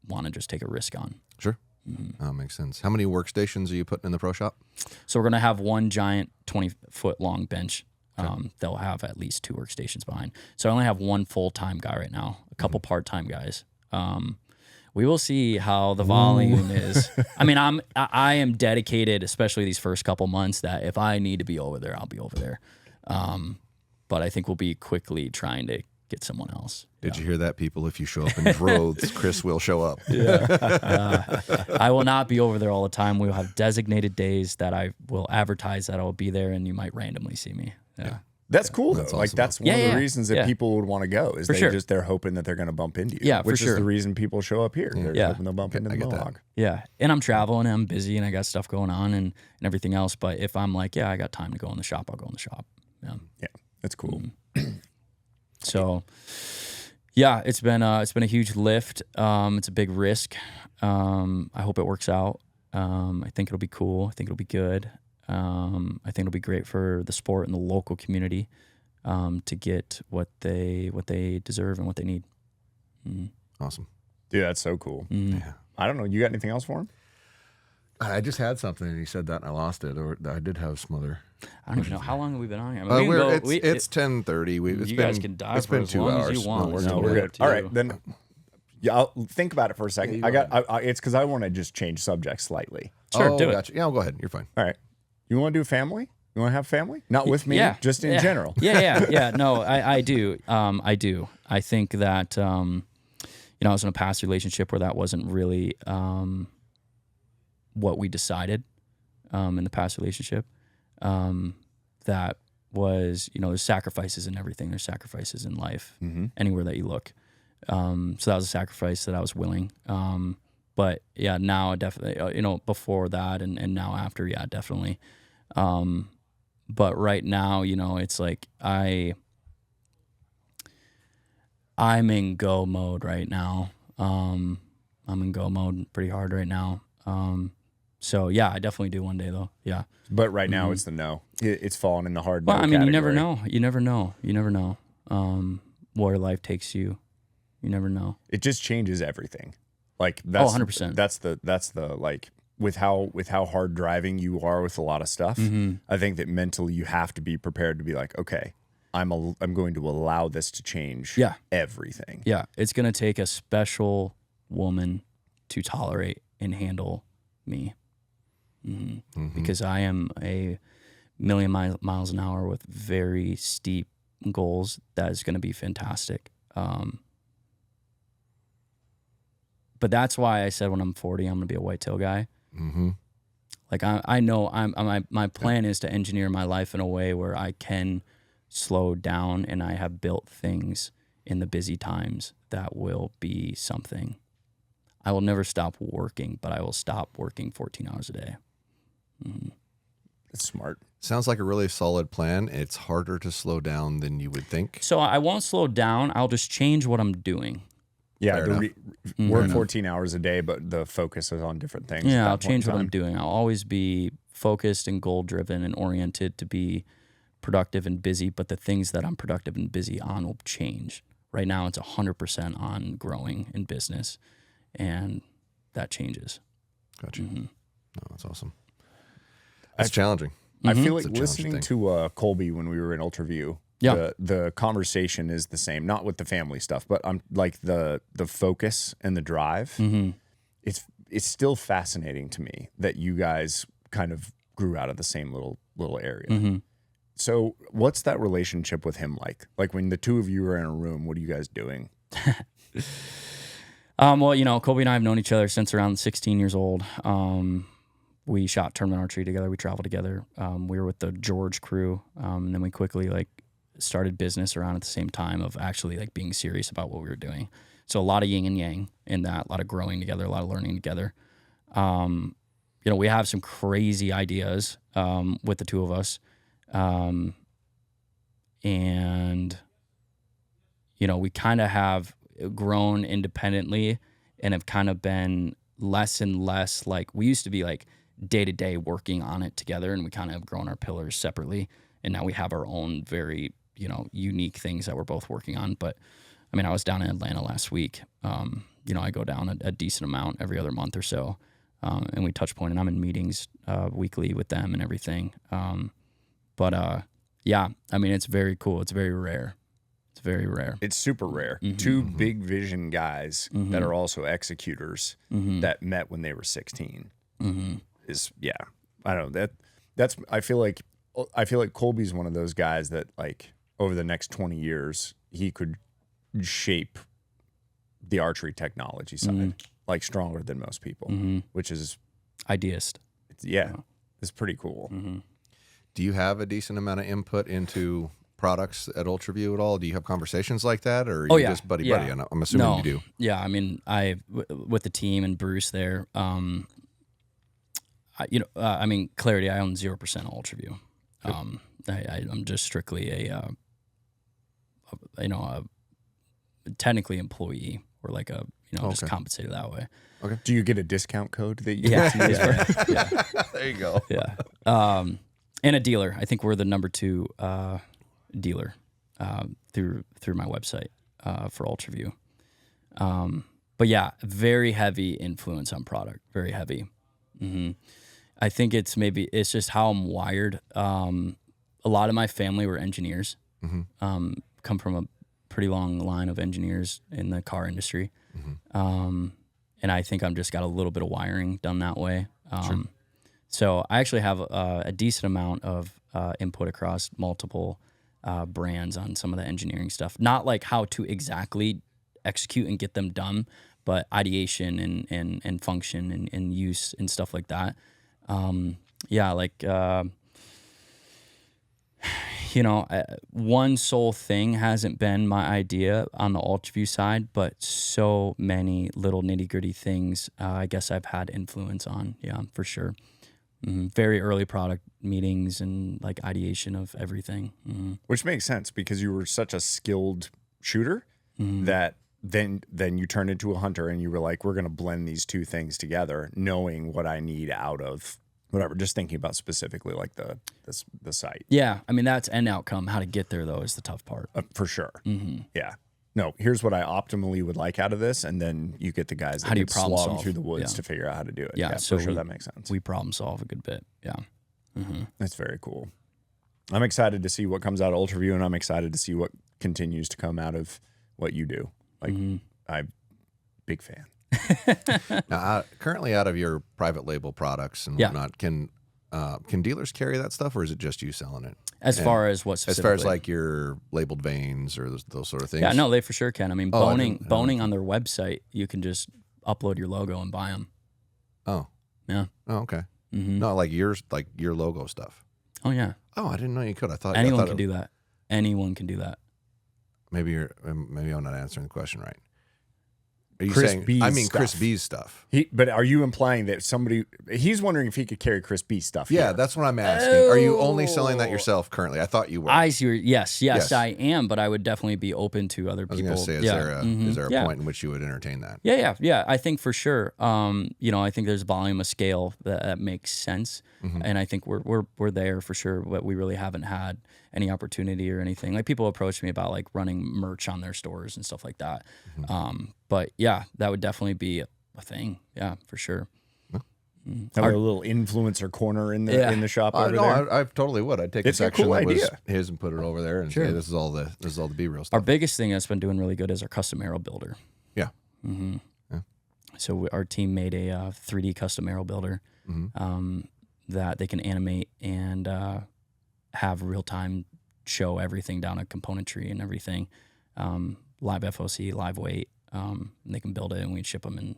want to just take a risk on.
Sure. That makes sense. How many workstations are you putting in the pro shop?
So we're going to have one giant 20-foot long bench. They'll have at least 2 workstations behind. So I only have one full-time guy right now, a couple part-time guys. We will see how the volume is. I mean, I am dedicated, especially these first couple months, that if I need to be over there, I'll be over there. But I think we'll be quickly trying to get someone else.
Did you hear that, people? If you show up in droves, Chris will show up.
I will not be over there all the time. We will have designated days that I will advertise that I will be there, and you might randomly see me. Yeah.
That's cool though.
That's
Like
awesome.
that's one of the reasons that people would want to go is they're hoping that they're going to bump into you.
Yeah, for
which
sure.
is the reason people show up here. They're hoping they'll bump into the Mohawk.
Yeah, and I'm traveling, and I'm busy, and I got stuff going on, and everything else. But if I'm like, I got time to go in the shop, I'll go in the shop.
Yeah, that's cool.
So, yeah, it's been a huge lift. It's a big risk. I hope it works out. I think it'll be cool. I think it'll be good. I think it'll be great for the sport and the local community to get what they deserve and what they need.
Awesome.
Dude, that's so cool.
Yeah.
I don't know. You got anything else for him?
I just had something and he said that and I lost it, or I did have some other.
I don't even know how long have we been on here. I mean,
it's 10:30.
You guys can dive
It's
for
been
as
2
long as
hours.
you want.
No,
So
We're good.
up to
All
you.
right, then. Yeah, I'll think about it for a second. It's because I want to just change subjects slightly.
Sure, do it.
Gotcha. Yeah, I'll go ahead. You're fine.
All right. You want to do family? You want to have family? Not with me, just in general.
Yeah. No, I do. I do. I think that, I was in a past relationship where that wasn't really what we decided in the past relationship. That was, there's sacrifices in everything. There's sacrifices in life, anywhere that you look. So that was a sacrifice that I was willing. But yeah, now definitely, before that and now after, yeah, definitely. But right now, it's like I'm in go mode right now. I'm in go mode pretty hard right now. So yeah, I definitely do one day though. Yeah.
But right now it's the no. It's falling in the hard no
Well, I mean, you never
category.
know. You never know where life takes you. You never know.
It just changes everything. Like that's
100%.
That's the like with how hard driving you are with a lot of stuff. I think that mentally you have to be prepared to be like, okay, I'm going to allow this to change everything.
Yeah, it's gonna take a special woman to tolerate and handle me, because I am a million miles an hour with very steep goals. That is gonna be fantastic. But that's why I said when I'm 40, I'm gonna be a whitetail guy. Like I know my plan is to engineer my life in a way where I can slow down, and I have built things in the busy times that will be something. I will never stop working, but I will stop working 14 hours a day.
It's smart.
Sounds like a really solid plan. It's harder to slow down than you would think.
So I won't slow down. I'll just change what I'm doing.
Yeah,
Fair
work 14 hours a day, but the focus is on different things.
Yeah, I'll change what I'm doing. I'll always be focused and goal-driven and oriented to be productive and busy, but the things that I'm productive and busy on will change. Right now, it's 100% on growing in business, and that changes.
Gotcha. No, that's awesome. That's challenging.
I feel like
It's a challenging
listening
thing.
to Colby when we were in Ultraview.
Yeah.
The conversation is the same, not with the family stuff, but I'm like the focus and the drive. It's still fascinating to me that you guys kind of grew out of the same little area. So what's that relationship with him like? Like when the two of you are in a room, what are you guys doing?
Well, you know, Colby and I have known each other since around 16 years old. We shot tournament archery together. We traveled together. We were with the George crew. And then we quickly like started business around at the same time of actually like being serious about what we were doing. So a lot of yin and yang in that, a lot of growing together, a lot of learning together. You know, we have some crazy ideas with the two of us. And, you know, we kind of have grown independently and have kind of been less and less like, we used to be like day to day working on it together, and we kind of have grown our pillars separately. And now we have our own very, you know, unique things that we're both working on. But I mean, I was down in Atlanta last week. You know, I go down a decent amount every other month or so. And we touch point, and I'm in meetings weekly with them and everything. Yeah, I mean, it's very cool. It's very rare. It's very rare.
It's super rare. Two big vision guys that are also executors that met when they were 16 is, yeah, I don't know. I feel like Colby's one of those guys that like over the next 20 years, he could shape the archery technology side like stronger than most people, which is
ideist.
It's pretty cool.
Do you have a decent amount of input into products at UltraView at all? Do you have conversations like that, or are you just buddy? I'm assuming you do.
Yeah, I mean, with the team and Bruce there, I mean, clarity, I own 0% of UltraView. I'm just strictly a technically employee, or like just compensated that way.
Okay. Do you get a discount code that you
Yeah.
There you go.
Yeah. And a dealer. I think we're the number 2 dealer through my website for UltraView. But yeah, very heavy influence on product. Very heavy. I think it's just how I'm wired. A lot of my family were engineers. Come from a pretty long line of engineers in the car industry. And I think I'm just got a little bit of wiring done that way.
Sure.
So I actually have a decent amount of input across multiple brands on some of the engineering stuff. Not like how to exactly execute and get them done, but ideation and function and use and stuff like that. One sole thing hasn't been my idea on the UltraView side, but so many little nitty-gritty things I guess I've had influence on. Yeah, for sure. Very early product meetings and like ideation of everything.
Which makes sense because you were such a skilled shooter that then you turned into a hunter, and you were like, we're going to blend these two things together, knowing what I need out of whatever. Just thinking about specifically like the site.
Yeah, I mean, that's end outcome. How to get there though is the tough part.
For sure. Yeah. No, here's what I optimally would like out of this, and then you get the guys that
how do you
problem
slog
through the woods to figure out how to do it.
Yeah,
so for sure, that makes sense.
We problem solve a good bit. Yeah.
That's very cool. I'm excited to see what comes out of UltraView, and I'm excited to see what continues to come out of what you do. Like, I'm big fan.
Now, currently out of your private label products and whatnot, can dealers carry that stuff, or is it just you selling it?
As far as what specifically?
As far as like your labeled veins or those sort of things?
Yeah, no, they for sure can. I mean, boning on their website, you can just upload your logo and buy them.
Oh.
Yeah.
Oh, okay. No, like your logo stuff.
Oh, yeah.
Oh, I didn't know you could. I thought
anyone can do that. Anyone can do that.
Maybe I'm not answering the question right. Are you
Chris
saying?
B's
I mean,
stuff.
Chris B's stuff.
But are you implying that he's wondering if he could carry Chris B's stuff?
Yeah,
here.
that's what I'm asking. Are you only selling that yourself currently? I thought you were.
I see. Yes, I am, but I would definitely be open to other people.
I was going to say, is there a point in which you would entertain that?
Yeah. I think for sure. I think there's volume of scale that makes sense, and I think we're there for sure. But we really haven't had any opportunity or anything. Like people approach me about like running merch on their stores and stuff like that. But yeah, that would definitely be a thing. Yeah, for sure.
Have a little influencer corner in the shop over there.
I totally would. I'd take
It's
a section
a cool
that was
idea.
his and put it over there and say this is all the B-real stuff.
Our biggest thing that's been doing really good is our custom arrow builder.
Yeah.
So our team made a 3D custom arrow builder that they can animate and have real time show everything down to componentry and everything, live FOC, live weight. They can build it and we ship them in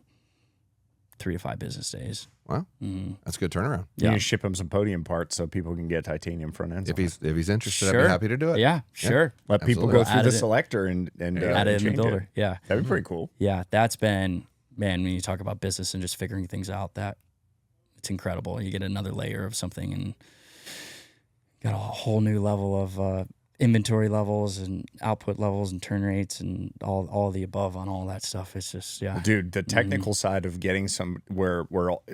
3 to 5 business days.
Wow, that's a good turnaround.
You need to ship him some Podium parts so people can get titanium front ends.
If he's interested,
Sure.
I'd be happy to do it.
Yeah, sure.
Let people
Absolutely.
go through
Add
the
it-
selector and
Add it in the
change
builder. Yeah.
That'd be pretty cool.
Yeah, that's been, man, when you talk about business and just figuring things out, that it's incredible. You get another layer of something and got a whole new level of inventory levels and output levels and turn rates and all of the above on all that stuff. It's just, yeah.
Dude, the technical side of getting some where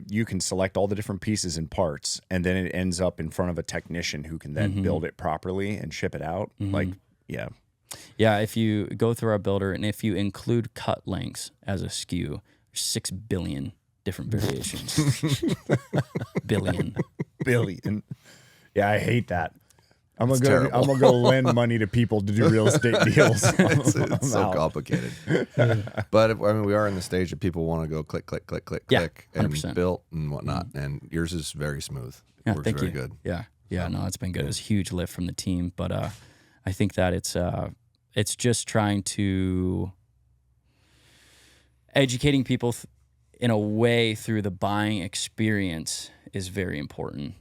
you can select all the different pieces and parts, and then it ends up in front of a technician who can then build it properly and ship it out. Like, yeah.
Yeah, if you go through our builder and if you include cut lengths as a SKU, there's 6 billion different variations. Billion.
Yeah, I hate that. I'm
It's
gonna
terrible.
go lend money to people to do real estate deals.
It's so
out.
complicated. But we are in the stage that people want to go click, click, click, click,
Yeah,
click, and
100%.
built and whatnot. And yours is very smooth. It
Yeah,
works
thank
very
you.
good.
Yeah, yeah, no, it's been good. It was a huge lift from the team, but I think that it's just trying to educating people in a way through the buying experience is very important.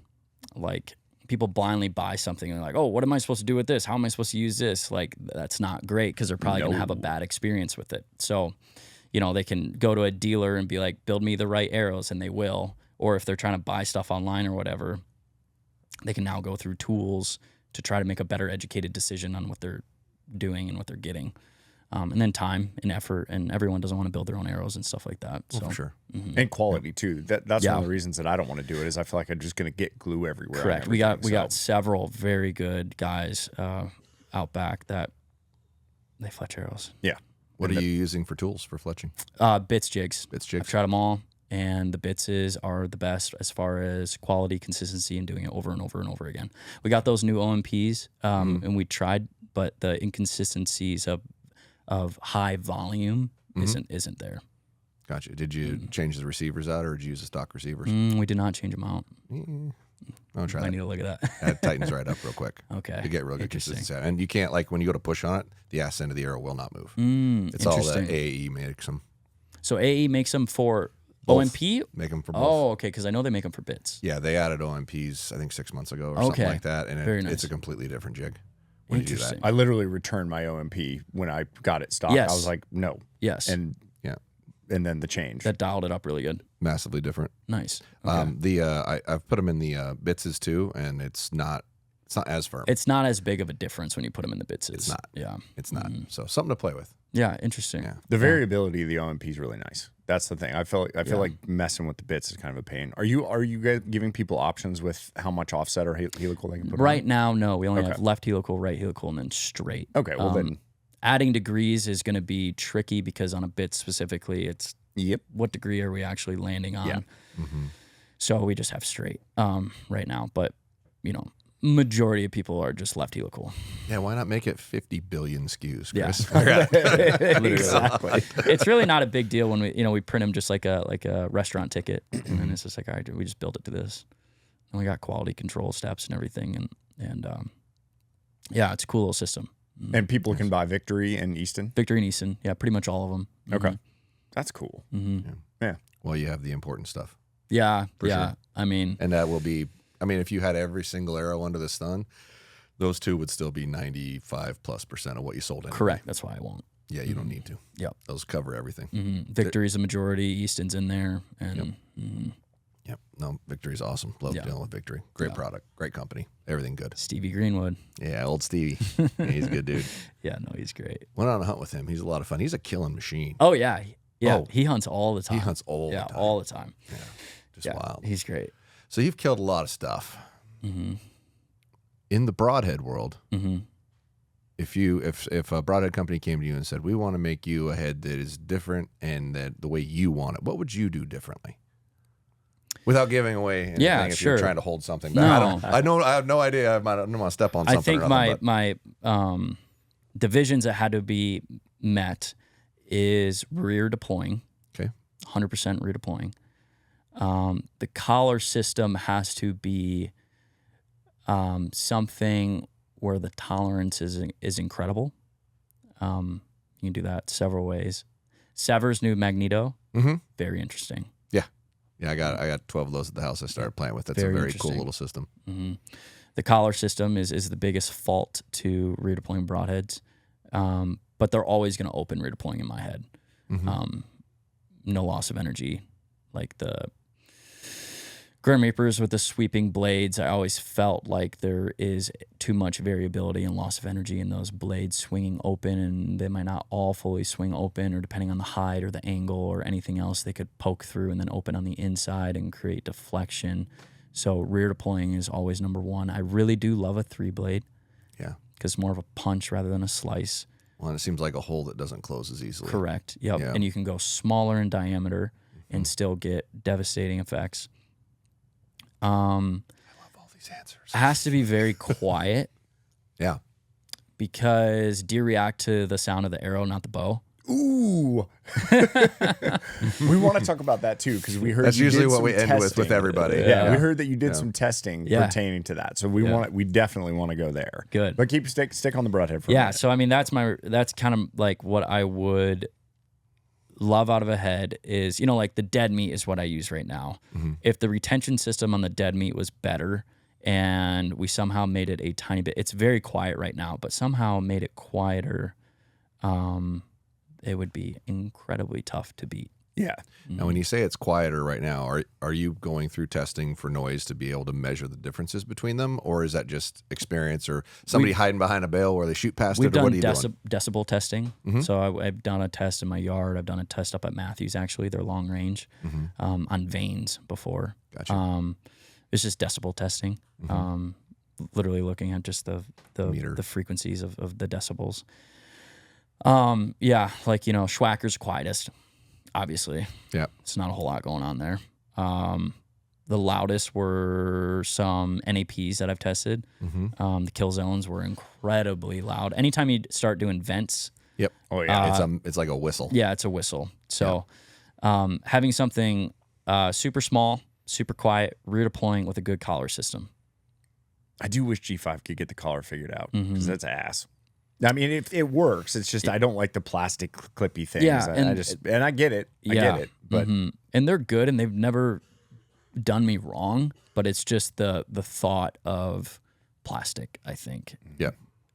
Like people blindly buy something and they're like, oh, what am I supposed to do with this? How am I supposed to use this? Like that's not great because they're probably going to have a bad experience with it. So, they can go to a dealer and be like, build me the right arrows, and they will. Or if they're trying to buy stuff online or whatever, they can now go through tools to try to make a better educated decision on what they're doing and what they're getting. And then time and effort, and everyone doesn't want to build their own arrows and stuff like that. So
For sure.
And quality too. That's
Yeah.
one of the reasons that I don't want to do it is I feel like I'm just going to get glue everywhere. on
correct. We
everything,
got
so.
several very good guys out back that they fletch arrows.
Yeah.
What are you using for tools for fletching?
Bits jigs.
Bits
I've
jigs.
tried them all, and the bitses are the best as far as quality, consistency, and doing it over and over and over again. We got those new OMPs, and we tried, but the inconsistencies of high volume isn't there.
Gotcha. Did you change the receivers out, or did you use the stock receivers?
We did not change them out.
I'll try
I
that.
need to look at that.
That tightens right up real quick.
Okay.
You get real good
Interesting.
consistency. And you can't, like, when you go to push on it, the ass end of the arrow will not move. It's all that
Interesting.
AE makes them.
So AE makes them for
Both.
OMP?
Make them for both.
Oh, okay, because I know they make them for bits.
Yeah, they added OMPs, I think 6 months ago or something
Okay.
like that. And
Very
it's
nice.
a completely different jig when you do that.
Interesting.
I literally returned my OMP when I got it stocked.
Yes.
I was like, no.
Yes.
And then the change.
That dialed it up really good.
Massively different.
Nice. Okay.
I've put them in the bitses too, and it's not as firm.
It's not as big of a difference when you put them in the bitses.
It's not.
Yeah.
It's not. So something to play with.
Yeah, interesting.
Yeah.
The variability of the OMP is really nice. That's the thing. I feel like messing with the bits is kind of a pain. Are you guys giving people options with how much offset or helical they can put
Right
on?
now, no. We only
Okay.
have left helical, right helical, and then straight.
Okay, well then.
Adding degrees is going to be tricky because on a bit specifically, it's
Yep.
what degree are we actually landing on?
Yeah.
So we just have straight right now. But, majority of people are just left helical.
Yeah, why not make it 50 billion SKUs,
Yeah.
Chris?
Exactly.
It's really not a big deal when we print them just like a restaurant ticket, and then it's just like, all right, we just build it to this, and we got quality control steps and everything, and yeah, it's a cool little system.
And people can buy Victory and Easton.
Victory and Easton, yeah, pretty much all of them.
Okay. That's cool. Yeah.
Well, you have the important stuff.
Yeah, yeah.
sure.
I mean,
And that will be, if you had every single arrow under the sun, those two would still be 95+% of what you sold anyway.
correct. That's why I won't.
Yeah, you don't need to.
Yep.
Those cover everything.
Victory's a majority. Easton's in there, and
Yep. No, Victory's awesome. Love
Yeah.
dealing with Victory. Great product. Great company. Everything good.
Stevie Greenwood.
Yeah, old Stevie. Yeah, he's a good dude.
Yeah, no, he's great.
Went on a hunt with him. He's a lot of fun. He's a killing machine.
Oh yeah, yeah.
Oh.
He hunts all the time.
He hunts all
yeah,
the time.
all the time.
Just
Yeah,
wild.
he's great.
So you've killed a lot of stuff. In the broadhead world, if a broadhead company came to you and said, we want to make you a head that is different and that the way you want it, what would you do differently? Without giving away anything,
Yeah,
if
sure.
you're trying to hold something back.
No.
I have no idea. I don't want to step on something.
I think
or nothing,
my divisions that had to be met is rear deploying.
Okay.
100% rear deploying. The collar system has to be something where the tolerance is incredible. You can do that several ways. Sever's new Magneto, very interesting.
Yeah, I got 12 of those at the house I started playing with. That's
Very
a very cool
interesting.
little system.
The collar system is the biggest fault to rear deploying broadheads, but they're always going to open rear deploying in my head. No loss of energy. Like the Grim Reapers with the sweeping blades, I always felt like there is too much variability and loss of energy in those blades swinging open, and they might not all fully swing open, or depending on the height or the angle or anything else, they could poke through and then open on the inside and create deflection. So rear deploying is always number one. I really do love a 3-blade.
Yeah.
Because it's more of a punch rather than a slice.
Well, and it seems like a hole that doesn't close as easily.
Correct. Yep.
Yeah.
And you can go smaller in diameter and still get devastating effects.
I love all these answers.
It has to be very quiet
Yeah.
because deer react to the sound of the arrow, not the bow.
Ooh. We want to talk about that too, because we heard
That's
you
usually
did
what
some
we end with
testing.
everybody.
Yeah, we heard that you did some testing
Yeah.
pertaining to that. So we definitely want to go there.
Good.
But stick on the broadhead for a
Yeah.
minute.
So, I mean, that's kind of like what I would love out of a head is, like the dead meat is what I use right now. If the retention system on the dead meat was better and we somehow made it a tiny bit, it's very quiet right now, but somehow made it quieter, it would be incredibly tough to beat.
Yeah.
Now, when you say it's quieter right now, are you going through testing for noise to be able to measure the differences between them, or is that just experience, or somebody hiding behind a bale where they shoot past
We've
it, or what are
done
you doing?
decibel testing. So I've done a test in my yard. I've done a test up at Matthews, actually. They're long range on vanes before.
Gotcha.
It's just decibel testing. Literally looking at just
Meter.
the frequencies of the decibels. Yeah, like, Schwacker's quietest, obviously.
Yeah.
It's not a whole lot going on there. The loudest were some NAPs that I've tested. The kill zones were incredibly loud. Anytime you start doing vents,
Yep.
Oh yeah.
It's like a whistle.
yeah, it's a whistle. So having something super small, super quiet, rear deploying with a good collar system.
I do wish G5 could get the collar figured out, because that's ass. I mean, it works. It's just I don't like the plastic clippy things.
Yeah,
and I get it. I get it. But
and they're good, and they've never done me wrong. But it's just the thought of plastic. I think.
Yeah.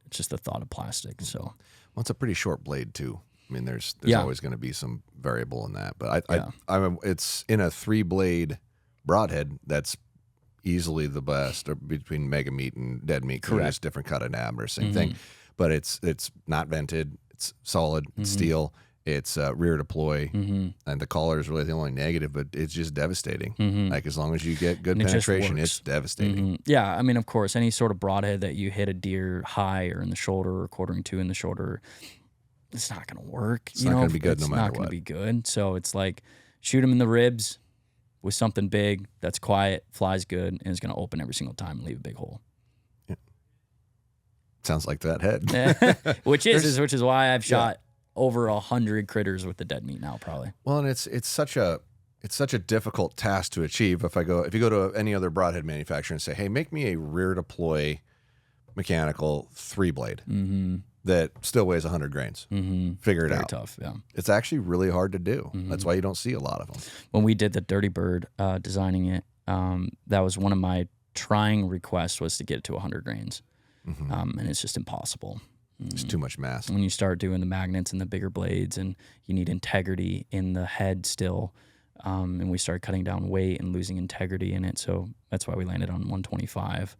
It's just the thought of plastic. So
Well, it's a pretty short blade too. I mean, there's
Yeah.
always going to be some variable in that, but it's in a 3-blade broadhead that's easily the best, or between mega meat and dead meat.
Correct.
There's different cut of diameter, same thing, but it's not vented. It's solid it's steel. It's rear deploy, and the collar is really the only negative, but it's just devastating. Like, as long as you get good
And it just
penetration,
works.
it's devastating.
yeah, I mean, of course, any sort of broadhead that you hit a deer high or in the shoulder or quartering to in the shoulder, it's not going to work.
It's not gonna be good no matter
It's not going
what.
to be good. So it's like shoot them in the ribs with something big that's quiet, flies good, and is going to open every single time and leave a big hole.
Sounds like that head.
which is why I've shot over 100 critters with the dead meat now, probably.
Well, and it's such a difficult task to achieve. If you go to any other broadhead manufacturer and say, "Hey, make me a rear deploy mechanical 3-blade that still weighs 100 grains," figure it
Very
out.
tough, yeah.
It's actually really hard to do. That's why you don't see a lot of them.
When we did the Dirty Bird, designing it, that was one of my trying requests, was to get it to 100 grains. And it's just impossible.
It's too much mass.
When you start doing the magnets and the bigger blades, and you need integrity in the head still, and we started cutting down weight and losing integrity in it. So that's why we landed on 125.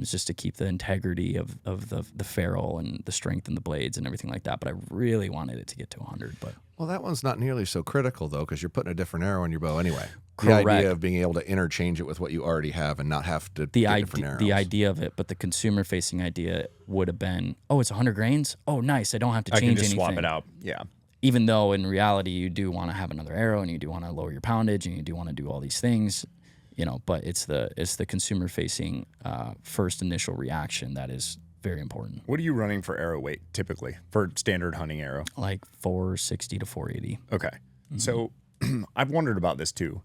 It's just to keep the integrity of the ferrule and the strength in the blades and everything like that. But I really wanted it to get to 100. But
Well, that one's not nearly so critical, though, because you're putting a different arrow in your bow anyway.
Correct.
The idea of being able to interchange it with what you already have and not have to get different arrows.
the idea of it, but the consumer-facing idea would have been, oh, it's 100 grains? Oh, nice. I don't have to
I
change
can just
anything.
swap it out. Yeah.
Even though in reality you do want to have another arrow and you do want to lower your poundage and you do want to do all these things, but it's the consumer facing first initial reaction that is very important.
What are you running for arrow weight typically for standard hunting arrow?
Like 460 to 480.
Okay. So I've wondered about this too.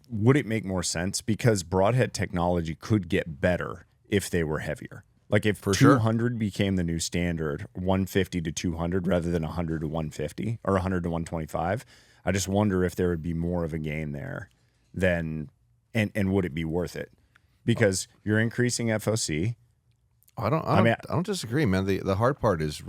Would it make more sense, because broadhead technology could get better if they were heavier. Like if
For sure.
200 became the new standard, 150 to 200 rather than 100 to 150 or 100 to 125, I just wonder if there would be more of a gain there than, and would it be worth it? Because you're increasing FOC.
I don't disagree, man. The hard part is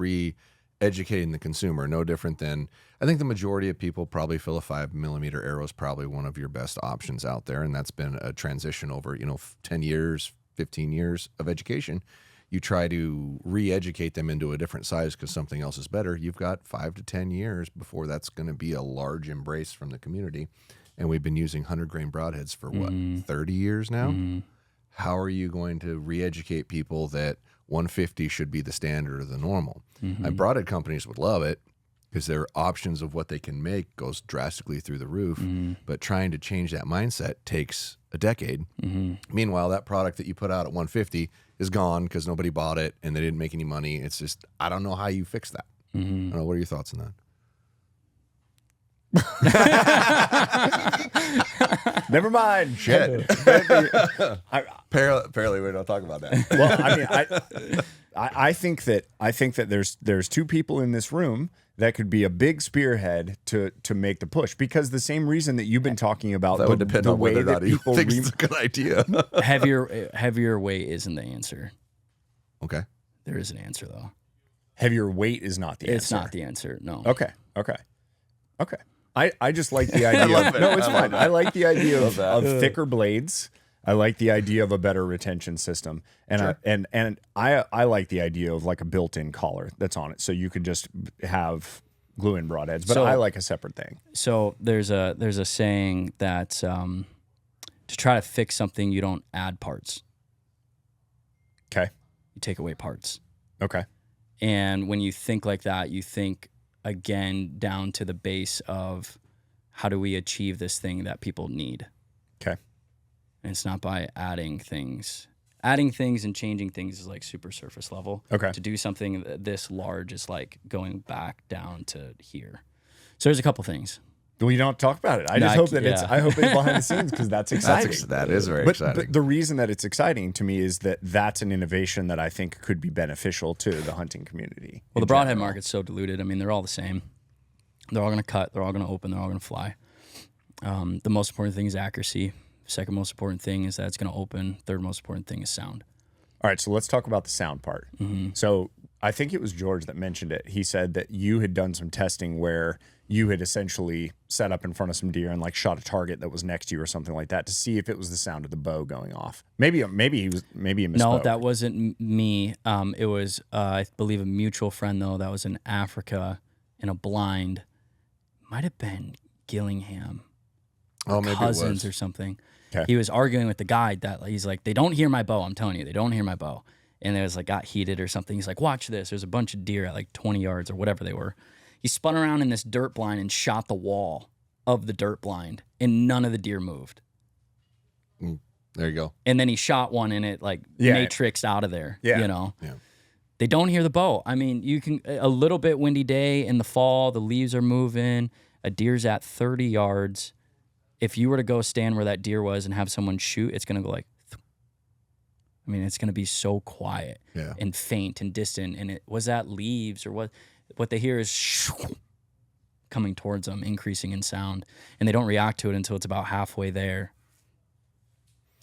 educating the consumer. No different than, I think the majority of people probably feel a 5mm arrow is probably one of your best options out there, and that's been a transition over 10 years, 15 years of education. You try to re-educate them into a different size because something else is better. You've got 5 to 10 years before that's going to be a large embrace from the community. And we've been using 100-grain broadheads for 30 years now? How are you going to re-educate people that 150 should be the standard or the normal? And broadhead companies would love it because their options of what they can make goes drastically through the roof. But trying to change that mindset takes a decade. Meanwhile, that product that you put out at 150 is gone because nobody bought it and they didn't make any money. It's just, I don't know how you fix that. I don't know. What are your thoughts on that?
Never mind.
Shit. Apparently we don't talk about that.
Well, I mean, I think that there's two people in this room that could be a big spearhead to make the push, because the same reason that you've been talking about
That would depend on whether or not he
people
thinks it's a good idea.
Heavier weight isn't the answer.
Okay.
There is an answer though.
Heavier weight is not the answer.
It's not the answer. No.
Okay. I just like the idea. No, it's fine. I like the idea of thicker blades. I like the idea of a better retention system, and I like the idea of like a built-in collar that's on it, so you could just have glue-in broadheads. But I like a separate thing.
So there's a saying that to try to fix something, you don't add parts.
Okay.
You take away parts.
Okay.
And when you think like that, you think again down to the base of how do we achieve this thing that people need.
Okay.
And it's not by adding things. Adding things and changing things is like super surface level.
Okay.
To do something this large is like going back down to here. So there's a couple things.
Well, you don't talk about it. I hope that it's behind the scenes, because that's exciting.
That is very exciting.
But the reason that it's exciting to me is that that's an innovation that I think could be beneficial to the hunting community.
Well, the broadhead market's so diluted. I mean, they're all the same. They're all going to cut. They're all going to open. They're all going to fly. The most important thing is accuracy. Second most important thing is that it's going to open. Third most important thing is sound.
All right, so let's talk about the sound part. So I think it was George that mentioned it. He said that you had done some testing where you had essentially set up in front of some deer and like shot a target that was next to you or something like that to see if it was the sound of the bow going off. Maybe he misspoke.
No, that wasn't me. It was I believe a mutual friend though that was in Africa in a blind. Might have been Gillingham.
Oh, maybe
Cousins
it was.
or something.
Okay.
He was arguing with the guide that he's like, they don't hear my bow. I'm telling you, they don't hear my bow. And it was like got heated or something. He's like, watch this. There's a bunch of deer at like 20 yards or whatever they were. He spun around in this dirt blind and shot the wall of the dirt blind, and none of the deer moved.
There you go.
And then he shot one and it like matrixed out of there.
Yeah.
You know?
Yeah.
They don't hear the bow. I mean, you can, a little bit windy day in the fall, the leaves are moving, a deer's at 30 yards. If you were to go stand where that deer was and have someone shoot, it's going to go like, I mean, it's going to be so quiet and faint and distant. And was that leaves or what they hear is coming towards them, increasing in sound. And they don't react to it until it's about halfway there.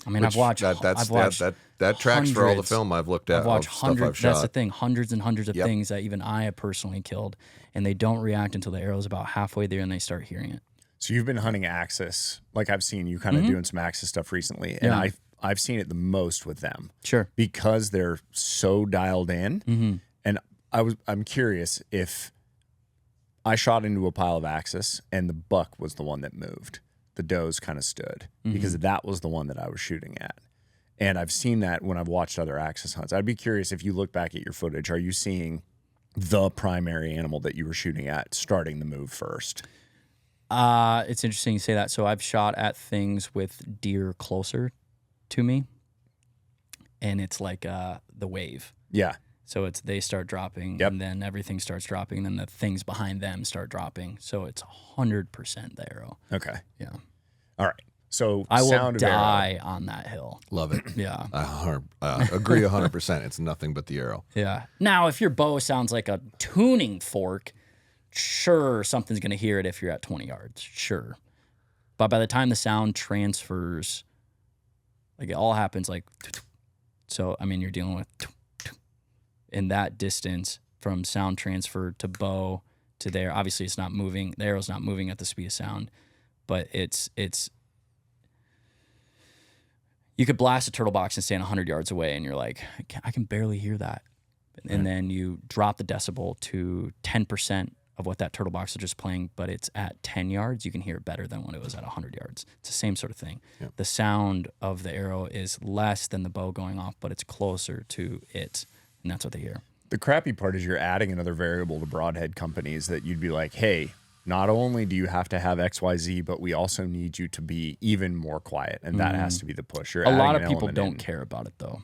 I mean, I've watched
that tracks for all the film I've looked at.
I've watched hundreds.
That's
the thing, hundreds and hundreds of things that even I have personally killed, and they don't react until the arrow's about halfway there and they start hearing it.
So you've been hunting axis, like I've seen you kind of doing some axis stuff recently, and I've seen it the most with them.
Sure,
because they're so dialed in. And I'm curious if I shot into a pile of axis and the buck was the one that moved. The does kind of stood because that was the one that I was shooting at. And I've seen that when I've watched other axis hunts. I'd be curious if you look back at your footage, are you seeing the primary animal that you were shooting at starting the move first?
It's interesting you say that. So I've shot at things with deer closer to me, and it's like the wave.
Yeah.
So they start dropping, and then everything starts dropping, and then the things behind them start dropping. So it's 100% the arrow.
Okay.
Yeah.
All right. So
I will
sound of arrow.
die on that hill.
Love it.
Yeah.
I agree 100%. It's nothing but the arrow.
Yeah. Now, if your bow sounds like a tuning fork, sure, something's going to hear it if you're at 20 yards. Sure. But by the time the sound transfers, like it all happens like, so, I mean, you're dealing with in that distance from sound transfer to bow to there. Obviously, it's not moving. The arrow's not moving at the speed of sound, but it's you could blast a turtle box and stand 100 yards away and you're like, I can barely hear that. And then you drop the decibel to 10% of what that turtle box is just playing, but it's at 10 yards. You can hear it better than when it was at 100 yards. It's the same sort of thing.
Yep.
The sound of the arrow is less than the bow going off, but it's closer to it. And that's what they hear.
The crappy part is you're adding another variable to broadhead companies that you'd be like, hey, not only do you have to have XYZ, but we also need you to be even more quiet. And that has to be the push. You're
A lot
adding
of
an
people
element
don't
in.
care about it, though,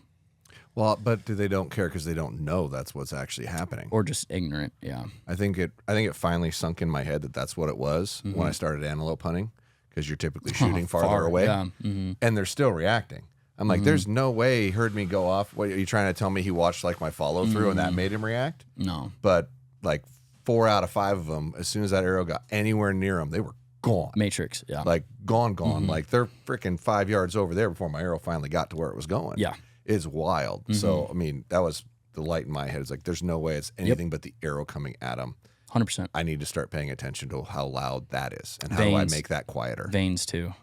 Well, but they don't care because they don't know that's what's actually happening.
or just ignorant. Yeah.
I think it finally sunk in my head that that's what it was when I started antelope hunting, because you're typically shooting farther away,
Yeah.
and they're still reacting. I'm like, there's no way he heard me go off. What are you trying to tell me? He watched like my follow through and that made him react?
No.
But like 4 out of 5 of them, as soon as that arrow got anywhere near them, they were gone.
Matrix. Yeah.
Like gone. Like they're freaking 5 yards over there before my arrow finally got to where it was going.
Yeah.
It's wild. So, I mean, that was the light in my head. It's like, there's no way it's anything but the arrow coming at them.
100%.
I need to start paying attention to how loud that is and how do I
Veins.
make that quieter.
Veins, too.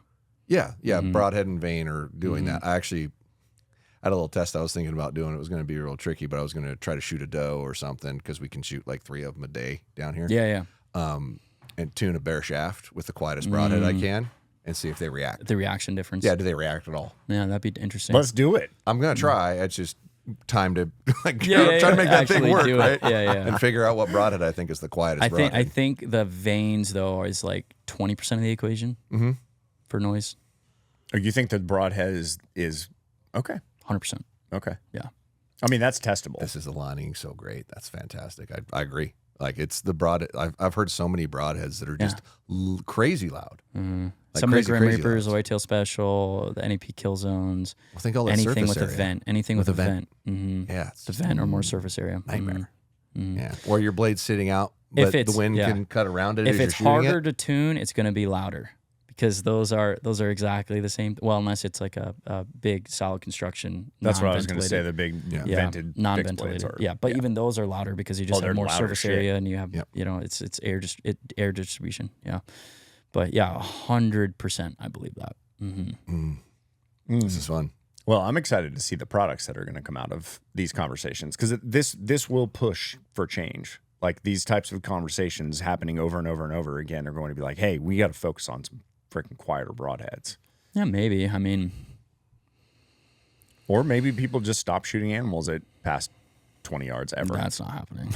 Yeah. Broadhead and vein are doing that. I actually had a little test I was thinking about doing. It was going to be real tricky, but I was going to try to shoot a doe or something because we can shoot like 3 of them a day down here.
Yeah.
And tune a bare shaft with the quietest broadhead I can and see if they react.
The reaction difference.
Yeah, do they react at all?
Yeah, that'd be interesting.
Let's do it.
I'm going to try. It's just time to like
Yeah,
try to make that thing
actually
work,
do it.
right?
Yeah.
And figure out what broadhead I think is the quietest broadhead.
I think the veins though is like 20% of the equation for noise.
Oh, you think the broadhead is okay?
100%.
Okay.
Yeah.
I mean, that's testable.
This is aligning so great. That's fantastic. I agree. Like it's the broad. I've heard so many broadheads that are just crazy loud. Like
Some of the Grim
crazy
Reapers,
loud.
Whitetail Special, the NEP kill zones,
I think all that
anything
surface
with a
area.
vent, anything with a vent.
Yeah, it's
The
just
vent or more surface area.
nightmare. Yeah, or your blade's sitting out,
If
but the
it's-
wind
yeah.
can cut around it.
If
as
it's
you're shooting
harder
it.
to tune, it's going to be louder because those are exactly the same. Well, unless it's like a big solid construction.
That's what I was going to say.
non-ventilated.
The big
Yeah,
vented fixed blades
non-ventilated.
are.
Yeah, but even those are louder because you just
they're
have more
loud as
surface
shit.
area and you have it's air distribution. Yeah, but yeah, 100%. I believe that.
This is fun.
Well, I'm excited to see the products that are going to come out of these conversations because this will push for change. Like these types of conversations happening over and over and over again are going to be like, hey, we got to focus on some freaking quieter broadheads.
Yeah, maybe. I mean,
Or maybe people just stop shooting animals at past 20 yards ever.
that's not happening.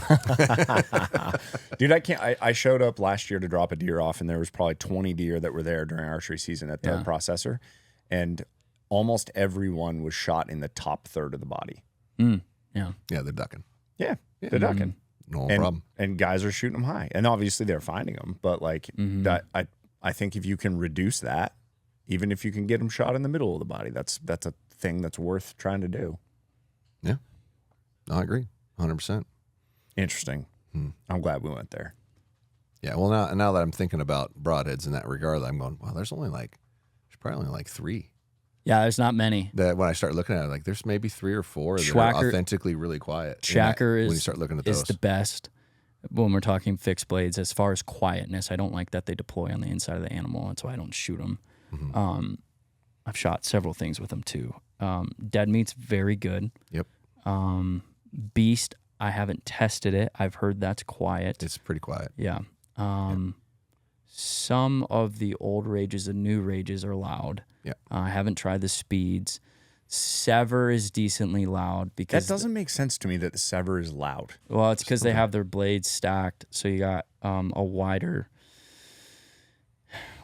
Dude, I showed up last year to drop a deer off, and there was probably 20 deer that were there during archery season at the processor, and almost everyone was shot in the top third of the body.
Yeah.
Yeah, they're ducking.
Yeah, they're ducking.
No
and,
problem.
And guys are shooting them high, and obviously they're finding them. But like that, I think if you can reduce that, even if you can get them shot in the middle of the body, that's a thing that's worth trying to do.
Yeah, no, I agree, 100%.
Interesting. I'm glad we went there.
Yeah, well, now that I'm thinking about broadheads in that regard, I'm going, well, there's probably only like 3.
Yeah, there's not many.
That when I start looking at it, like there's maybe 3 or 4 that
Schwacker-
are authentically really quiet.
Shacker
when you
is
start looking at
is
those.
the best when we're talking fixed blades. As far as quietness, I don't like that they deploy on the inside of the animal. That's why I don't shoot them. I've shot several things with them too. Dead meat's very good.
Yep,
Beast, I haven't tested it. I've heard that's quiet.
it's pretty quiet.
Yeah. Some of the old rages, the new rages are loud.
Yeah.
I haven't tried the speeds. Sever is decently loud because
That doesn't make sense to me that the Sever is loud.
well, it's because they have their blades stacked, so you got a wider.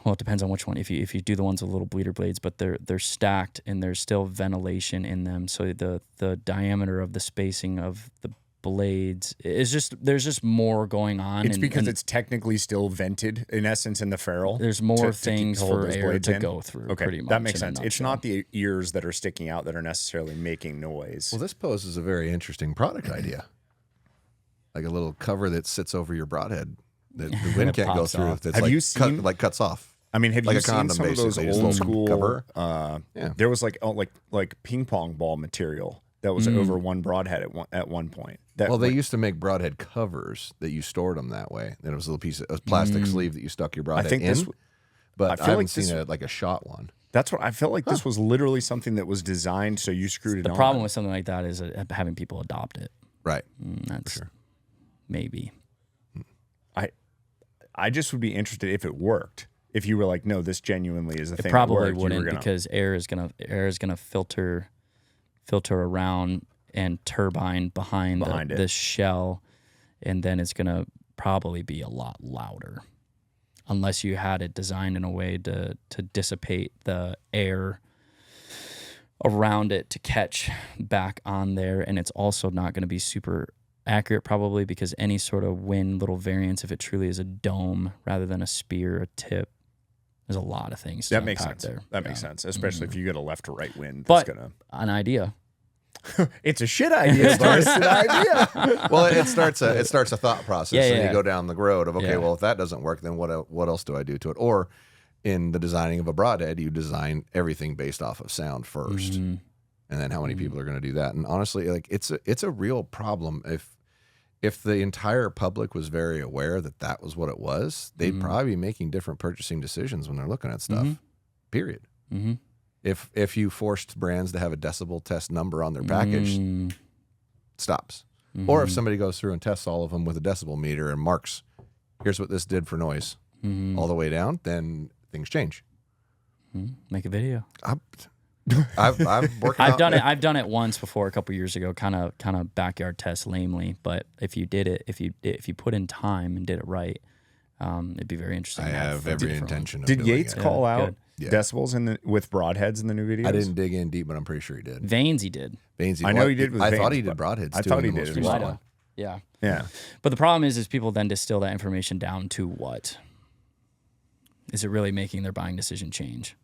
Well, it depends on which one. If you do the ones with little bleeder blades, but they're stacked and there's still ventilation in them, so the diameter of the spacing of the blades. It's just there's just more going on.
It's because it's technically still vented in essence in the ferrule.
There's more
to
things
hold
for
those
air
blades
to
in.
go through.
Okay,
pretty much
that makes
in a
sense. It's
nutshell.
not the ears that are sticking out that are necessarily making noise.
Well, this poses a very interesting product idea. Like a little cover that sits over your broadhead that the wind
It
can't go
pops
through.
off.
That's
Have
like
you seen-
cuts off.
I mean, have
like
you
a
seen
condom,
some of those
basically, just a
old
little
school?
cover.
Yeah. There was like ping pong ball material that was over one broadhead at one point.
Well, they used to make broadhead covers that you stored them that way. Then it was a little piece of a plastic sleeve that you stuck your broadhead
think
in.
this-
But
I
I,
feel
haven't
like
seen
this-
like a shot one.
That's what I felt like. This was literally something that was designed so you screwed it
The
on.
problem with something like that is having people adopt it.
Right.
That's maybe.
I just would be interested if it worked. If you were like, no, this genuinely is a thing.
It probably
that worked, you
wouldn't
were gonna-
because air is gonna filter around and turbine behind
Behind it.
this shell, and then it's gonna probably be a lot louder, unless you had it designed in a way to dissipate the air around it to catch back on there, and it's also not going to be super accurate probably because any sort of wind little variance, if it truly is a dome rather than a spear, a tip, there's a lot of things to
that makes
unpack
sense.
there.
That makes sense, especially if you get a left to right wind.
But
That's gonna.
an idea.
It's a shit idea. It's an idea.
Well, it starts a thought process,
Yeah,
and
yeah.
you go down the road of okay,
Yeah.
well, if that doesn't work, then what else do I do to it? Or in the designing of a broadhead, you design everything based off of sound 1st and then how many people are going to do that? And honestly, like it's a real problem. If the entire public was very aware that that was what it was, they'd probably be making different purchasing decisions when they're looking at stuff. Period.
Mm-hmm.
If you forced brands to have a decibel test number on their package, it stops. Or if somebody goes through and tests all of them with a decibel meter and marks, here's what this did for noise, all the way down, then things change.
Make a video.
I've worked.
I've done it. I've done it once before, a couple years ago. Kind of backyard test lamely, but if you did it, if you put in time and did it right, it'd be very interesting.
I
to
have
for
every
different
intention of
Did
doing
Yates
it.
call out
good.
decibels with broadheads in the new videos?
I didn't dig in deep, but I'm pretty sure he did.
Veins. He did.
Veins,
I know he did with
I thought
veins,
he did
but
broadheads.
I
too,
thought
in
he
the
did
most
as
recent
well.
Might
one.
have. Yeah.
Yeah.
But the problem is people then distill that information down to what? Is it really making their buying decision change?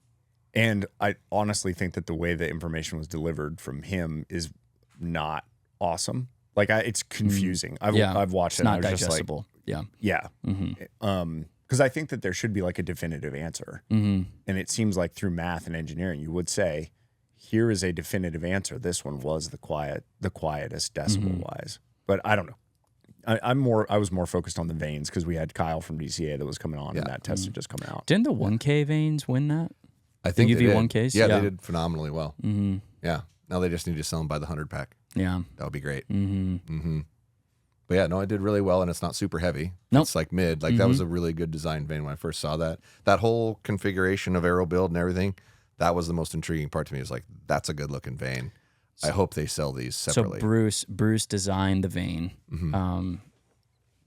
And I honestly think that the way the information was delivered from him is not awesome. Like it's confusing. I've watched
It's
it.
not
and I was
digestible.
Just like, yeah. Because I think that there should be like a definitive answer. And it seems like through math and engineering, you would say, here is a definitive answer. This one was the quietest decibel wise. But I don't know. I was more focused on the veins because we had Kyle from DCA that was coming on and that test had just come out.
Didn't the 1K veins win that?
I think
The
they did.
UV1 case?
Yeah,
Yeah.
they did phenomenally well. Yeah. Now they just need to sell them by the 100 pack.
Yeah.
That would be great. But yeah, no, it did really well, and it's not super heavy.
Nope.
It's like mid. Like that was a really good design vein when I first saw that. That whole configuration of aero build and everything, that was the most intriguing part to me. It was like, that's a good looking vein. I hope they sell these separately.
So Bruce designed the vein.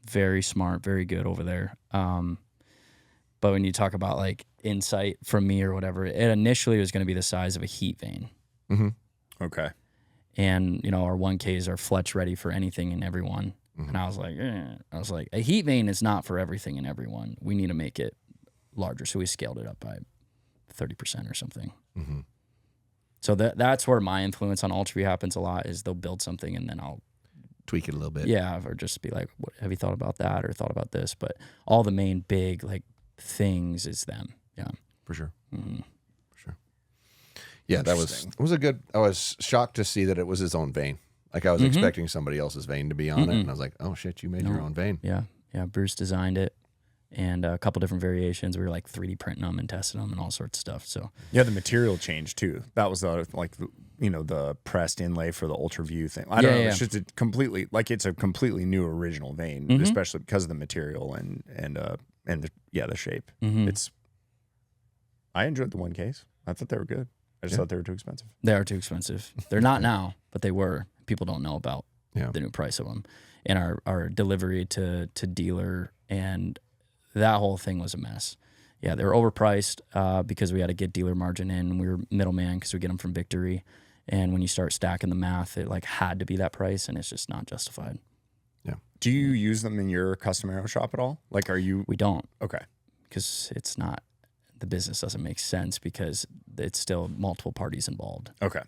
Very smart, very good over there. But when you talk about like insight from me or whatever, it initially was going to be the size of a heat vein.
Okay.
And our 1Ks are fletch ready for anything and everyone. And I was like, a heat vein is not for everything and everyone. We need to make it larger. So we scaled it up by 30% or something. So that's where my influence on Archery happens a lot. Is they'll build something and then I'll
Tweak it a little bit.
Yeah, or just be like, what, have you thought about that or thought about this? But all the main big like things is them. Yeah,
For sure. For sure. Yeah, that was a good. I was shocked to see that it was his own vein. Like I was expecting somebody else's vein to be on it, and I was like, "Oh shit, you made your own vein."
Yeah. Bruce designed it, and a couple different variations. We were like 3D printing them and testing them and all sorts of stuff. So
Yeah, the material changed too. That was the pressed inlay for the Ultra View thing. I don't know. It's just it's a completely new original vein, especially because of the material and the shape. I enjoyed the 1Ks. I thought they were good. I just thought they were too expensive.
they are too expensive. They're not now, but they were. People don't know about the new price of them, and our delivery to dealer and that whole thing was a mess. Yeah, they were overpriced because we had to get dealer margin in. We were middleman because we get them from Victory, And when you start stacking the math, it like had to be that price, and it's just not justified.
Yeah.
Do you use them in your custom arrow shop at all? Like, are you?
We don't.
Okay.
Because it's not, the business doesn't make sense because it's still multiple parties involved.
Okay.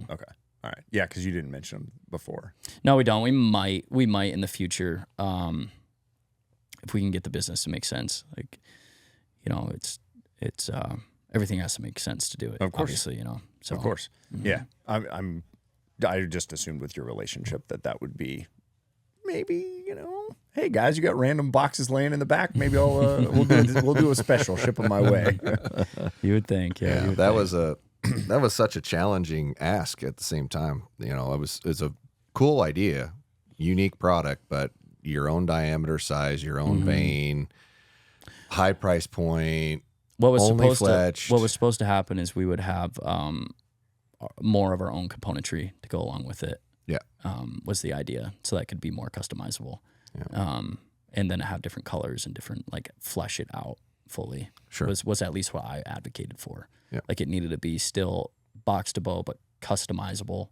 Okay. All right. Yeah, because you didn't mention them before.
No, we don't. We might in the future, if we can get the business to make sense. Like, it's everything has to make sense to do it.
Of course.
Obviously, So
Of course. Yeah. I just assumed with your relationship that would be maybe, hey guys, you got random boxes laying in the back. Maybe I'll we'll do a special, ship them my way.
You would think, yeah.
That was such a challenging ask at the same time. It's a cool idea, unique product, but your own diameter size, your own vein, high price point.
What was
only
supposed to happen is we would have more of our own componentry to go along with it.
Yeah,
was the idea, so that could be more customizable.
Yeah.
And then have different colors and different, like, flesh it out fully.
Sure.
Was at least what I advocated for.
Yeah.
Like, it needed to be still box to bow, but customizable,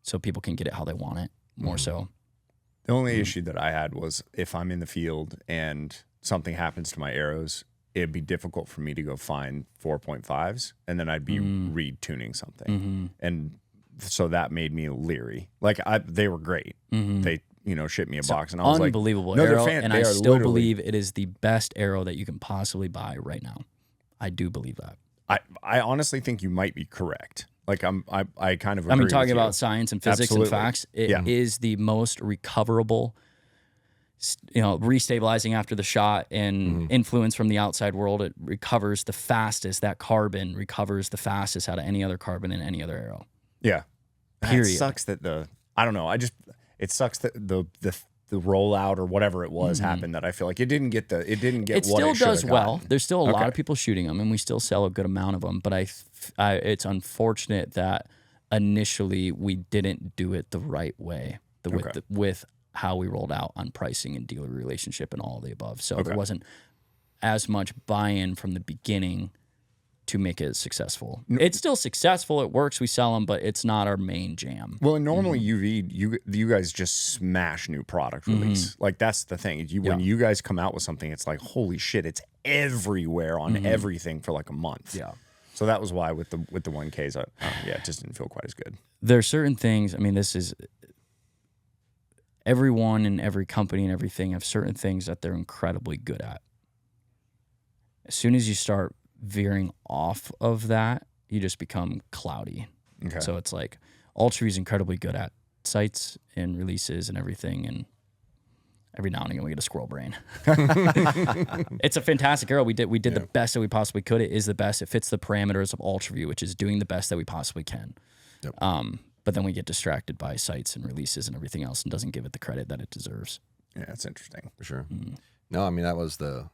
so people can get it how they want it. More so.
The only issue that I had was if I'm in the field and something happens to my arrows, it'd be difficult for me to go find 4.5s, and then I'd be retuning something. And so that made me leery. Like, they were great. They, shipped me a box, and I was
unbelievable
like,
arrow, and I still believe it is the best arrow that you can possibly buy right now. I do believe that.
I honestly think you might be correct. Like, I kind of agree
talking
with
about
you.
science and physics
Absolutely.
and facts, it is the most recoverable, restabilizing after the shot and influence from the outside world. It recovers the fastest. That carbon recovers the fastest out of any other carbon in any other arrow.
Yeah.
Period.
It sucks that I don't know. It sucks that the rollout or whatever it was happened, that I feel like it didn't get what it
still
should
does
have
well.
gotten.
There's still a lot of people shooting them, and we still sell a good amount of them. But it's unfortunate that initially we didn't do it the right way with how we rolled out on pricing and dealer relationship and all of the above. So there wasn't as much buy-in from the beginning to make it successful. It's still successful. It works. We sell them, but it's not our main jam.
Well, and normally you guys just smash new product release. Like, that's the thing. When you guys come out with something, it's like, holy shit, it's everywhere on everything for like a month.
Yeah.
So that was why with the 1Ks, it just didn't feel quite as good.
There are certain things. I mean, this is everyone and every company and everything have certain things that they're incredibly good at. As soon as you start veering off of that, you just become cloudy.
Okay.
So it's like Archery is incredibly good at sights and releases and everything, and every now and again we get a squirrel brain. It's a fantastic arrow. We did the best that we possibly could. It is the best. It fits the parameters of UltraView, which is doing the best that we possibly can.
Yep.
But then we get distracted by sights and releases and everything else, and doesn't give it the credit that it deserves.
Yeah, that's interesting.
For sure. No, I mean, that was the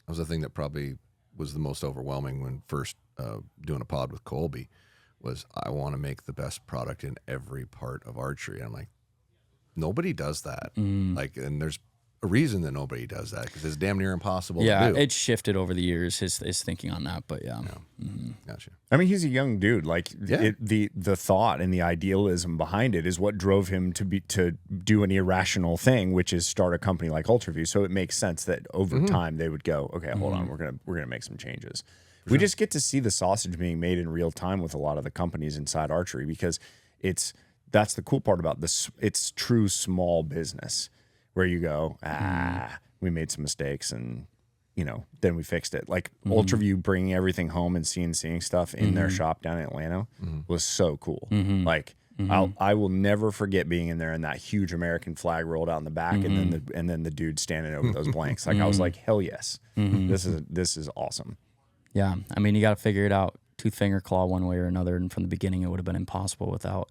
thing that probably was the most overwhelming when first doing a pod with Colby. Was I want to make the best product in every part of archery. I'm like, nobody does that. Like, and there's a reason that nobody does that, because it's damn near impossible to do.
It's shifted over the years, his thinking on that, but
Gotcha.
I mean, he's a young dude. Like, the thought and the idealism behind it is what drove him to do an irrational thing, which is start a company like UltraView. So it makes sense that over time they would go, okay, hold on, we're gonna make some changes. We just get to see the sausage being made in real time with a lot of the companies inside archery, because that's the cool part about this. It's true small business where you go, we made some mistakes, and then we fixed it. Like UltraView bringing everything home and seeing stuff in their shop down in Atlanta was so cool. Like, I will never forget being in there and that huge American flag rolled out in the back, and then the dude standing over those blanks. Like, I was like, hell yes, this is awesome.
Yeah, I mean, you got to figure it out, tooth, finger, claw, one way or another. And from the beginning, it would have been impossible without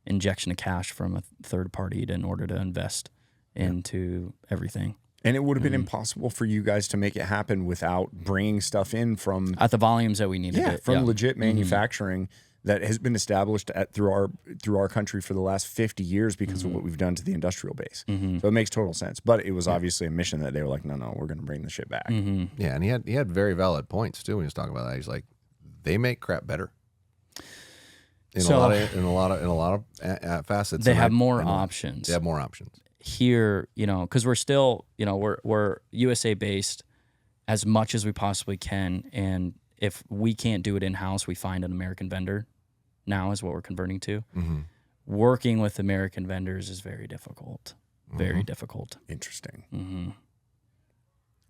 injection of cash from a third party in order to invest into everything.
And it would have been impossible for you guys to make it happen without bringing stuff in from
at the volumes that we needed.
From legit manufacturing that has been established through our country for the last 50 years because of what we've done to the industrial base. So it makes total sense. But it was obviously a mission that they were like, no, we're going to bring the shit back.
Yeah, and he had very valid points too when he was talking about that. He's like, they make crap better. in a lot of facets.
They have more options.
They have more options
here, because we're still, we're USA based as much as we possibly can, and if we can't do it in house, we find an American vendor. Now is what we're converting to.
Mm-hmm.
Working with American vendors is very difficult. Very difficult.
Interesting.
Mm-hmm.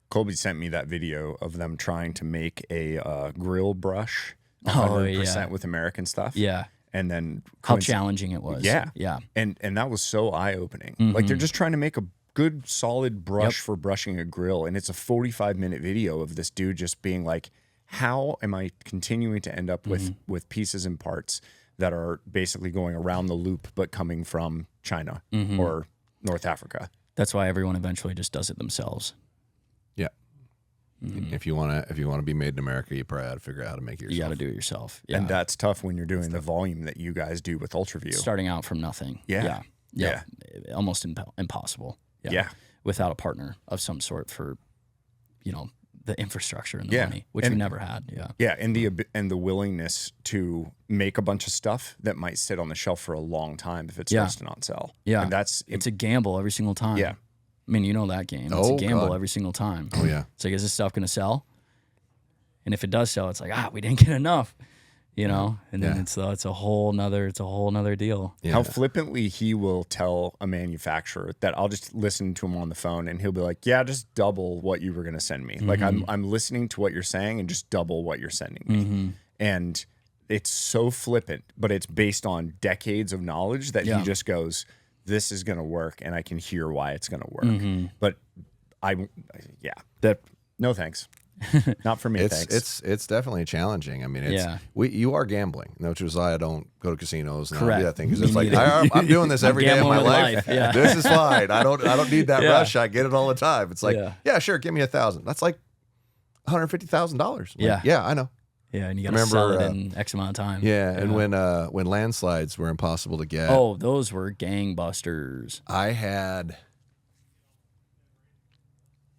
Colby sent me that video of them trying to make a grill brush 100% with American stuff.
Yeah.
And then
how challenging it was.
Yeah.
Yeah.
And that was so eye-opening. Like they're just trying to make a good solid brush for brushing a grill, and it's a 45-minute video of this dude just being like, how am I continuing to end up with pieces and parts that are basically going around the loop but coming from China or North Africa?
That's why everyone eventually just does it themselves.
Yeah. If you want to be made in America, you probably got to figure out how to make it yourself.
You got to do it yourself. Yeah.
And that's tough when you're doing the volume that you guys do with UltraView.
Starting out from nothing.
Yeah.
Almost impossible. Yeah. Without a partner of some sort for, the infrastructure and the money, which we never had. Yeah.
Yeah. And the willingness to make a bunch of stuff that might sit on the shelf for a long time if it's just not sell.
Yeah.
And
it's a gamble every single time.
Yeah.
I mean, you know that game. It's a gamble every single time.
Oh yeah.
It's like, is this stuff going to sell? And if it does sell, it's like, we didn't get enough, and then it's a whole nother deal.
Yeah.
How flippantly he will tell a manufacturer that I'll just listen to him on the phone and he'll be like, yeah, just double what you were going to send me. Like I'm listening to what you're saying and just double what you're sending me. And it's so flippant, but it's based on decades of knowledge that he just goes, this is going to work, and I can hear why it's going to work. But no thanks. Not for me, thanks.
It's definitely challenging. I mean, you are gambling, which is why I don't go to casinos and I do that thing, because it's like I'm doing this every day of my life.
Yeah.
This is fine. I don't need that rush. I get it all the time. It's like, sure, give me $1,000. That's like $150,000. Yeah, I know.
Yeah, and you got to sell it in X amount of time.
Yeah, and when landslides were impossible to get.
Oh, those were gangbusters.
I had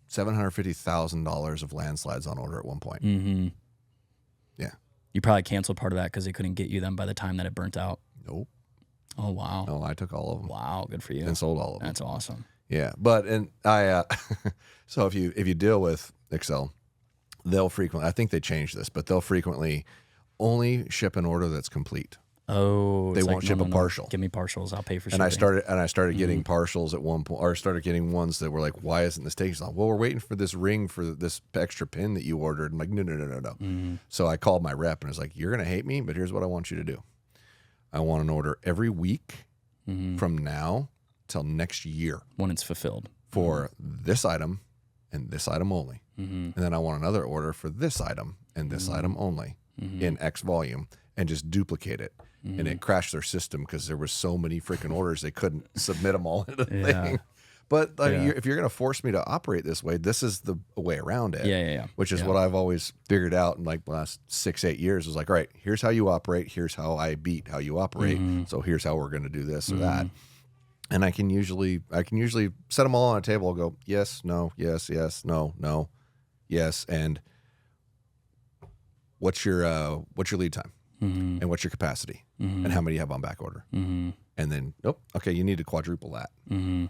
$750,000 of landslides on order at one point.
Mm-hmm.
Yeah.
You probably canceled part of that because they couldn't get you them by the time that it burnt out.
Nope.
Oh, wow.
No, I took all of them.
Wow, good for you.
And sold all of them.
That's awesome.
Yeah, but so if you deal with Excel, they'll frequently, I think they changed this, but they'll frequently only ship an order that's complete.
Oh,
they won't ship a partial.
Give me partials. I'll pay for shipping.
And I started getting partials at one point, or started getting ones that were like, why isn't this taking so long? Well, we're waiting for this ring for this extra pin that you ordered. I'm like, no. So I called my rep and I was like, you're going to hate me, but here's what I want you to do. I want an order every week from now till next year.
When it's fulfilled.
For this item and this item only. And then I want another order for this item and this item only in X volume, and just duplicate it. And it crashed their system because there were so many freaking orders they couldn't submit them all into the thing. But if you're going to force me to operate this way, this is the way around it.
Yeah.
Which is what I've always figured out in like the last 6-8 years. Is like, all right, here's how you operate. Here's how I beat how you operate. So here's how we're going to do this or that. And I can usually set them all on a table. I'll go, yes, no, yes, no, yes, and what's your lead time, and what's your capacity, and how many you have on back order, and then okay, you need to quadruple that. And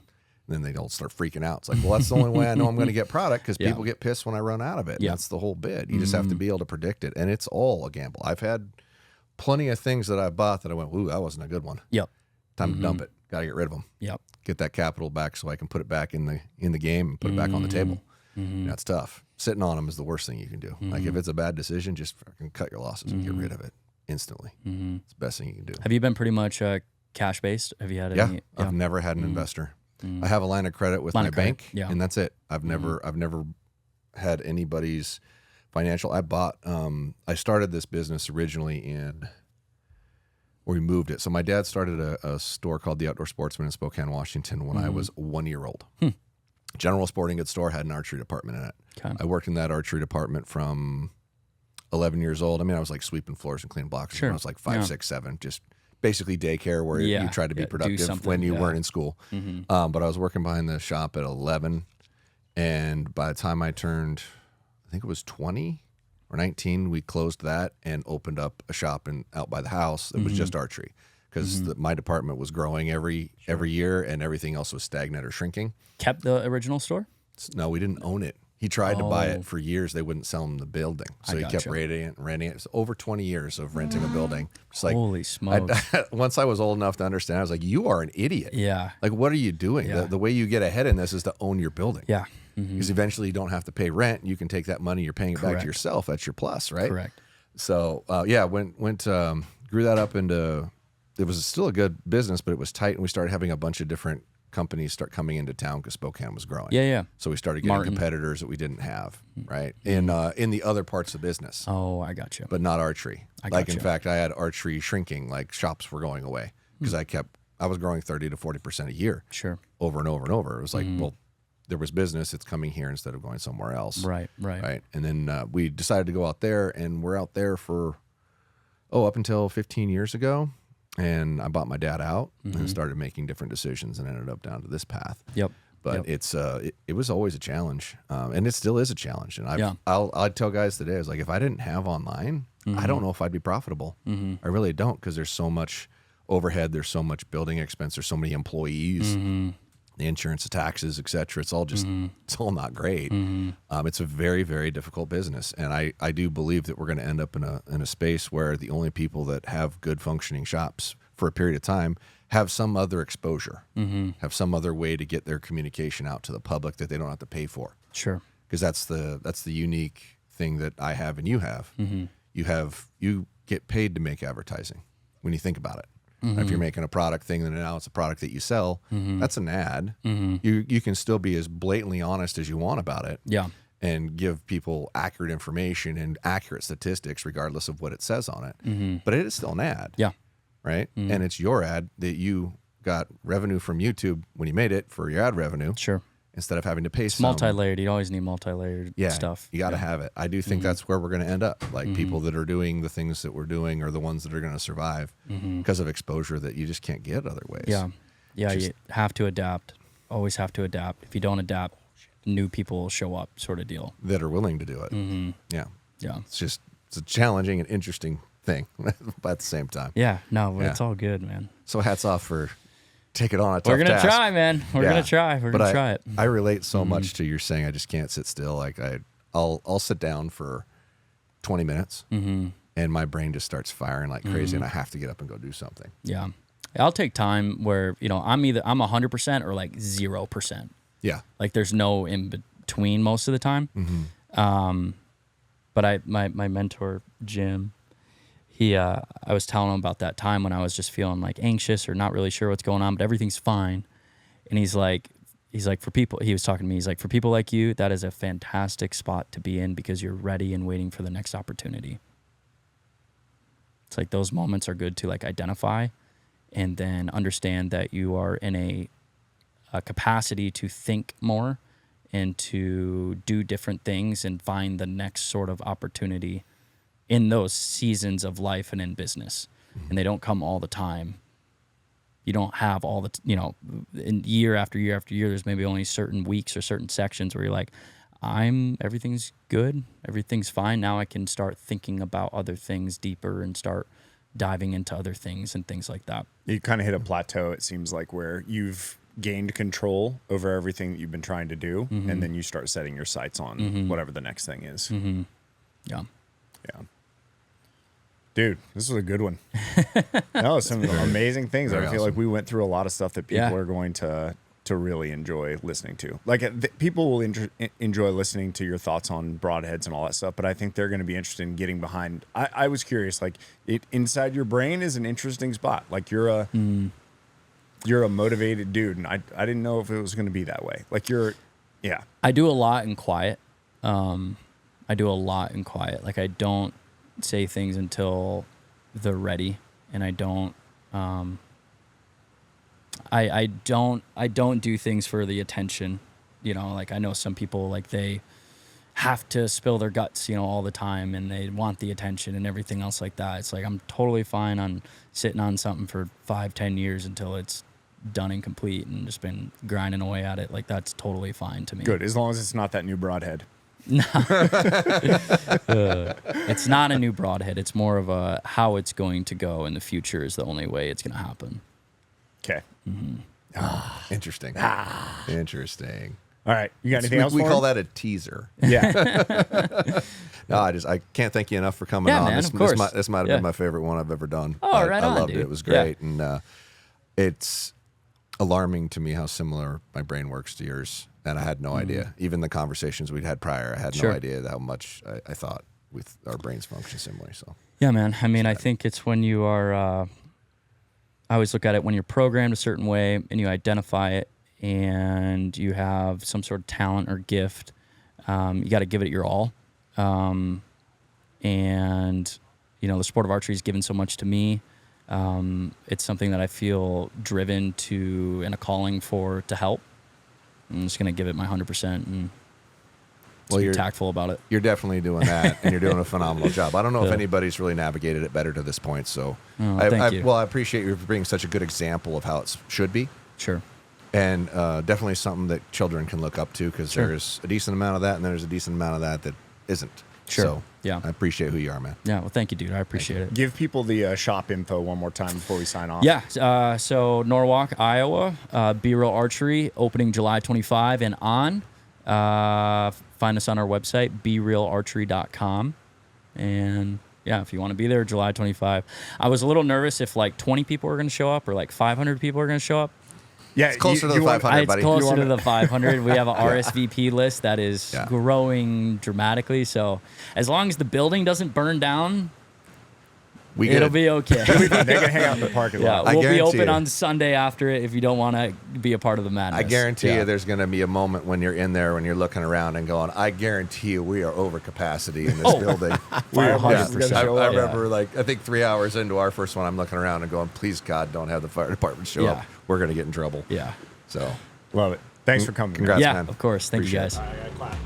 then they don't start freaking out. It's like, well, that's the only way I know I'm going to get product, because people get pissed when I run out of it. That's the whole bid. You just have to be able to predict it, and it's all a gamble. I've had plenty of things that I bought that I went, ooh, that wasn't a good one.
Yep.
Time to dump it. Got to get rid of them.
Yep.
Get that capital back so I can put it back in the game and put it back on the table. That's tough. Sitting on them is the worst thing you can do. Like if it's a bad decision, just fucking cut your losses and get rid of it instantly. It's the best thing you can do.
Have you been pretty much cash based? Have you had any?
I've never had an investor. I have a line of credit with my bank, and that's it. I've never had anybody's financial. I started this business originally we moved it. So my dad started a store called the Outdoor Sportsman in Spokane, Washington when I was 1 year old. General sporting goods store, had an archery department in it.
Okay.
I worked in that archery department from 11 years old. I mean, I was like sweeping floors and cleaning boxes when I was like 5, 6, 7, just basically daycare where you tried to be productive when you weren't in school. But I was working behind the shop at 11. And by the time I turned, I think it was 20 or 19, we closed that and opened up a shop out by the house that was just archery, because my department was growing every year and everything else was stagnant or shrinking.
Kept the original store?
No, we didn't own it. He tried to buy it for years. They wouldn't sell him the building. So he kept renting it. It's over 20 years of renting a building. Just like,
holy smokes.
Once I was old enough to understand, I was like, you are an idiot.
Yeah.
Like, what are you doing?
Yeah.
The way you get ahead in this is to own your building.
Yeah.
Because eventually you don't have to pay rent. You can take that money, you're paying it back to yourself. That's your plus, right?
Correct.
So, grew that up into, it was still a good business, but it was tight. And we started having a bunch of different companies start coming into town because Spokane was growing.
Yeah.
So we started getting competitors that we didn't have, right? In the other parts of business.
Oh, I got you.
But not archery. In fact, I had archery shrinking, like shops were going away because I was growing 30 to 40% a year.
Sure.
Over and over and over. It was like, well, there was business, it's coming here instead of going somewhere else.
Right.
And then we decided to go out there, and we're out there for, up until 15 years ago. And I bought my dad out and started making different decisions and ended up down to this path.
Yep.
But it was always a challenge, and it still is a challenge. And I'd tell guys today, I was like, if I didn't have online, I don't know if I'd be profitable. I really don't, because there's so much overhead, there's so much building expense, there's so many employees, the insurance, the taxes, et cetera. It's all just it's all not great. It's a very, very difficult business, and I do believe that we're going to end up in a space where the only people that have good functioning shops for a period of time have some other exposure, have some other way to get their communication out to the public that they don't have to pay for.
Sure.
Because that's the unique thing that I have and you have. You get paid to make advertising when you think about it. If you're making a product thing and now it's a product that you sell, that's an ad. You can still be as blatantly honest as you want about it.
Yeah.
And give people accurate information and accurate statistics regardless of what it says on it. But it is still an ad.
Yeah.
Right? And it's your ad that you got revenue from YouTube when you made it for your ad revenue.
Sure.
Instead of having to pay some.
Multi-layered. You always need multi-layered stuff.
You got to have it. I do think that's where we're going to end up. Like people that are doing the things that we're doing are the ones that are going to survive because of exposure that you just can't get other ways.
Yeah. Yeah. You have to adapt. Always have to adapt. If you don't adapt, new people will show up, sort of deal.
That are willing to do it. Yeah.
Yeah.
It's a challenging and interesting thing, but at the same time.
Yeah. No, but it's all good, man.
So hats off for taking on a tough task.
We're going to try, man. We're going to try. We're going to try it.
I relate so much to your saying I just can't sit still. Like I'll sit down for 20 minutes and my brain just starts firing like crazy and I have to get up and go do something.
Yeah. I'll take time where, I'm 100% or like 0%.
Yeah.
Like there's no in between most of the time. But my mentor, Jim, I was telling him about that time when I was just feeling like anxious or not really sure what's going on, but everything's fine. And he's like, for people, he was talking to me, he's like, for people like you, that is a fantastic spot to be in because you're ready and waiting for the next opportunity. It's like those moments are good to like identify and then understand that you are in a capacity to think more and to do different things and find the next sort of opportunity in those seasons of life and in business. And they don't come all the time. You don't have all the, in year after year after year, there's maybe only certain weeks or certain sections where you're like, everything's good. Everything's fine. Now I can start thinking about other things deeper and start diving into other things and things like that.
You kind of hit a plateau, it seems like, where you've gained control over everything that you've been trying to do. And then you start setting your sights on whatever the next thing is.
Yeah.
Yeah. Dude, this was a good one. That was some amazing things. I feel like we went through a lot of stuff that people are going to really enjoy listening to. Like people will enjoy listening to your thoughts on broadheads and all that stuff, but I think they're going to be interested in getting behind. I was curious, like inside your brain is an interesting spot. Like you're a motivated dude, and I didn't know if it was going to be that way. Like I
do a lot in quiet. Like I don't say things until they're ready, and I don't I don't do things for the attention. Like I know some people, like they have to spill their guts, all the time, and they want the attention and everything else like that. It's like I'm totally fine on sitting on something for 5-10 years until it's done and complete and just been grinding away at it. Like that's totally fine to me.
Good, as long as it's not that new broadhead.
It's not a new broadhead. It's more of a how it's going to go in the future is the only way it's going to happen.
Okay.
Interesting. Interesting.
All right. You got anything else?
We
for
call
him?
that a teaser.
Yeah.
No, I can't thank you enough for coming
Yeah,
on.
man,
This,
of course.
this might have
Yeah.
been my favorite one I've ever done.
Oh,
I
right on,
loved
dude.
it. It was
Yeah.
great, and it's alarming to me how similar my brain works to yours. And I had no idea. Even the conversations we'd had prior, I had
Sure.
no idea how much I thought with our brains function similarly. So
Yeah, man. I mean, I think it's when you are, I always look at it when you're programmed a certain way and you identify it and you have some sort of talent or gift, you got to give it your all. And, you know, the sport of archery has given so much to me. It's something that I feel driven to and a calling for to help. I'm just going to give it my 100% and be tactful about it.
You're definitely doing that, and you're doing a phenomenal job. I don't know if anybody's really navigated it better to this point. So,
thank you.
Well, I appreciate you for being such a good example of how it should be.
Sure.
And definitely something that children can look up to because
Sure.
there's a decent amount of that, and there's a decent amount of that isn't.
Sure.
So
Yeah.
I appreciate who you are, man.
Yeah. Well, thank you, dude. I appreciate it.
Give people the shop info one more time before we sign off.
Yeah. So Norwalk, Iowa, Be Real Archery, opening July 25 and on. Find us on our website, berealarchery.com. And yeah, if you want to be there, July 25. I was a little nervous if like 20 people were going to show up or like 500 people are going to show up.
Yeah,
It's closer to the 500,
It's
buddy.
closer to the 500. We have an RSVP list that is
Yeah.
growing dramatically. So as long as the building doesn't burn down,
We get
it'll
it.
be okay.
They can hang out in the parking
Yeah,
lot.
I
we'll be
guarantee
open
you.
on Sunday after it if you don't want to be a part of the madness.
I guarantee
Yeah.
you there's going to be a moment when you're in there, when you're looking around and going, I guarantee you we are over capacity in this building.
We're
100%.
I
show up.
remember, like, I think 3 hours into our first one, I'm looking around and going, please, God, don't have the fire department show up.
Yeah.
We're going to get in trouble.
Yeah.
So,
Love it. Thanks for coming.
Congrats,
Yeah,
man.
of course. Thank you
Appreciate
guys.
I gotta clap.